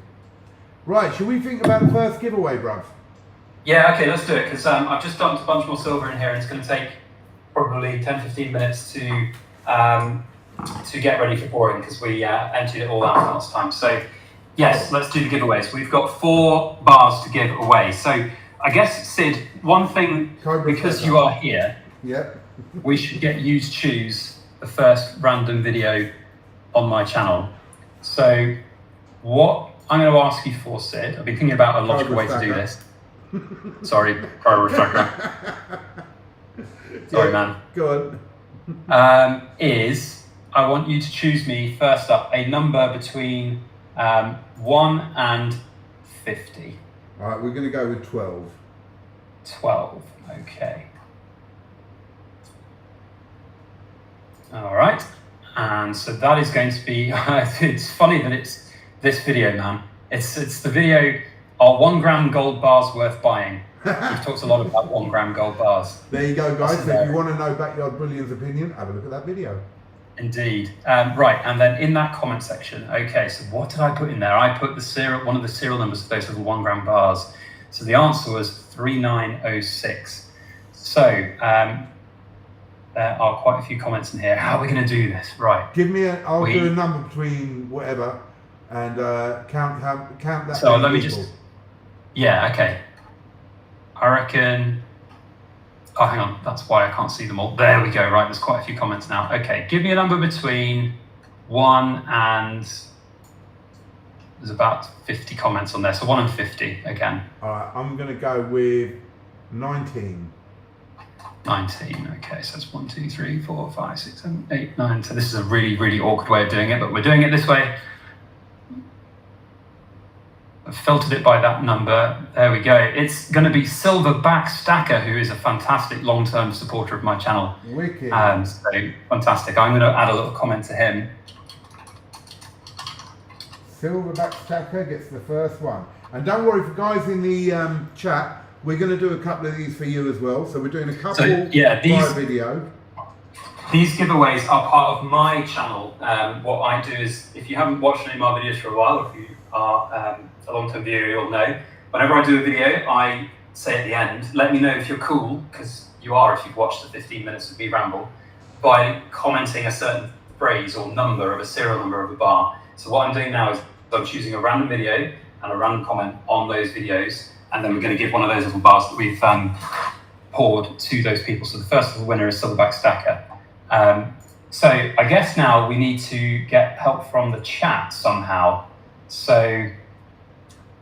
Right, should we think about the first giveaway, bruv? Yeah, okay, let's do it, because I've just dumped a bunch more silver in here, and it's going to take probably 10-15 minutes to get ready for pouring, because we emptied it all out last time. So, yes, let's do the giveaways. We've got 4 bars to give away. So, I guess, Sid, one thing, because you are here, we should get you to choose the first random video on my channel. So, what I'm going to ask you for, Sid, I've been thinking about a logical way to do this. Sorry, Cobra Stacker. Sorry, man. Go on. Is I want you to choose me first up a number between 1 and 50. All right, we're going to go with 12. 12. Okay. All right. And so that is going to be. It's funny that it's this video, man. It's the video. Are 1 gram gold bars worth buying? We've talked a lot about 1 gram gold bars. There you go, guys. So if you want to know Backyard Bullion's opinion, have a look at that video. Indeed. Right, and then in that comment section, okay, so what did I put in there? I put one of the serial numbers of those little 1 gram bars. So the answer was 3906. So there are quite a few comments in here. How are we going to do this? Right. Give me I'll do a number between whatever and count that. So let me just. Yeah, okay. I reckon. Oh, hang on. That's why I can't see them all. There we go. Right, there's quite a few comments now. Okay, give me a number between 1 and. There's about 50 comments on there. So 1 and 50 again. All right, I'm going to go with 19. 19. Okay, so it's 1, 2, 3, 4, 5, 6, 7, 8, 9. So this is a really, really awkward way of doing it, but we're doing it this way. I've filtered it by that number. There we go. It's going to be Cobra Stacker, who is a fantastic long-term supporter of my channel. Wicked. So fantastic. I'm going to add a little comment to him. Cobra Stacker gets the first one. And don't worry, for guys in the chat, we're going to do a couple of these for you as well. So we're doing a couple by video. These giveaways are part of my channel. What I do is, if you haven't watched any of my videos for a while, or if you are a long-term viewer, you'll know. Whenever I do a video, I say at the end, let me know if you're cool, because you are if you've watched the 15 minutes of me ramble, by commenting a certain phrase or number of a serial number of a bar. So what I'm doing now is I'm choosing a random video and a random comment on those videos, and then we're going to give one of those little bars that we've poured to those people. So the first little winner is Cobra Stacker. So I guess now we need to get help from the chat somehow. So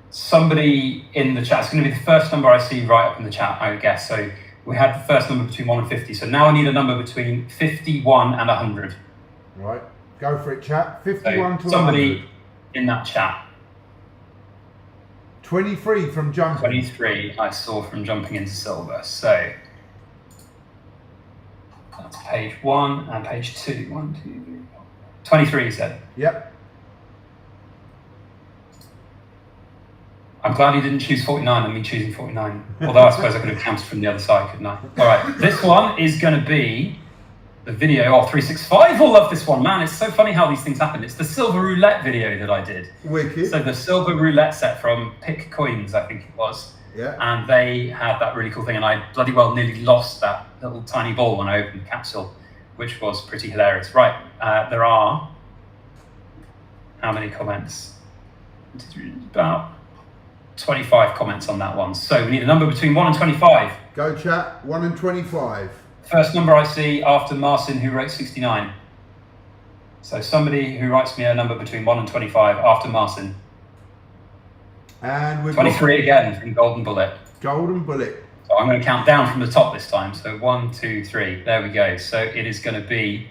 somebody in the chat, it's going to be the first number I see right up in the chat, I guess. So we had the first number between 1 and 50. So now I need a number between 51 and 100. Right, go for it, chat. 51 so to 100. Somebody in that chat. 23 from jumping. 23 I saw from jumping into silver. So that's page 1 and page 2. 1, 2, 3, 4. 23 you said? Yep. I'm glad he didn't choose 49 and me choosing 49. Although I suppose I could have counted from the other side, couldn't I? All right, this one is going to be the video. Oh, 365 will love this one, man. It's so funny how these things happen. It's the silver roulette video that I did. Wicked. So the silver roulette set from Pick Coins, I think it was. Yeah. And they had that really cool thing, and I bloody well nearly lost that little tiny ball when I opened the capsule, which was pretty hilarious. Right, there are how many comments? About 25 comments on that one. So we need a number between 1 and 25. Go chat, 1 and 25. First number I see after Marcin, who wrote 69. So somebody who writes me a number between 1 and 25 after Marcin. And we've 23 again from Golden Bullet. Golden Bullet. So I'm going to count down from the top this time. So 1, 2, 3. There we go. So it is going to be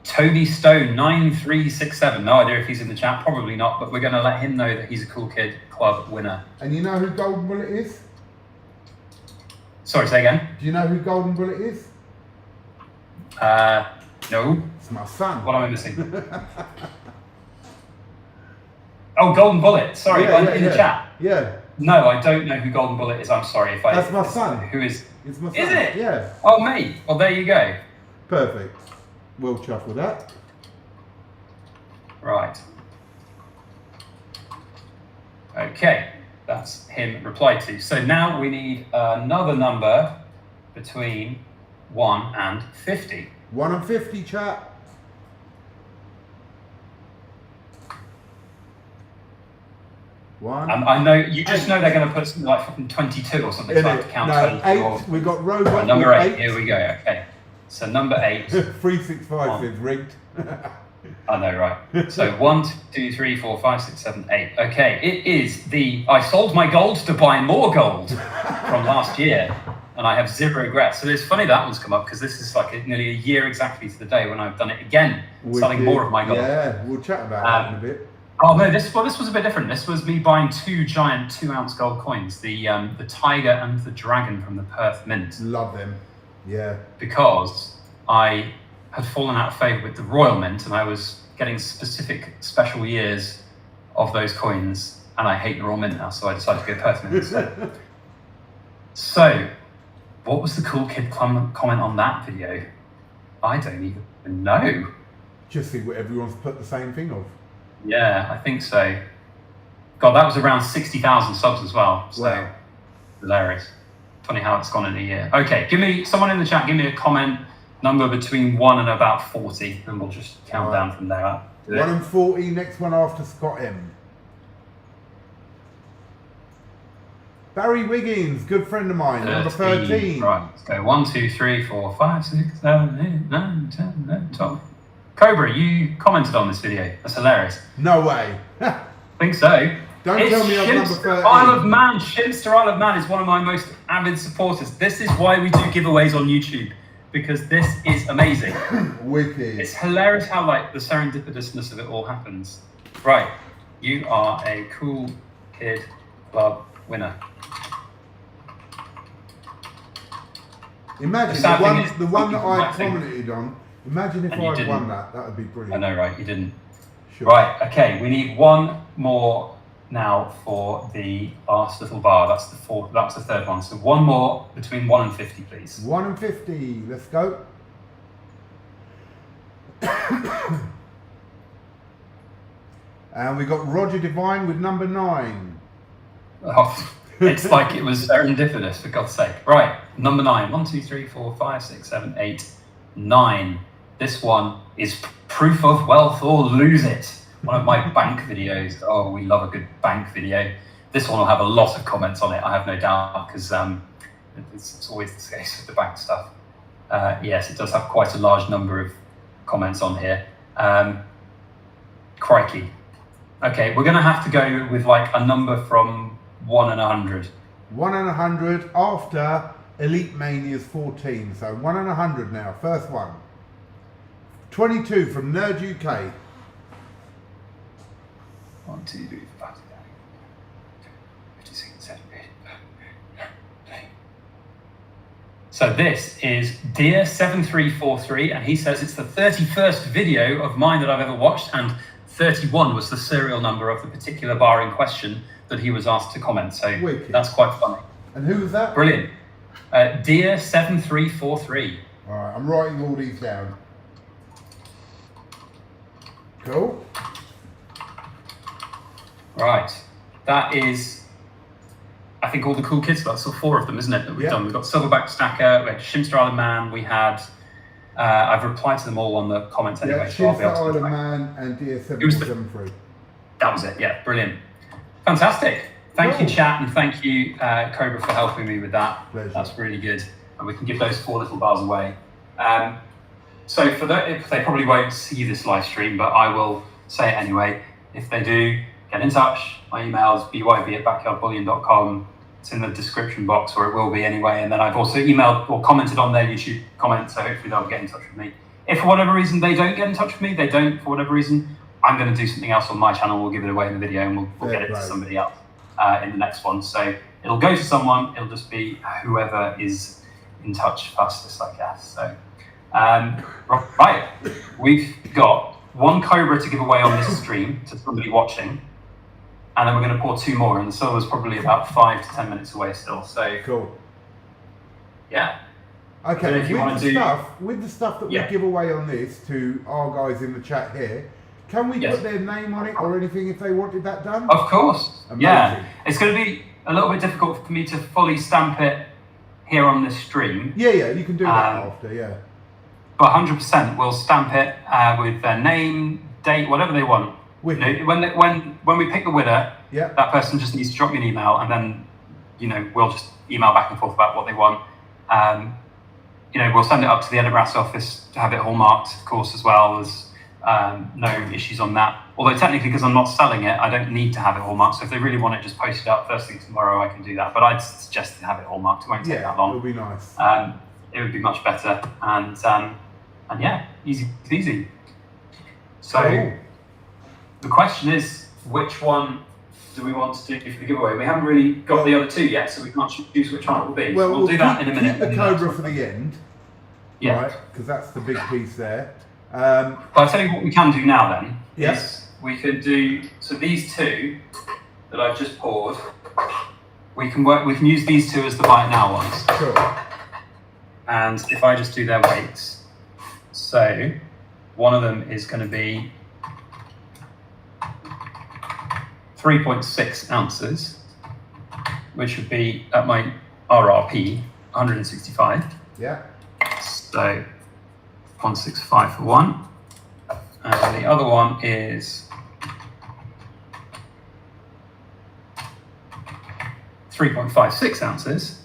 Toby Stone 9367. No idea if he's in the chat. Probably not, but we're going to let him know that he's a Cool Kid Club winner. And you know who Golden Bullet is? Sorry, say again. Do you know who Golden Bullet is? No. It's my son. What am I missing? Oh, Golden Bullet. Sorry, in the chat. Yeah. No, I don't know who Golden Bullet is. I'm sorry if I. That's my son. Who is? It's my son. Is it? Yeah. Oh, me. Well, there you go. Perfect. We'll chuckle that. Right. Okay, that's him replied to. So now we need another number between 1 and 50. 1 and 50, chat. One. And I know you just know they're going to put something like fucking 22 or something like to count 8. We got robot. Number 8. Here we go. Okay. So number 8. 365 is rigged. I know, right? So 1, 2, 3, 4, 5, 6, 7, 8. Okay, it is the I sold my gold to buy more gold from last year, and I have 0 regrets. So it's funny that one's come up because this is like nearly a year exactly to the day when I've done it again, selling more of my gold. Yeah, we'll chat about that in a bit. Oh no, this was a bit different. This was me buying 2 giant 2-ounce gold coins, the Tiger and the Dragon from the Perth Mint. Love them. Yeah. Because I had fallen out of favour with the Royal Mint, and I was getting specific special years of those coins, and I hate the Royal Mint now, so I decided to go Perth Mint instead. So, what was the Cool Kid comment on that video? I don't even know. Just see what everyone's put the same thing of. Yeah, I think so. God, that was around 60,000 subs as well. So, wow. Hilarious. Funny how it's gone in a year. Okay, someone in the chat, give me a comment number between 1 and about 40, and we'll just count down from there. 1 and 40, next one after Scott M. Barry Wiggins, good friend of mine, number 13. Right, let's go 1, 2, 3, 4, 5, 6, 7, 8, 9, 10, 11, 12. Cobra, you commented on this video. That's hilarious. No way. I think so. Don't tell me I'm number 13. Isle of Man, Shimster Isle of Man is one of my most avid supporters. This is why we do giveaways on YouTube, because this is amazing. Wicked. It's hilarious how like the serendipitousness of it all happens. Right, you are a Cool Kid Club winner. Imagine the one that I commented on. Imagine if I won that. That would be brilliant. I know, right? You didn't. Sure. Right. Okay. We need one more now for the last little bar. That's the fourth. That's the third one. So one more between 1 and 50, please. 1 and 50. Let's go. And we got Roger Devine with number 9. Oh, it's like it was serendipitous, for God's sake. Right. Number 9. 1, 2, 3, 4, 5, 6, 7, 8, 9. This one is Proof of Wealth or Lose It. One of my bank videos. Oh, we love a good bank video. This one will have a lot of comments on it, I have no doubt, because it's always the case with the bank stuff. Yes, it does have quite a large number of comments on here. Crikey. Okay, we're going to have to go with like a number from 1 and 100. 1 and 100 after Elite Mania's 14. So 1 and 100 now. First one. 22 from Nerd UK. 1, 2, 3, 4, 5, 6, 7, 8. So this is Dear7343, and he says it's the 31st video of mine that I've ever watched, and 31 was the serial number of the particular bar in question that he was asked to comment. So wicked. That's quite funny. And who was that? Brilliant. Dear7343. All right, I'm writing all these down. Cool. Right. That is, I think, all the cool kids. That's all 4 of them, isn't it, that we've done? We've got Silverback Stacker, we had Shimster Isle of Man, we had, I've replied to them all on the comments anyway. Yeah, so I'll be Shimster able to Isle of Man and Dear773. That was it, yeah, brilliant. Fantastic. Thank you, chat, and thank you, Cobra, for helping me with that. Pleasure. That's really good. And we can give those 4 little bars away. So for that, they probably won't see this live stream, but I will say it anyway. If they do, get in touch. My email is byb@backyardbullion.com. It's in the description box, or it will be anyway. And then I've also emailed or commented on their YouTube comments, so hopefully they'll get in touch with me. If for whatever reason they don't get in touch with me, for whatever reason, I'm going to do something else on my channel. We'll give it away in the video and we'll get it to somebody else in the next one. So it'll go to someone. It'll just be whoever is in touch fastest, I guess. So, right, we've got 1 Cobra to give away on this stream to somebody watching. And then we're going to pour 2 more, and the silver's probably about 5 to 10 minutes away still. So cool. Yeah. Okay. With the stuff that we give away on this to our guys in the chat here, can we put their name on it or anything if they wanted that done? Of course. Amazing. Yeah. It's going to be a little bit difficult for me to fully stamp it here on this stream. Yeah, you can do that after. Yeah. But 100% we'll stamp it with their name, date, whatever they want. You know, when we pick the winner, that person just needs to drop me an email, and then we'll just email back and forth about what they want. We'll send it up to the Edinburgh's office to have it hallmarked, of course, as well. As no issues on that. Although technically, because I'm not selling it, I don't need to have it hallmarked. So if they really want it, just post it up first thing tomorrow. I can do that. But I'd suggest to have it hallmarked. It won't take that long. It would be nice. It would be much better, and yeah, easy peasy. So. The question is, which one do we want to do for the giveaway? We haven't really got the other 2 yet, so we can't choose which one it will be. Well, we'll do that in a minute. Keep the Cobra for the end, right? Because that's the big piece there. But I'll tell you what we can do now then. Yes. We could do, so these 2 that I've just poured, we can use these 2 as the buy it now ones. Sure. And if I just do their weights, so one of them is going to be 3.6 ounces, which would be at my RRP 165. Yeah. So 165 for one, and the other one is 3.56 ounces,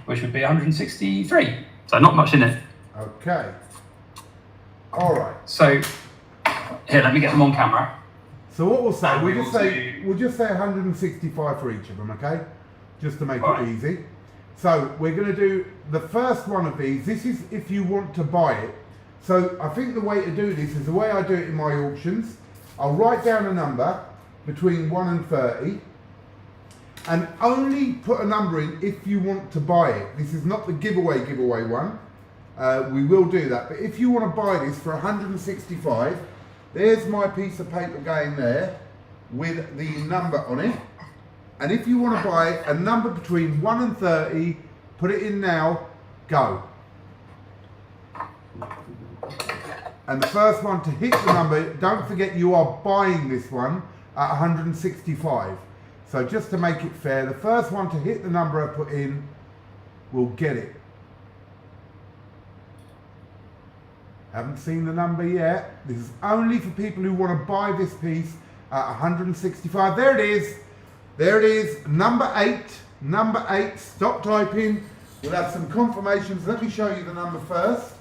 which would be 163. So not much in it. Okay. All right. So here, let me get them on camera. So what we'll say, we'll just say 165 for each of them, okay? Just to make it easy. So we're going to do the first one of these. This is if you want to buy it. So I think the way to do this is the way I do it in my auctions. I'll write down a number between 1 and 30, and only put a number in if you want to buy it. This is not the giveaway one. We will do that, but if you want to buy this for 165, there's my piece of paper going there with the number on it. And if you want to buy a number between 1 and 30, put it in now, go. And the first one to hit the number, don't forget you are buying this one at 165. So just to make it fair, the first one to hit the number I put in will get it. Haven't seen the number yet. This is only for people who want to buy this piece at 165. There it is. There it is. Number 8. Number 8. Stop typing. We'll have some confirmations. Let me show you the number first.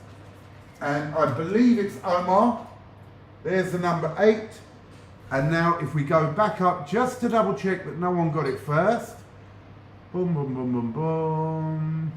And I believe it's Omar. There's the number 8. And now if we go back up just to double check that no one got it first. Boom, boom, boom, boom, boom.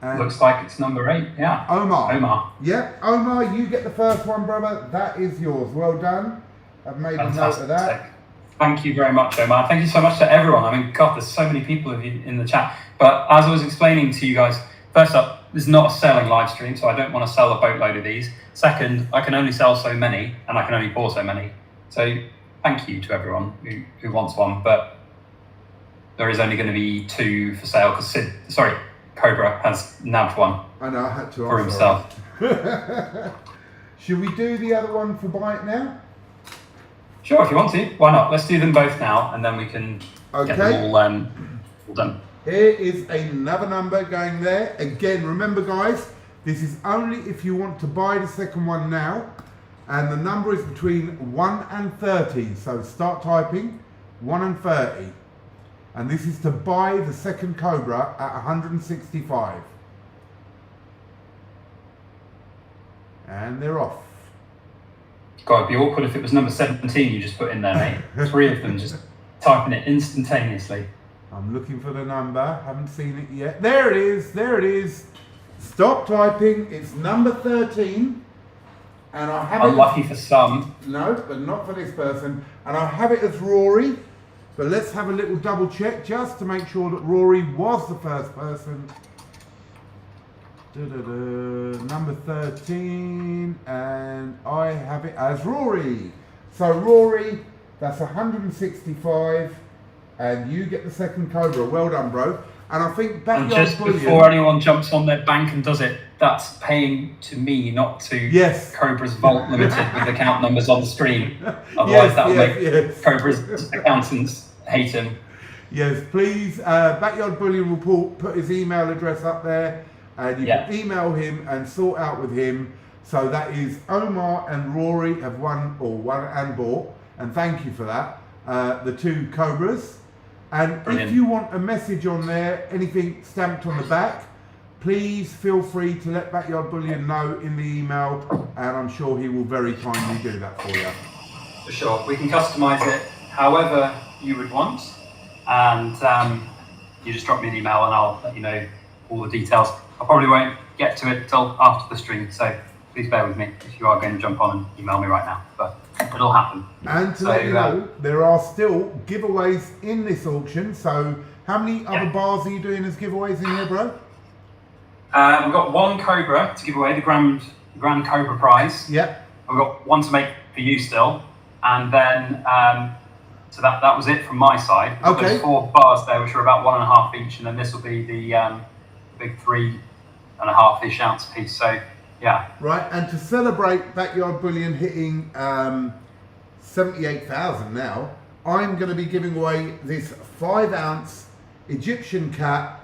And looks like it's number 8, yeah. Omar. Yeah, Omar, you get the first one, brother. That is yours. Well done. I've made a note of that. Thank you very much, Omar. Thank you so much to everyone. I mean, God, there's so many people in the chat. But as I was explaining to you guys, first up, this is not a selling live stream, so I don't want to sell a boatload of these. Second, I can only sell so many, and I can only pour so many. So thank you to everyone who wants one, but there is only going to be 2 for sale because Cobra has nabbed one. I know, I had to for himself. Should we do the other one for buy it now? Sure, if you want to. Why not? Let's do them both now, and then we can get them all done. Here is another number going there. Again, remember guys, this is only if you want to buy the second one now, and the number is between 1 and 30. So start typing 1 and 30. And this is to buy the second Cobra at 165. And they're off. God, it'd be awkward if it was number 17 you just put in there, mate. 3 of them just typing it instantaneously. I'm looking for the number. Haven't seen it yet. There it is. There it is. Stop typing. It's number 13. And I have Unlucky for some. No, but not for this person. And I have it as Rory. But let's have a little double check just to make sure that Rory was the first person. Number 13. And I have it as Rory. So Rory, that's 165. And you get the second Cobra. Well done, bro. And I think and just before anyone jumps on their bank and does it, that's paying to me, not to Cobra's Vault Limited with account numbers on the screen. Otherwise, that will make Cobra's accountants hate him. Yes, please. Backyard Bullion will put his email address up there, and you can email him and sort out with him. So that is Omar and Rory have won and bought, and thank you for that. The two Cobras. And Brilliant. If you want a message on there, anything stamped on the back, please feel free to let Backyard Bullion know in the email, and I'm sure he will very kindly do that for you. For sure. We can customise it however you would want, and you just drop me an email and I'll let you know all the details. I probably won't get to it till after the stream, so please bear with me if you are going to jump on and email me right now, but it'll happen. And to let you know, there are still giveaways in this auction. So how many other bars are you doing as giveaways in here, bro? We've got one Cobra to give away, the Grand Cobra prize. Yeah. We've got one to make for you still, and then so that was it from my side. Okay. There's 4 bars there, which are about 1.5 each, and then this will be the big 3.5-ish ounce piece. So. Yeah. Right, and to celebrate Backyard Bullion hitting 78,000 now, I'm going to be giving away this 5-ounce Egyptian cat.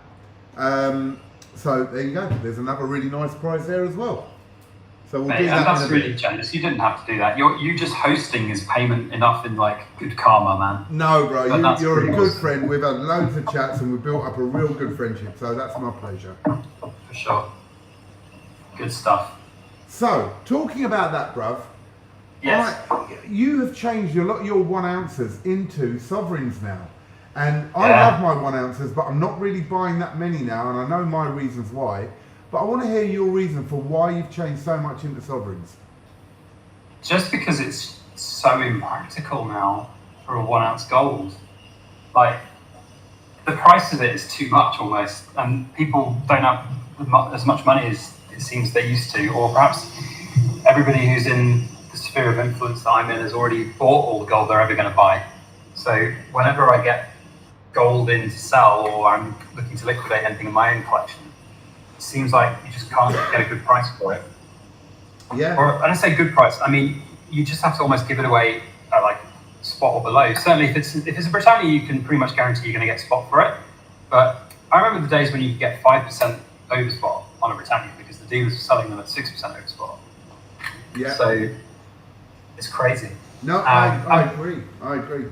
So there you go. There's another really nice prize there as well. So we'll do that. And that's really generous. You didn't have to do that. You just hosting is payment enough in like good karma, man. No, bro. You're a good friend. We've had loads of chats and we've built up a real good friendship. So that's my pleasure. For sure. Good stuff. So, talking about that, bruv, yes. You have changed your 1 ounces into sovereigns now. And I love my 1 ounces, but I'm not really buying that many now, and I know my reasons why. But I want to hear your reason for why you've changed so much into sovereigns. Just because it's so impractical now for a 1 ounce gold. Like, the price of it is too much almost, and people don't have as much money as it seems they used to, or perhaps everybody who's in the sphere of influence that I'm in has already bought all the gold they're ever going to buy. So whenever I get gold in to sell, or I'm looking to liquidate anything in my own collection, it seems like you just can't get a good price for it. Yeah. Or when I say good price, I mean you just have to almost give it away at like spot or below. Certainly if it's a Britannia, you can pretty much guarantee you're going to get spot for it. But I remember the days when you could get 5% over spot on a Britannia because the dealers were selling them at 6% over spot. Yeah. So it's crazy. No, I agree. I agree.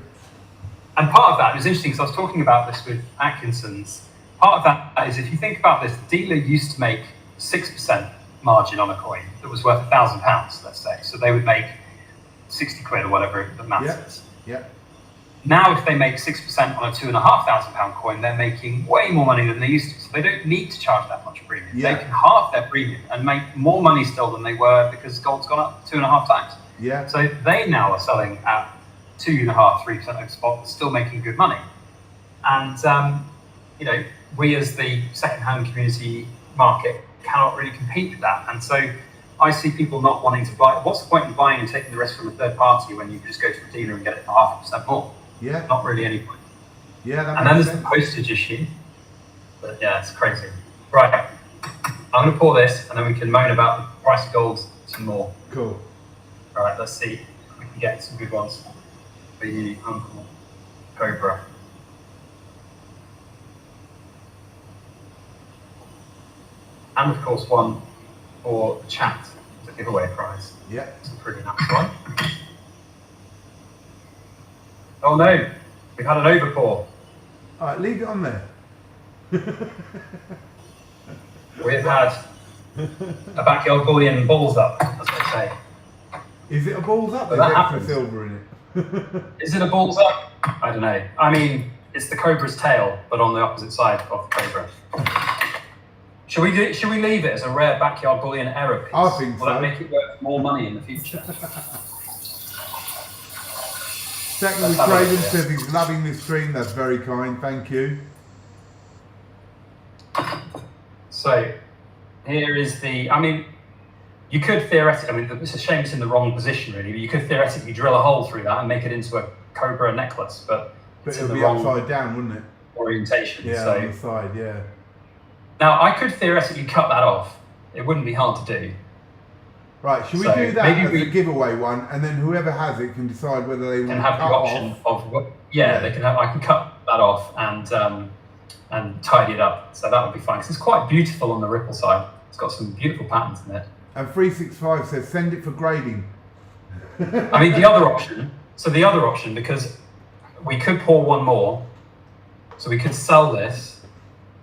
And part of that, it was interesting because I was talking about this with Atkinson's. Part of that is if you think about this, the dealer used to make 6% margin on a coin that was worth £1,000, let's say. So they would make 60 quid or whatever the math is. Yeah. Now, if they make 6% on a £2,500 coin, they're making way more money than they used to. So they don't need to charge that much premium. Yeah. They can halve their premium and make more money still than they were because gold's gone up 2.5 times. Yeah. So they now are selling at 2.5%, 3% over spot, still making good money. And, we as the second-hand community market cannot really compete with that. And so I see people not wanting to buy. What's the point in buying and taking the risk from a third party when you can just go to a dealer and get it for 0.5% more? Yeah. Not really any point. Yeah, that and then makes there's sense. the postage issue. But yeah, it's crazy. Right. I'm going to pour this and then we can moan about the price of gold some more. Cool. All right, let's see if we can get some good ones for you, Uncle Cobra. And of course, one for the chat, the giveaway prize. Yeah. It's a pretty nice one. Oh no, we've had an overpour. All right, leave it on there. We've had a backyard bullion balls up, as they say. Is it a balls up? But There's that extra happens. silver in it. Is it a balls up? I don't know. I mean, it's the Cobra's tail, but on the opposite side of the Cobra. Should we leave it as a rare backyard bullion error piece? I think so. Will that make it worth more money in the future? Secondly, Craven says he's loving this stream. That's very kind. Thank you. So, here is the. I mean, you could theoretically. I mean, it's a shame it's in the wrong position, really. But you could theoretically drill a hole through that and make it into a Cobra necklace, but it's it in would the be wrong upside down, wouldn't it? Orientation. Yeah, so. on the side, yeah. Now, I could theoretically cut that off. It wouldn't be hard to do. Right, should we do that as a giveaway one, and then whoever has it can decide whether they want to have the option of what? Yeah, they can have. I can cut that off and tidy it up. So that would be fine because it's quite beautiful on the ripple side. It's got some beautiful patterns in it. And 365 says send it for grading. I mean, the other option. So the other option, because we could pour one more, so we could sell this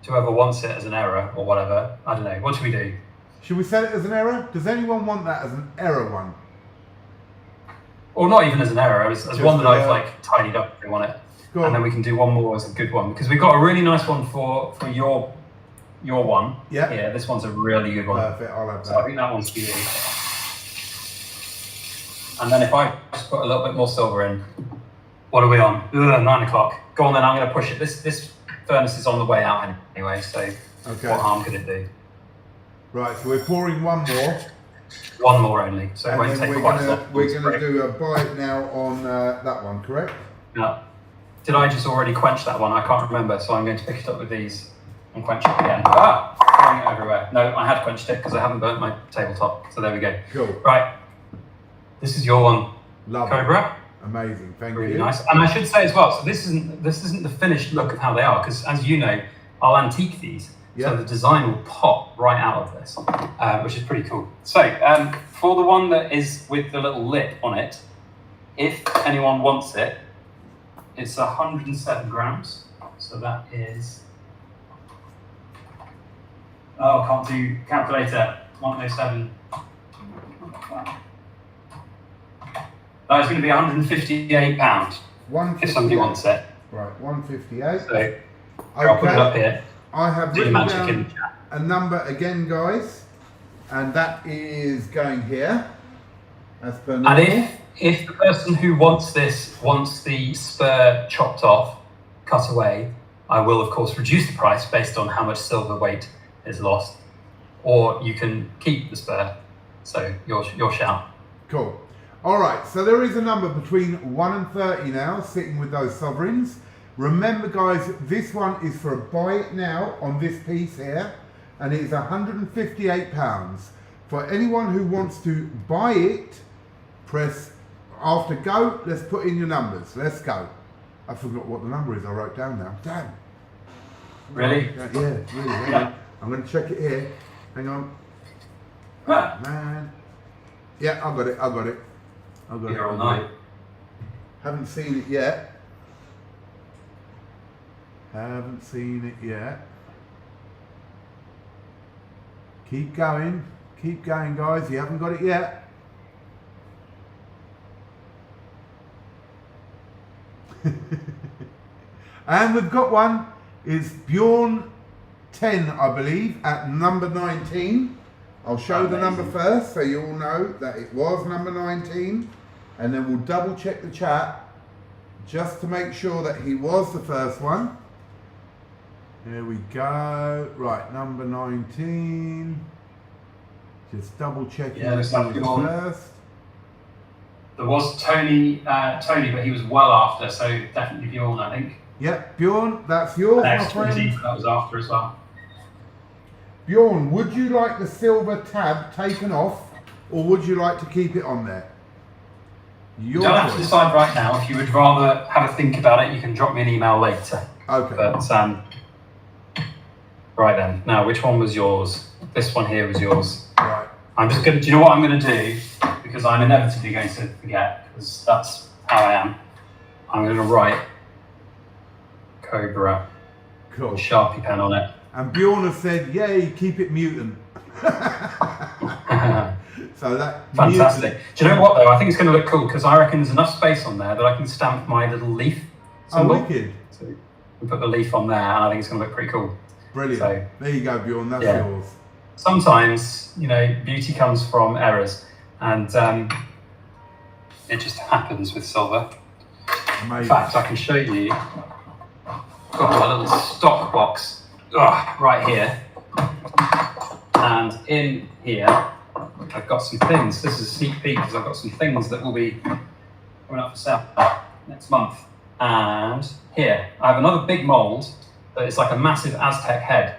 to whoever wants it as an error or whatever. I don't know. What should we do? Should we sell it as an error? Does anyone want that as an error one? Or not even as an error, as one that I've like tidied up if they want it. And then we can do one more as a good one. Because we've got a really nice one for your one. Yeah. Yeah, this one's a really good one. Perfect, I'll have that. So I think that one's for you. And then if I just put a little bit more silver in, what are we on? 9 o'clock. Go on then, I'm going to push it. This furnace is on the way out anyway, so what harm could it do? Right, so we're pouring one more. One more only, so it won't take quite a lot. We're going to do a bite now on that one, correct? Yeah. Did I just already quench that one? I can't remember, so I'm going to pick it up with these and quench it again. Throwing it everywhere. No, I had quenched it because I haven't burnt my tabletop, so there we go. Cool. Right, this is your one. Love Cobra. It. Amazing, thank you. Really nice. And I should say as well, so this isn't the finished look of how they are, because as you know, I'll antique these. Yeah. So the design will pop right out of this, which is pretty cool. So for the one that is with the little lip on it, if anyone wants it, it's 107 grams. So that is, I can't do calculator, 107. That is going to be £158 if somebody wants it. Right, 158. So I'll put it up here. I have written down a number again, guys, and that is going here, as per normal. And if the person who wants this wants the spur chopped off, cut away, I will of course reduce the price based on how much silver weight is lost, or you can keep the spur. So your shout. Cool. All right, so there is a number between 1 and 30 now, sitting with those sovereigns. Remember guys, this one is for a buy it now on this piece here, and it is £158. For anyone who wants to buy it, press after go, let's put in your numbers, let's go. I forgot what the number is I wrote down now, damn. Really? Yeah, really. Yeah. I'm going to check it here, hang on. Oh, man. Yeah, I got it. Here all night. Haven't seen it yet. Keep going guys, you haven't got it yet. And we've got one, it's Bjorn 10 I believe, at number 19. I'll show the number first so you all know that it was number 19, and then we'll double check the chat just to make sure that he was the first one. There we go. Right, number 19. Just double checking that he was first. There was Tony, but he was well after, so definitely Bjorn, I think. Yep, Bjorn, that's yours, my friend. That was after as well. Bjorn, would you like the silver tab taken off, or would you like to keep it on there? You don't have to decide right now. If you would rather have a think about it, you can drop me an email later. Okay. But right then. Now, which one was yours? This one here was yours. Right. I'm just going to, do you know what I'm going to do? Because I'm inevitably going to forget, because that's how I am. I'm going to write Cobra. Cool. With a Sharpie pen on it. And Bjorn has said, yay, keep it mutant. So that fantastic. Mutant. Do you know what though? I think it's going to look cool because I reckon there's enough space on there that I can stamp my little leaf symbol. Oh, wicked. So we put the leaf on there, and I think it's going to look pretty cool. Brilliant. So, there you go, Bjorn. That's yeah. yours. Sometimes, you know, beauty comes from errors, and it just happens with silver. Amazing. In fact, I can show you. I've got my little stock box right here, and in here I've got some things. This is a sneak peek because I've got some things that will be coming up for sale next month. And here I have another big mold that is like a massive Aztec head,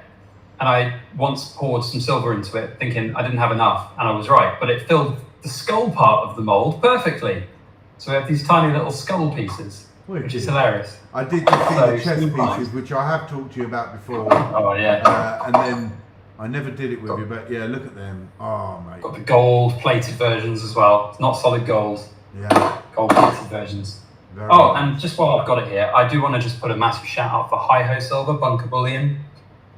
and I once poured some silver into it thinking I didn't have enough, and I was right, but it filled the skull part of the mold perfectly. So we have these tiny little skull pieces, which is hilarious. I did just see the chest pieces, which I have talked to you about before. Oh yeah. And then I never did it with you, but yeah, look at them. Oh mate. Got the gold-plated versions as well. It's not solid gold. Yeah. Gold-plated versions. Very Oh, nice. and just while I've got it here, I do want to just put a massive shout out for Hi-Ho Silver, Bunker Bullion.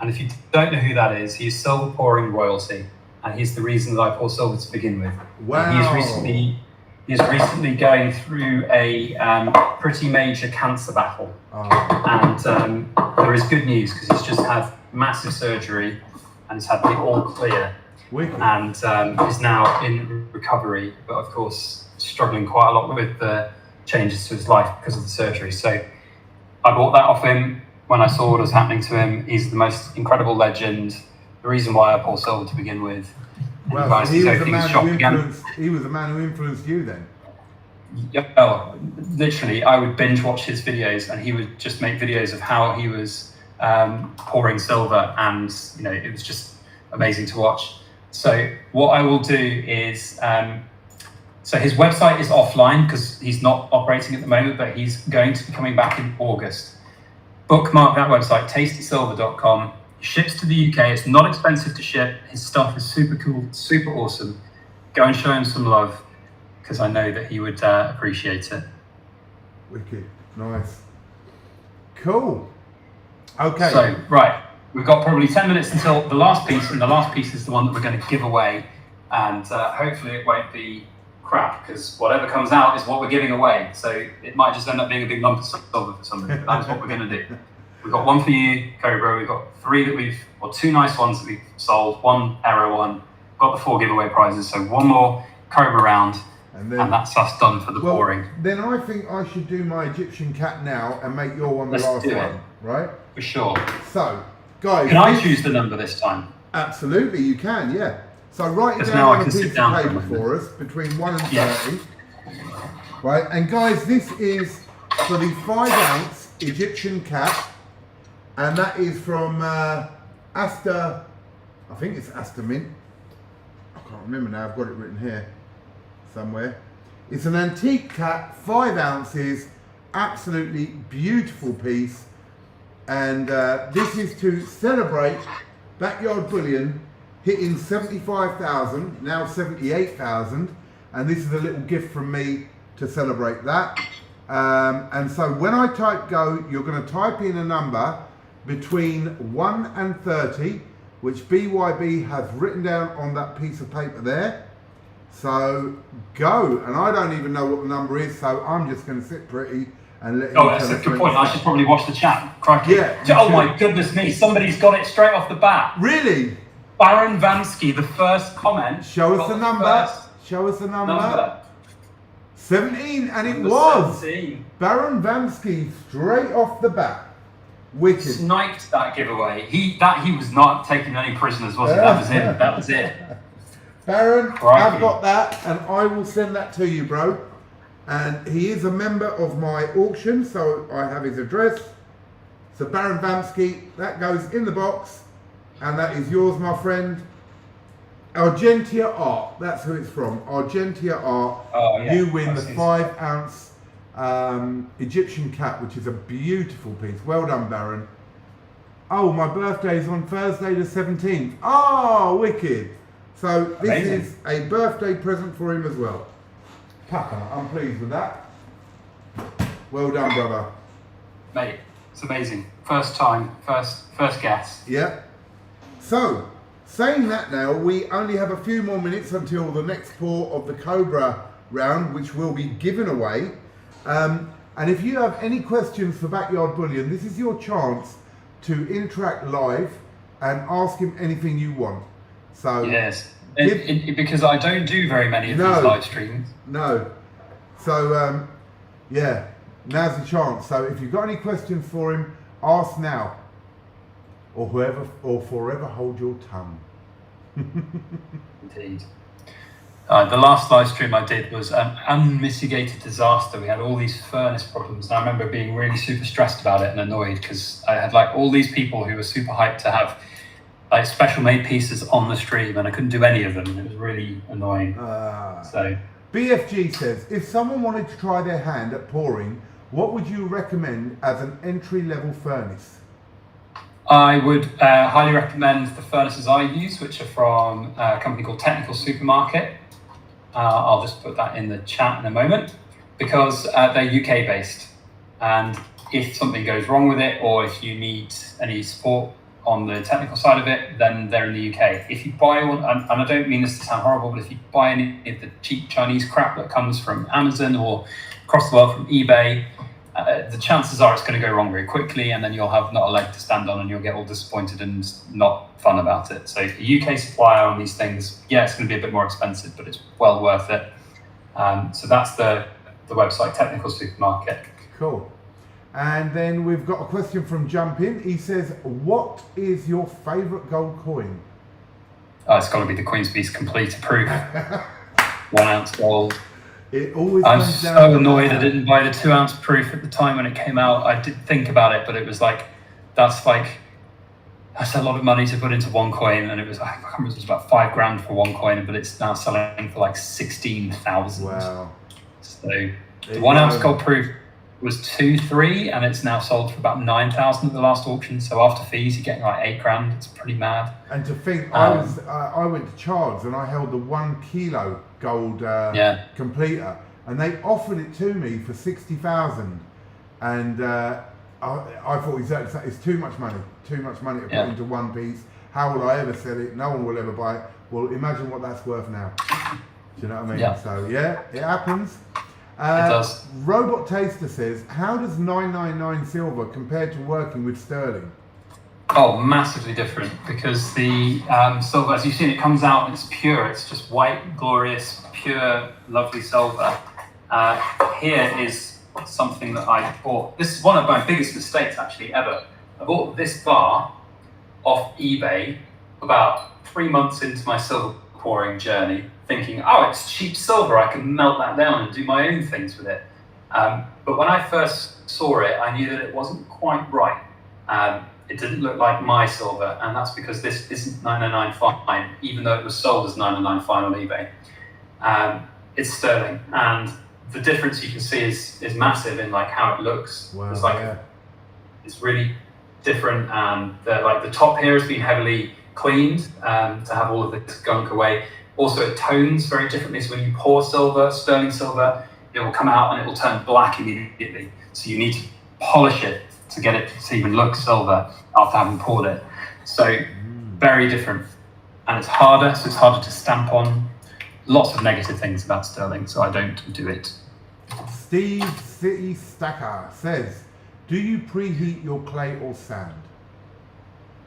And if you don't know who that is, he's silver pouring royalty, and he's the reason that I pour silver to begin with. Wow. He's recently going through a pretty major cancer battle, and there is good news because he's just had massive surgery and he's had the all clear. Wicked. And is now in recovery, but of course struggling quite a lot with the changes to his life because of the surgery. So I bought that off him when I saw what was happening to him. He's the most incredible legend, the reason why I pour silver to begin with. Well, guys, he was the man who influenced you then. Yeah, well, literally, I would binge watch his videos, and he would just make videos of how he was pouring silver, and you know, it was just amazing to watch. So what I will do is, so his website is offline because he's not operating at the moment, but he's going to be coming back in August. Bookmark that website, tastysilver.com. Ships to the UK. It's not expensive to ship. His stuff is super cool, super awesome. Go and show him some love because I know that he would appreciate it. Wicked. Nice. Cool. Okay. So, right, we've got probably 10 minutes until the last piece, and the last piece is the one that we're going to give away. And hopefully it won't be crap because whatever comes out is what we're giving away. So it might just end up being a big lump of silver for somebody, but that's what we're going to do. We've got one for you, Cobra. We've got two nice ones that we've sold, one error one. Got the 4 giveaway prizes, so one more Cobra round, and that's us done for the pouring. Then I think I should do my Egyptian cat now and make your one the last one, right? For sure. So, guys. Can I choose the number this time? Absolutely, you can, yeah. So write it down on a piece of paper for us, between 1 and 30. Right, and guys, this is for the 5-ounce Egyptian cat. And that is from Asta, I think it's Asta Mint. I can't remember now, I've got it written here somewhere. It's an antique cat, 5 ounces, absolutely beautiful piece. And this is to celebrate Backyard Bullion hitting 75,000, now 78,000. And this is a little gift from me to celebrate that. And so when I type go, you're going to type in a number between 1 and 30, which BYB has written down on that piece of paper there. So go, and I don't even know what the number is, so I'm just going to sit pretty and let you tell us. Oh, that's a good point. I should probably watch the chat. Crikey. Yeah. Oh my goodness me, somebody's got it straight off the bat. Really? Baron Vansky, the first comment. Show us the number. Show us the number. 17, and it was 17. Baron Vansky straight off the bat. Wicked. Sniped that giveaway. He was not taking any prisoners, was he? That was it. That was it. Baron, I've got that, and I will send that to you, bro. And he is a member of my auction, so I have his address. So Baron Vansky, that goes in the box, and that is yours, my friend. Argentia Art, that's who it's from. Argentia Art. Oh, yeah. You win the 5-ounce Egyptian cat, which is a beautiful piece. Well done, Baron. Oh, my birthday is on Thursday the 17th. Oh, wicked. So this Amazing. is a birthday present for him as well. Papa, I'm pleased with that. Well done, brother. Mate, it's amazing. First time, first guess. Yeah. So, saying that now, we only have a few more minutes until the next pour of the Cobra round, which will be given away. And if you have any questions for Backyard Bullion, this is your chance to interact live. and ask him anything you want. So yes, because I don't do very many of these live streams. No. So yeah, now's the chance. So if you've got any questions for him, ask now, or forever hold your tongue. Indeed. The last live stream I did was an unmitigated disaster. We had all these furnace problems, and I remember being really super stressed about it and annoyed because I had like all these people who were super hyped to have like special made pieces on the stream, and I couldn't do any of them. And it was really annoying. So BFG says, if someone wanted to try their hand at pouring, what would you recommend as an entry-level furnace? I would highly recommend the furnaces I use, which are from a company called Technical Supermarket. I'll just put that in the chat in a moment, because they're UK based, and if something goes wrong with it, or if you need any support on the technical side of it, then they're in the UK. If you buy one, and I don't mean this to sound horrible, but if you buy any of the cheap Chinese crap that comes from Amazon or across the world from eBay, the chances are it's going to go wrong very quickly, and then you'll have not a leg to stand on, and you'll get all disappointed and not fun about it. So a UK supplier on these things, yeah, it's going to be a bit more expensive, but it's well worth it. So that's the website, Technical Supermarket. Cool. And then we've got a question from Jump In. He says, what is your favourite gold coin? It's got to be the Queen's Beast Complete Proof. 1 ounce gold. It always I'm comes down so to annoyed that. I didn't buy the 2 ounce proof at the time when it came out. I did think about it, but it was like, that's a lot of money to put into one coin, and it was, I can't remember, it was about $5,000 for one coin, but it's now selling for like 16,000. Wow. So the 1 ounce gold proof was 2.3, and it's now sold for about 9,000 at the last auction. So after fees, you're getting like $8,000. It's pretty mad. And to think, I went to Charles and I held the 1 kilo gold completer, and they offered it to me for 60,000, and I thought it's too much money to put into one piece. How will I ever sell it? No one will ever buy it. Well, imagine what that's worth now. Do you know what I mean? Yeah. So yeah, it happens. It does. Robot Taster says, how does 999 silver compare to working with sterling? Oh, massively different, because the silver, as you've seen, it comes out and it's pure. It's just white, glorious, pure, lovely silver. Here is something that I bought. This is one of my biggest mistakes, actually, ever. I bought this bar off eBay about 3 months into my silver pouring journey, thinking, oh, it's cheap silver, I can melt that down and do my own things with it. But when I first saw it, I knew that it wasn't quite right. It didn't look like my silver, and that's because this isn't 999 fine, even though it was sold as 999 fine on eBay. It's sterling, and the difference you can see is massive in like how it looks. Wow, it's like it's really different, and the top here has been heavily cleaned to have all of this gunk away. Also, it tones very differently. So when you pour silver, sterling silver, it will come out and it will turn black immediately. So you need to polish it to get it to even look silver after having poured it. So very different, and it's harder. So it's harder to stamp on. Lots of negative things about sterling, so I don't do it. Steve City Stacker says, do you preheat your clay or sand?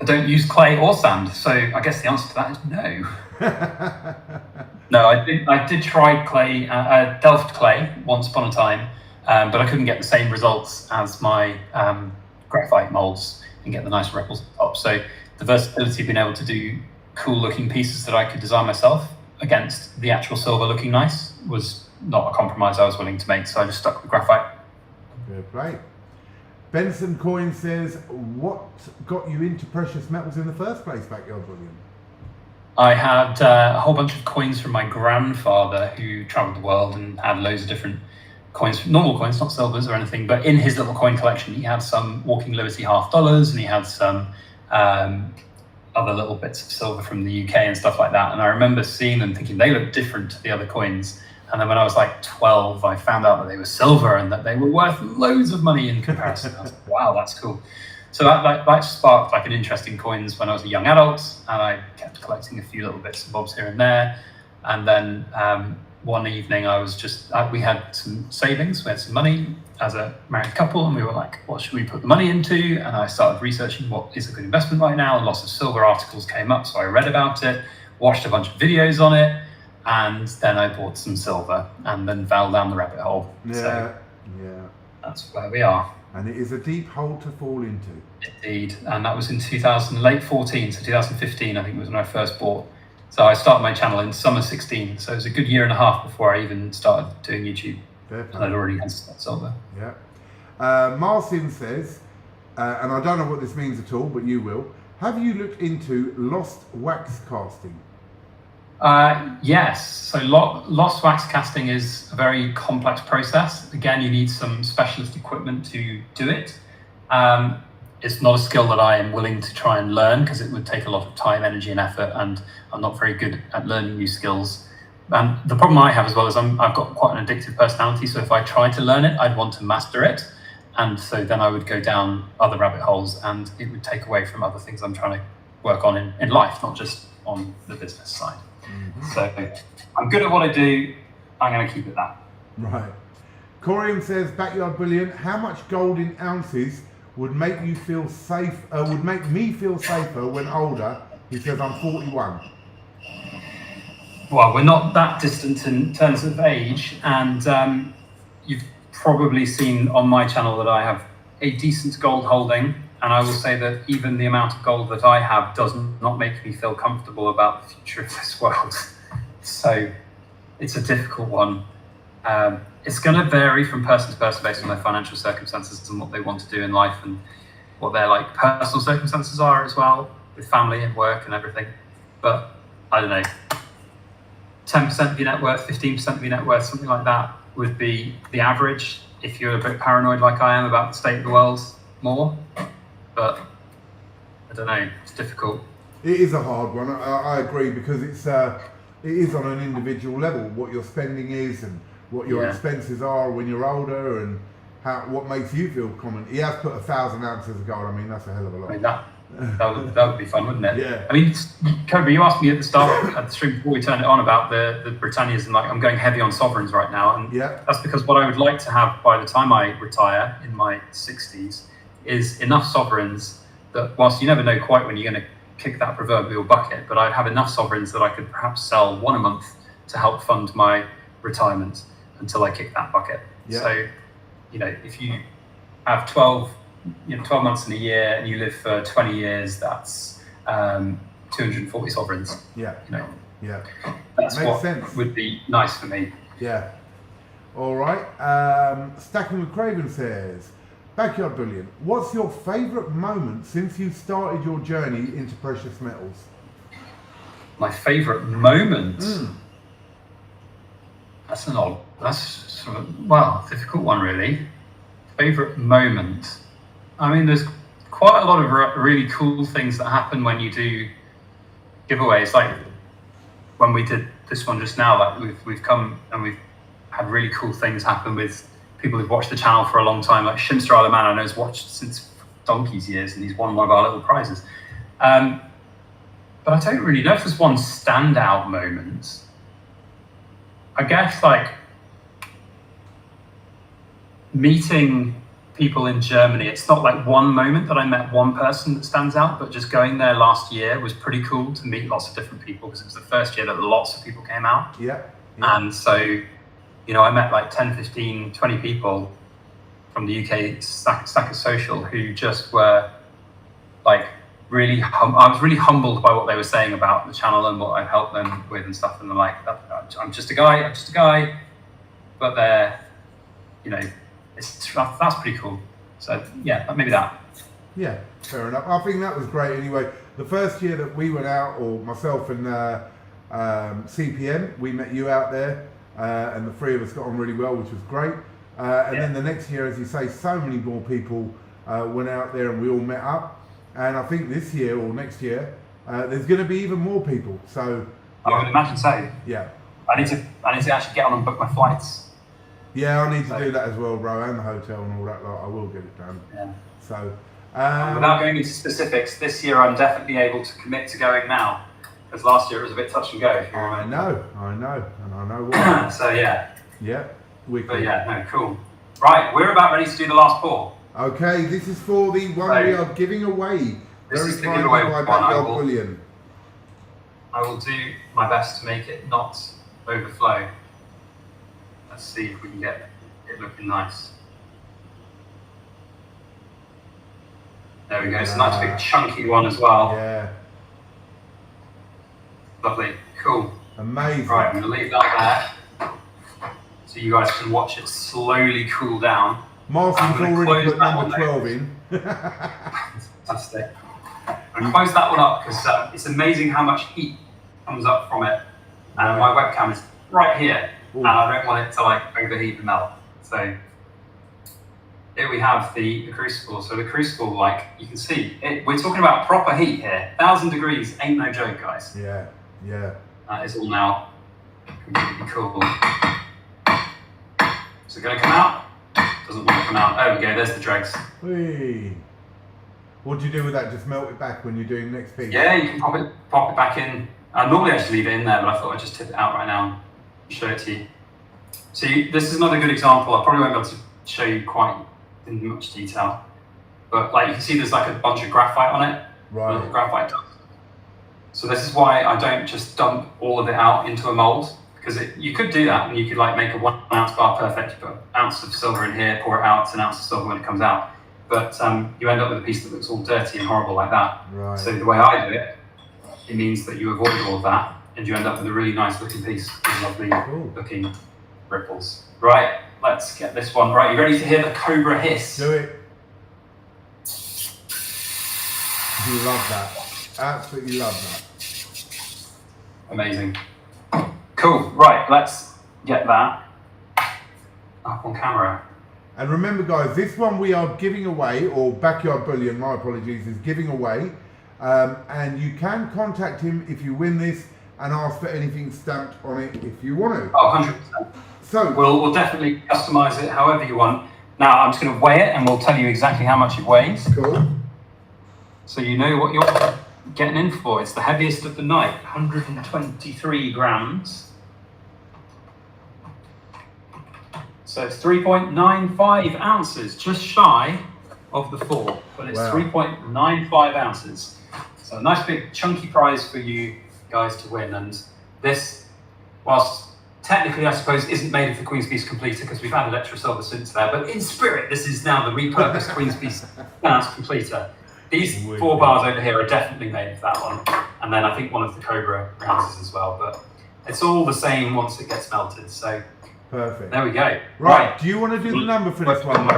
I don't use clay or sand, so I guess the answer to that is no. No, I did try clay, Delft clay once upon a time, but I couldn't get the same results as my graphite molds and get the nice ripples at the top. So the versatility of being able to do cool looking pieces that I could design myself against the actual silver looking nice was not a compromise I was willing to make, so I just stuck with graphite. Good play. Benson Coin says, what got you into precious metals in the first place, Backyard Bullion? I had a whole bunch of coins from my grandfather, who travelled the world and had loads of different coins, normal coins, not silvers or anything, but in his little coin collection he had some Walking Liberty $half, and he had some other little bits of silver from the UK and stuff like that. And I remember seeing them thinking they look different to the other coins. And then when I was like 12, I found out that they were silver and that they were worth loads of money in comparison. I was like, wow, that's cool. So that sparked like an interest in coins when I was a young adult, and I kept collecting a few little bits and bobs here and there. And then one evening I was just, we had some savings, we had some money, as a married couple, and we were like, what should we put the money into? And I started researching what is a good investment right now. Lots of silver articles came up, so I read about it, watched a bunch of videos on it, and then I bought some silver and then fell down the rabbit hole. So that's where we are. And it is a deep hole to fall into. Indeed. And that was in late 14, so 2015, I think was when I first bought. So I started my channel in summer 16. So it was a good year and a half before I even started doing YouTube. Definitely. And I'd already had silver. Yeah. Marcin says, and I don't know what this means at all, but you will. Have you looked into lost wax casting? Yes. So lost wax casting is a very complex process. Again, you need some specialist equipment to do it. It's not a skill that I am willing to try and learn because it would take a lot of time, energy, and effort, and I'm not very good at learning new skills. And the problem I have as well is I've got quite an addictive personality. So if I tried to learn it, I'd want to master it, and so then I would go down other rabbit holes, and it would take away from other things I'm trying to work on in life, not just on the business side. So I'm good at what I do. I'm going to keep it that. Right. Corium says, Backyard Bullion, how much gold in ounces would make you feel safe? Would make me feel safer when older? He says, I'm 41. Well, we're not that distant in terms of age, and you've probably seen on my channel that I have a decent gold holding. And I will say that even the amount of gold that I have does not make me feel comfortable about the future of this world. So it's a difficult one. It's going to vary from person to person based on their financial circumstances and what they want to do in life and what their like personal circumstances are as well, with family and work and everything. But I don't know, 10% of your net worth, 15% of your net worth, something like that would be the average if you're a bit paranoid like I am about the state of the world more. But I don't know, it's difficult. It is a hard one. I agree, because it is on an individual level what your spending is and what your expenses are when you're older, and what makes you feel common. He has put 1,000 ounces of gold. I mean, that's a hell of a lot. I mean, that would be fun, wouldn't it? Yeah. I mean, Cobra, you asked me at the start at the stream before we turned it on about the Britannias, and like I'm going heavy on sovereigns right now, and that's because what I would like to have by the time I retire in my 60s is enough sovereigns that, whilst you never know quite when you're going to kick that proverbial bucket, but I'd have enough sovereigns that I could perhaps sell one a month to help fund my retirement until I kick that bucket. So, if you have 12 months in a year and you live for 20 years, that's 240 sovereigns. That's Makes what sense. would be nice for me. Yeah. All right. Stacking with Craven says, Backyard Bullion, what's your favourite moment since you started your journey into precious metals? My favourite moment? That's sort of, a difficult one, really. Favourite moment? I mean, there's quite a lot of really cool things that happen when you do giveaways. Like when we did this one just now, like we've come and we've had really cool things happen with people who've watched the channel for a long time. Like Shimster Isle Man, I know, has watched since donkey's years, and he's won one of our little prizes. But I don't really know if there's one standout moment. I guess like meeting people in Germany. It's not like one moment that I met one person that stands out, but just going there last year was pretty cool to meet lots of different people, because it was the first year that lots of people came out. And so, I met like 10, 15, 20 people from the UK Stacker Social who just were like really, I was really humbled by what they were saying about the channel and what I've helped them with and stuff. And they're like, I'm just a guy, but they're, that's pretty cool. So yeah, maybe that. Yeah, fair enough. I think that was great anyway. The first year that we went out, or myself and CPM, we met you out there, and the three of us got on really well, which was great. And then the next year, as you say, so many more people went out there and we all met up. And I think this year or next year, there's going to be even more people. So I would imagine so. Yeah. I need to actually get on and book my flights. Yeah, I need to do that as well, bro, and the hotel and all that. I will get it done. Yeah. So, without going into specifics, this year I'm definitely able to commit to going now, because last year it was a bit touch and go. If you remember. I know, and I know why. So yeah. Yeah, But yeah, no, cool. Right, we're about ready to do the last pour. Okay, this is for the one we are giving away. This Very is the kindly giveaway by one. Backyard Bullion. I will do my best to make it not overflow. Let's see if we can get it looking nice. There we go. It's a nice big chunky one as well. Yeah. Lovely. Cool. Amazing. Right, I'm going to leave that there so you guys can watch it slowly cool down. Martin's already put number 12 in. Fantastic. I'm going to close that one up because it's amazing how much heat comes up from it. And my webcam is right here. Ooh. And I don't want it to like overheat and melt. So here we have the crucible. So the crucible, like you can see, we're talking about proper heat here. 1,000 degrees ain't no joke, guys. Yeah, yeah. That is all now completely cool. Is it going to come out? Doesn't want to come out. There we go, there's the dregs. Whee. What do you do with that? Just melt it back when you're doing the next piece? Yeah, you can pop it back in. Normally I just leave it in there, but I thought I'd just tip it out right now and show it to you. So this is another good example. I probably won't be able to show you quite in much detail. But like you can see there's like a bunch of graphite on it. Right. Graphite dust. So this is why I don't just dump all of it out into a mold, because you could do that and you could like make a 1 ounce bar perfect. You put an ounce of silver in here, pour it out, it's an ounce of silver when it comes out. But you end up with a piece that looks all dirty and horrible like that. Right. So the way I do it, it means that you avoid all of that and you end up with a really nice looking piece with lovely looking ripples. Right, let's get this one. Right, you ready to hear the Cobra hiss? Do it. You love that. Absolutely love that. Amazing. Cool, right, let's get that up on camera. And remember guys, this one we are giving away, or Backyard Bullion, my apologies, is giving away. And you can contact him if you win this and ask for anything stamped on it if you want to. Oh, 100%. So we'll definitely customize it however you want. Now I'm just going to weigh it and we'll tell you exactly how much it weighs. Cool. So you know what you're getting in for. It's the heaviest of the night, 123 grams. So it's 3.95 ounces, just shy of the 4, but it's 3.95 ounces. So a nice big chunky prize for you guys to win. And this, whilst technically I suppose isn't made of the Queen's Piece Completer because we've added extra silver since there, but in spirit this is now the repurposed Queen's Piece Completer. These 4 bars over here are definitely made of that one. And then I think one of the Cobra ounces as well, but it's all the same once it gets melted. So perfect. There we go. Right. Do you want to do the number for this one?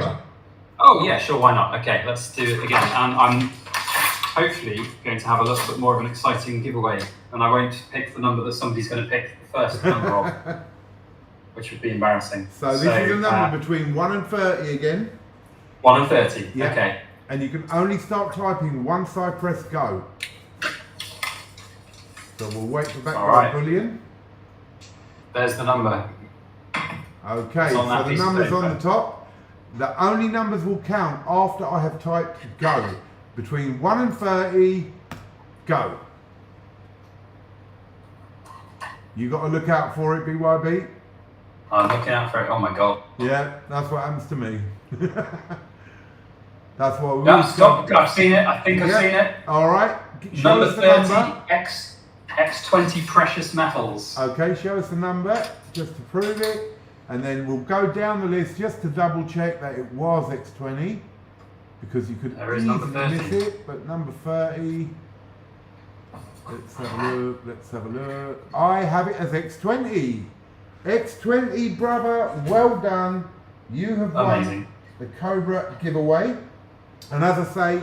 Oh yeah, sure, why not? Okay, let's do it again. And I'm hopefully going to have a little bit more of an exciting giveaway. And I won't pick the number that somebody's going to pick the first number of, which would be embarrassing. So this is a number between 1 and 30 again. 1 and 30, yeah. Okay. And you can only start typing once I press go. So we'll wait for Backyard Bullion. There's the number. Okay, so the number's on the top. The only numbers will count after I have typed go. Between 1 and 30, go. You got to look out for it, BYB. I'm looking out for it. Oh my god. Yeah, that's what happens to me. That's what we stop. I've seen it. I think I've seen it. All right. Number 30, X20 precious metals. Okay, show us the number just to prove it. And then we'll go down the list just to double check that it was X20, because you could easily miss it. But number 30, let's have a look. I have it as X20. X20, brother, well done. You have won the Cobra giveaway. And as I say,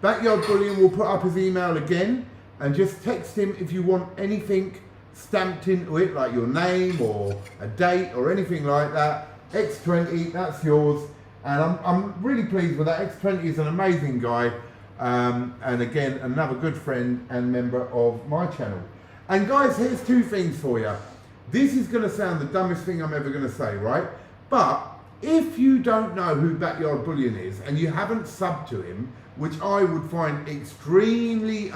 Backyard Bullion will put up his email again, and just text him if you want anything stamped into it, like your name or a date or anything like that. X20, that's yours. And I'm really pleased with that. X20 is an amazing guy. And again, another good friend and member of my channel. And guys, here's 2 things for you. This is going to sound the dumbest thing I'm ever going to say, right? But if you don't know who Backyard Bullion is and you haven't subbed to him, which I would find extremely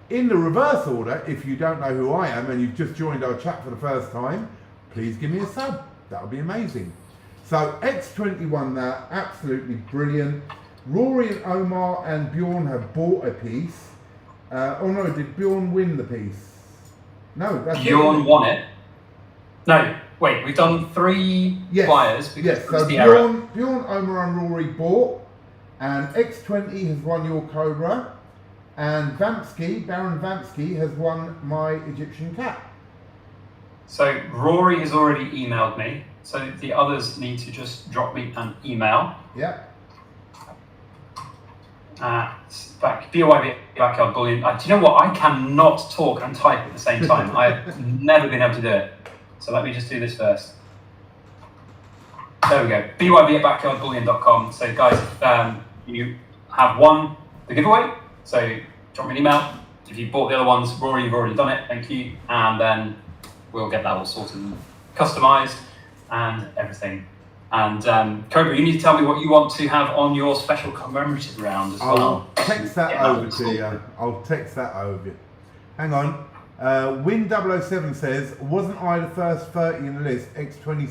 In the reverse order, if you don't know who I am and you've just joined our chat for the first time, please give me a sub. That would be amazing. So X20 won that, absolutely brilliant. Rory and Omar and Bjorn have bought a piece. Oh no, did Bjorn win the piece? No, that's Bjorn won it. No, wait, we've done 3 flyers. Yes, so Bjorn, Omar and Rory bought, and X20 has won your Cobra, and Baron Vampsky has won my Egyptian cat. So Rory has already emailed me, so the others need to just drop me an email. Yeah. BYB Backyard Bullion. Do you know what? I cannot talk and type at the same time. I've never been able to do it. So let me just do this first. There we go. BYB at backyardbullion.com. So guys, you have won the giveaway. So drop me an email. If you bought the other ones, Rory, you've already done it. Thank you. And then we'll get that all sorted and customized and everything. And Cobra, you need to tell me what you want to have on your special commemorative round as well. I'll text that over to you. I'll text that over. Hang on. Win007 says, wasn't I the first 30 in the list? X20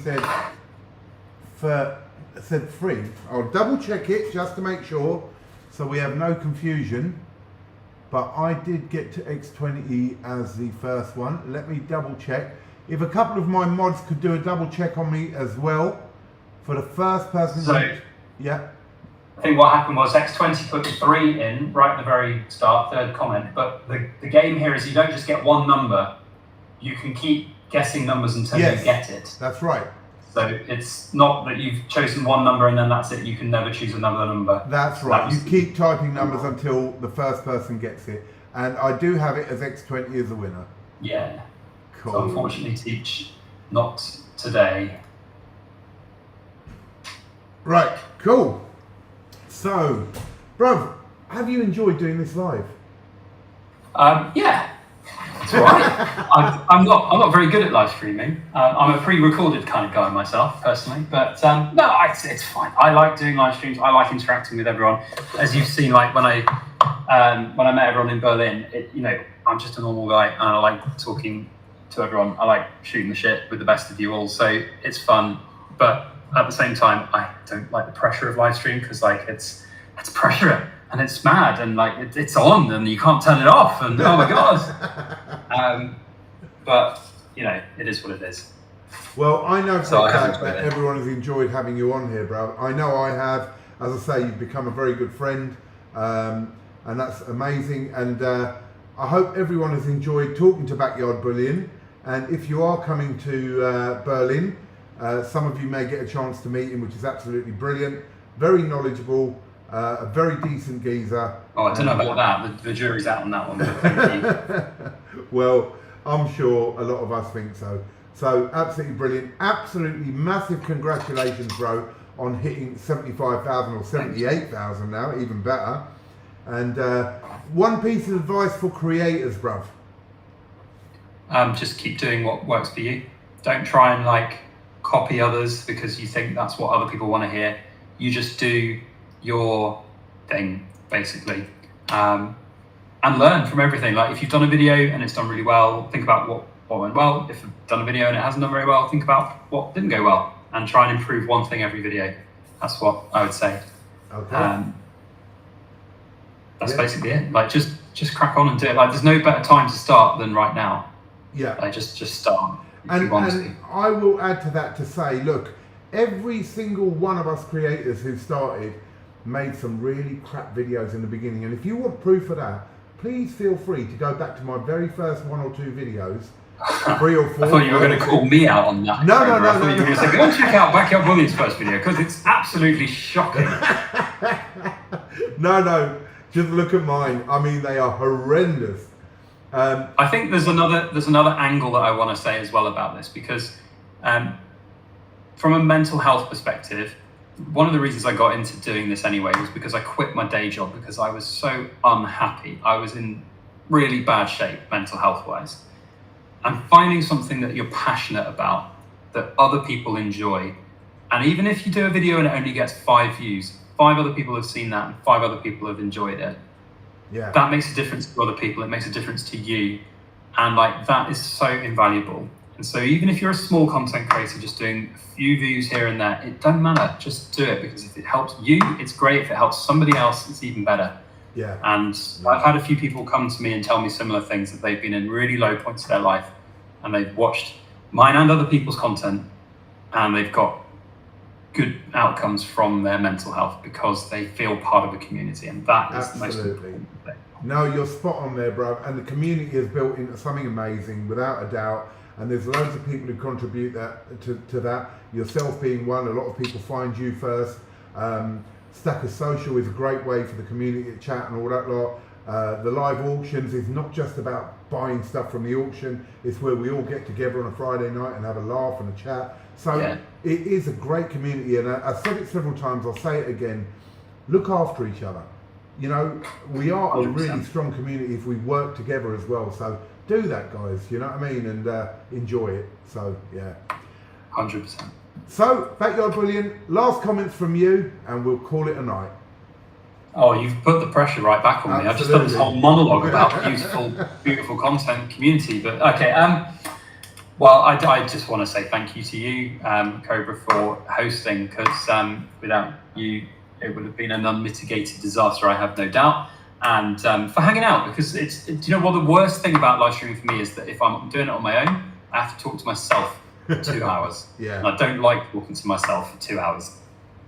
said 3. I'll double check it just to make sure so we have no confusion. But I did get to X20 as the first one. Let me double check. If a couple of my mods could do a double check on me as well. For the first person. So, yeah. I think what happened was X20 put the 3 in right at the very start, third comment. But the game here is you don't just get one number. You can keep guessing numbers until you get it. That's right. So it's not that you've chosen one number and then that's it. You can never choose another number. That's right. You keep typing numbers until the first person gets it. And I do have it as X20 as a winner. Yeah. Cool. So unfortunately, Teach, not today. Right, cool. So, bruv, have you enjoyed doing this live? Yeah, it's all right. I'm not very good at live streaming. I'm a pre-recorded kind of guy myself, personally. But no, it's fine. I like doing live streams. I like interacting with everyone. As you've seen, like when I met everyone in Berlin, I'm just a normal guy, and I like talking to everyone. I like shooting the shit with the best of you all. So it's fun, but at the same time, I don't like the pressure of live stream because it's pressure and it's mad and it's on and you can't turn it off and oh my god. But it is what it is. Well, I know that everyone has enjoyed having you on here, bro. I know I have. As I say, you've become a very good friend, and that's amazing. And I hope everyone has enjoyed talking to Backyard Bullion. And if you are coming to Berlin, some of you may get a chance to meet him, which is absolutely brilliant. Very knowledgeable, a very decent geezer. Oh, I don't know about that. The jury's out on that one. Thank you. Well, I'm sure a lot of us think so. So absolutely brilliant. Absolutely massive congratulations, bro, on hitting 75,000 or 78,000 now, even better. And one piece of advice for creators, bruv. Just keep doing what works for you. Don't try and copy others because you think that's what other people want to hear. You just do your thing, basically, and learn from everything. Like if you've done a video and it's done really well, think about what went well. If you've done a video and it hasn't done very well, think about what didn't go well and try and improve one thing every video. That's what I would say. Okay. That's basically it. Just crack on and do it. There's no better time to start than right now. Yeah. Just start. And I will add to that to say, look, every single one of us creators who started made some really crap videos in the beginning. And if you want proof of that, please feel free to go back to my very first 1 or 2 videos, 3 or 4. I thought you were going to call me out on that. No. I thought you were going to say, go and check out Backyard Bullion's first video because it's absolutely shocking. No, just look at mine. I mean, they are horrendous. I think there's another angle that I want to say as well about this because from a mental health perspective, one of the reasons I got into doing this anyway was because I quit my day job because I was so unhappy. I was in really bad shape mental health wise. And finding something that you're passionate about, that other people enjoy, and even if you do a video and it only gets 5 views, 5 other people have seen that and 5 other people have enjoyed it, Yeah. That makes a difference to other people. It makes a difference to you. And like that is so invaluable. And so even if you're a small content creator just doing a few views here and there, it doesn't matter. Just do it, because if it helps you, it's great. If it helps somebody else, it's even better. Yeah. And I've had a few people come to me and tell me similar things, that they've been in really low points of their life and they've watched mine and other people's content and they've got good outcomes from their mental health because they feel part of a community, and that is the most important thing. No, you're spot on there, bro. And the community is built into something amazing, without a doubt. And there's loads of people who contribute to that. Yourself being one. A lot of people find you first. Stacker Social is a great way for the community to chat and all that lot. The live auctions is not just about buying stuff from the auction. It's where we all get together on a Friday night and have a laugh and a chat. So it is a great community. And I've said it several times, I'll say it again. Look after each other. You know, we are 100%. A really strong community if we work together as well. So do that, guys. You know what I mean? And enjoy it. So, yeah. 100%. So, Backyard Bullion, last comments from you, and we'll call it a night. Oh, you've put the pressure right back on me. I've just done this whole monologue about beautiful content community. But okay, well, I just want to say thank you to you, Cobra, for hosting, because without you, it would have been an unmitigated disaster, I have no doubt. And for hanging out, because do you know what the worst thing about live streaming for me is? That if I'm doing it on my own, I have to talk to myself for 2 hours. Yeah. And I don't like talking to myself for 2 hours.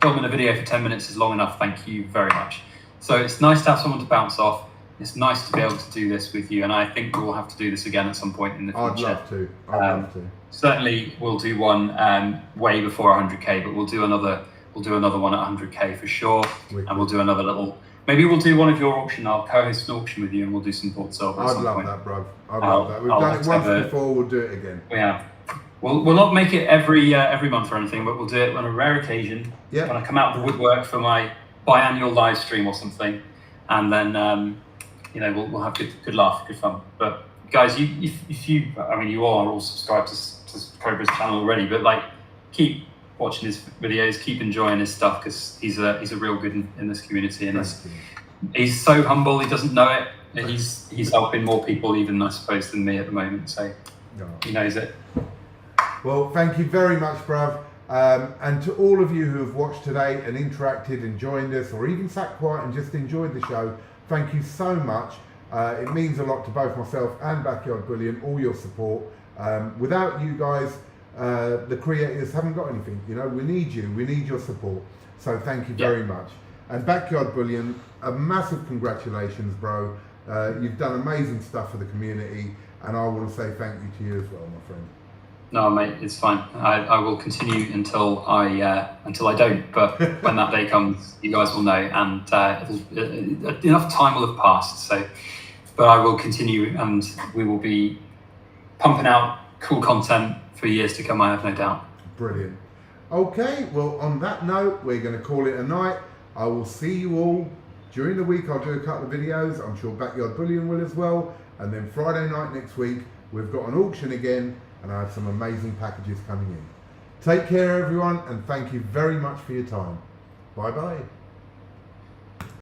Filming a video for 10 minutes is long enough, thank you very much. So it's nice to have someone to bounce off. It's nice to be able to do this with you, and I think we'll have to do this again at some point in the future. I'd love to. Love to. Certainly, we'll do one way before 100k, but we'll do another one at 100k for sure. And we'll do another little. Maybe we'll do one of your auction. I'll co-host an auction with you, and we'll do some bought silver. I'd love that, bro. I'd love that. We've done it once before. We'll do it again. Yeah. We'll not make it every month or anything, but we'll do it on a rare occasion. Yeah. When I come out of the woodwork for my biannual live stream or something, and then we'll have good laugh, good fun. But guys, if you all are all subscribed to Cobra's channel already, but like keep watching his videos, keep enjoying his stuff, because he's a real good in this community, and he's so humble. He doesn't know it. And he's helping more people even, I suppose, than me at the moment. So he knows it. Well, thank you very much, bruv. And to all of you who have watched today and interacted and joined us, or even sat quiet and just enjoyed the show, thank you so much. It means a lot to both myself and Backyard Bullion, all your support. Without you guys, the creators haven't got anything. You know, we need you. We need your support. So thank you very much. And Backyard Bullion, a massive congratulations, bro. You've done amazing stuff for the community, and I want to say thank you to you as well, my friend. No, mate, it's fine. I will continue until I don't. But when that day comes, you guys will know, and enough time will have passed. So, but I will continue, and we will be pumping out cool content for years to come. I have no doubt. Brilliant. Okay, well, on that note, we're going to call it a night. I will see you all during the week. I'll do a couple of videos. I'm sure Backyard Bullion will as well. And then Friday night next week, we've got an auction again. And I have some amazing packages coming in. Take care, everyone, and thank you very much for your time. Bye-bye.